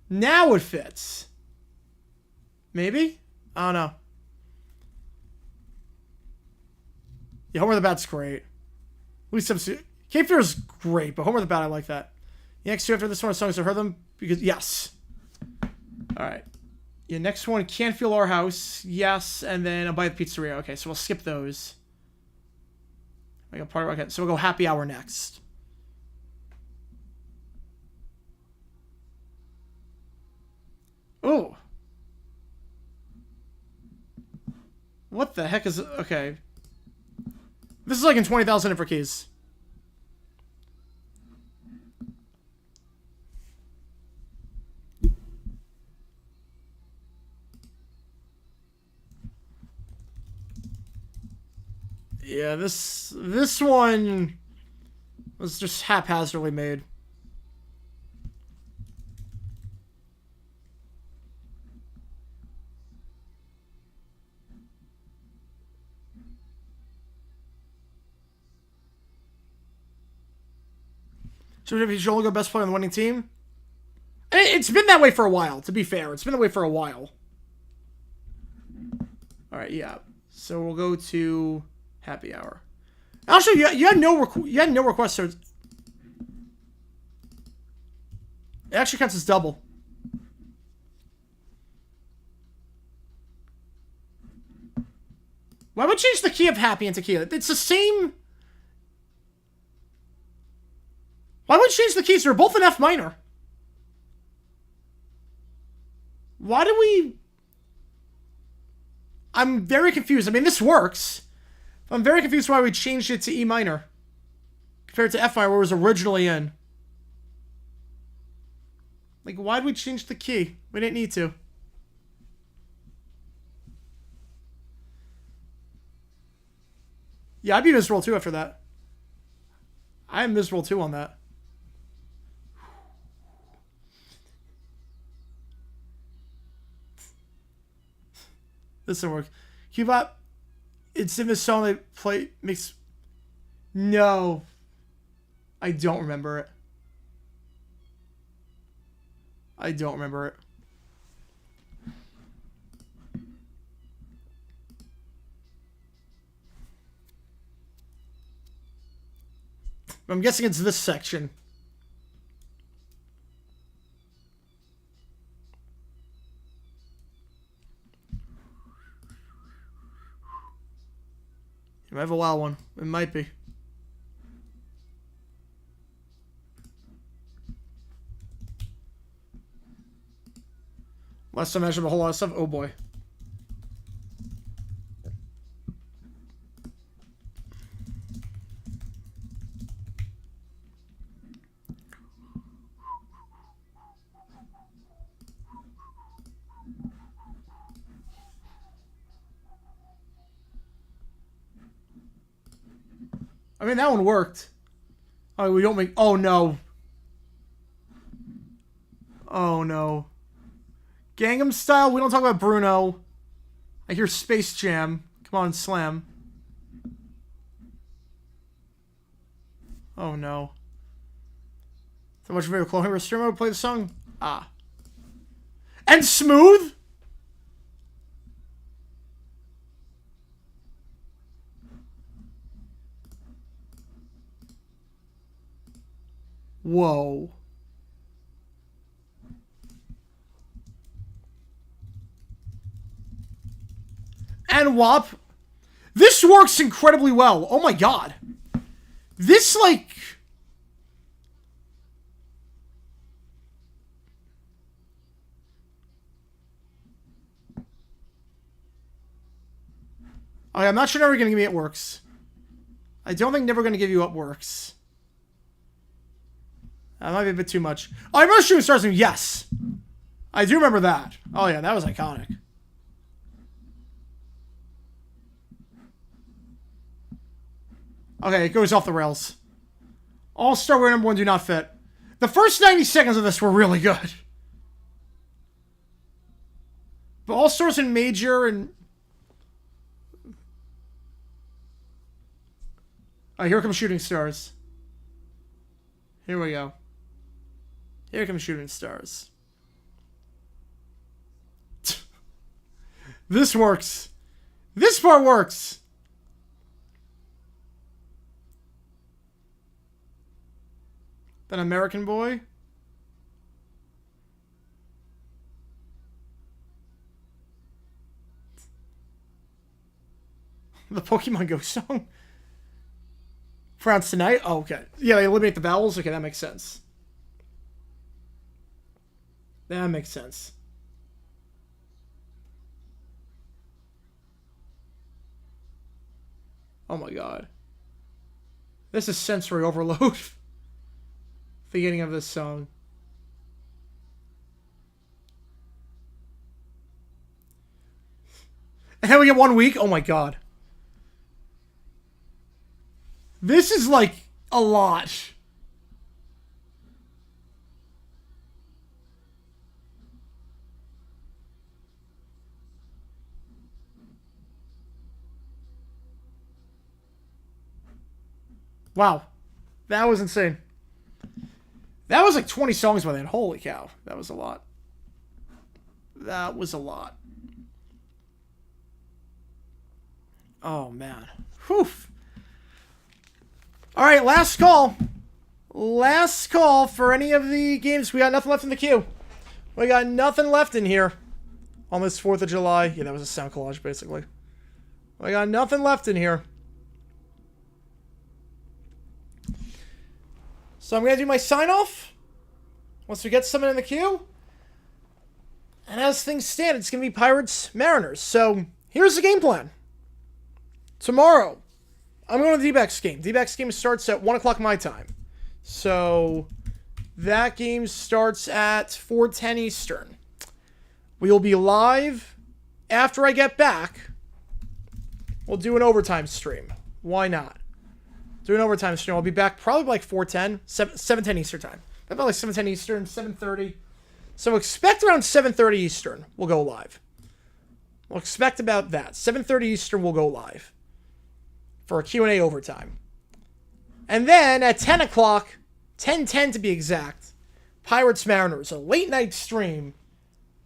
Now it fits. Maybe? I don't know. Yeah, Homer the Bat's great. At least Cape Fear is great, but Homer the Bat, I like that. The next two after this one are songs, I heard them because, yes. Alright. Yeah, next one, Can't Feel Our House. Yes, and then I'll buy the Pizzeria. Okay, so we'll skip those. I got part of, okay, so we'll go Happy Hour next. Ooh. What the heck is... Okay. This is like in 20,000 for keys. Yeah, this one was just haphazardly made. So if you only go best player on the winning team? It's been that way for a while, to be fair. It's been that way for a while. Alright, yeah. So we'll go to Happy Hour. Actually, you had no requests, so it actually counts as double. Why would change the key of Happy into key? It's the same... Why would change the keys? They're both in F minor. Why do we... I'm very confused. I mean, this works. I'm very confused why we changed it to E minor. Compared to F minor, where it was originally in. Like, why'd we change the key? We didn't need to. Yeah, I'd be miserable too after that. I am miserable too on that. This doesn't work. Cubot, it's in the song they play. Makes. No. I don't remember it. I don't remember it. I'm guessing it's this section. You might have a wild one. It might be. Last time I measured a whole lot of stuff. Oh boy. I mean, that one worked. Oh, we don't make... Oh, no. Oh, no. Gangnam Style? We don't talk about Bruno. I hear Space Jam. Come on, Slam. Oh, no. So much of a clone streamer would play the song? Ah. And Smooth? Whoa. and WAP. This works incredibly well. Oh my god. This, like... Okay, I'm not sure Never Gonna Give Me It works. I don't think Never Gonna Give You Up works. That might be a bit too much. Oh, I remember Shooting Stars. Yes. I do remember that. Oh, yeah, that was iconic. Okay, it goes off the rails. All-Star Wear #1 do not fit. The first 90 seconds of this were really good. But All-Stars and Major and... Alright, here comes Shooting Stars. Here we go. Here comes Shooting Stars. This works. This part works. That American Boy. The Pokemon Go song. France Tonight? Oh, okay. Yeah, they eliminate the vowels? Okay, that makes sense. That makes sense. Oh my god. This is sensory overload. Beginning of this song. And then we get 1 week? Oh my god. This is like a lot. Wow. That was insane. That was like 20 songs by then. Holy cow. That was a lot. That was a lot. Oh, man. Whew. All right, last call. Last call for any of the games. We got nothing left in the queue. We got nothing left in here on this 4th of July. Yeah, that was a sound collage, basically. We got nothing left in here. So I'm going to do my sign-off once we get someone in the queue. And as things stand, it's going to be Pirates Mariners. So here's the game plan. Tomorrow, I'm going to the D-backs game. D-backs game starts at 1 o'clock my time. So that game starts at 4:10 Eastern. We'll be live after I get back. We'll do an overtime stream. Why not? Do an overtime stream. I'll be back probably by like 4:10, 7:10 Eastern time. About like 7:10 Eastern, 7:30. So expect around 7:30 Eastern we'll go live. We'll expect about that. 7:30 Eastern we'll go live for a Q&A overtime. And then at 10 o'clock, 10:10 to be exact, Pirates Mariners, a late night stream.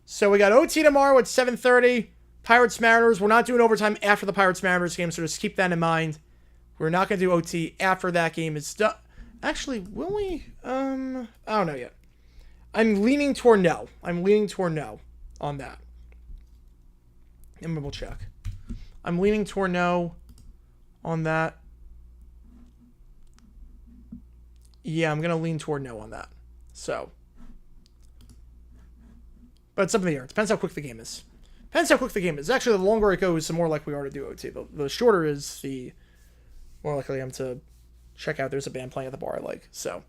So we got OT tomorrow at 7:30. Pirates Mariners. We're not doing overtime after the Pirates Mariners game, so just keep that in mind. We're not going to do OT after that game is done. Actually, will we? I don't know yet. I'm leaning toward no. I'm leaning toward no on that. And we'll check. I'm leaning toward no on that. Yeah, I'm going to lean toward no on that. So. But it's up in the air. It depends how quick the game is. Depends how quick the game is. Actually, the longer it goes, the more likely we are to do OT. The shorter is, the more likely I am to check out there's a band playing at the bar I like. So,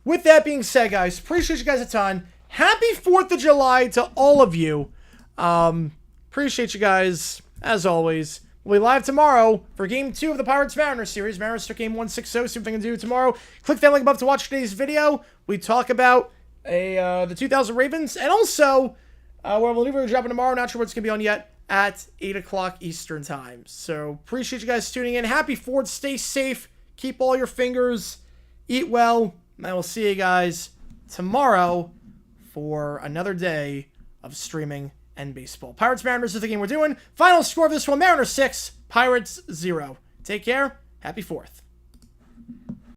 with that being said, guys, appreciate you guys a ton. Happy 4th of July to all of you. Appreciate you guys, as always. We'll be live tomorrow for Game 2 of the Pirates Mariners series. Mariners start Game 160. See what they can do tomorrow. Click that link above to watch today's video. We talk about the 2000 Ravens, and also, we'll be dropping tomorrow. Not sure what's going to be on yet. At 8 o'clock Eastern time. So, appreciate you guys tuning in. Happy 4th. Stay safe. Keep all your fingers. Eat well. And I will see you guys tomorrow for another day of streaming and baseball. Pirates Mariners is the game we're doing. Final score of this one, Mariners 6, Pirates 0. Take care. Happy 4th.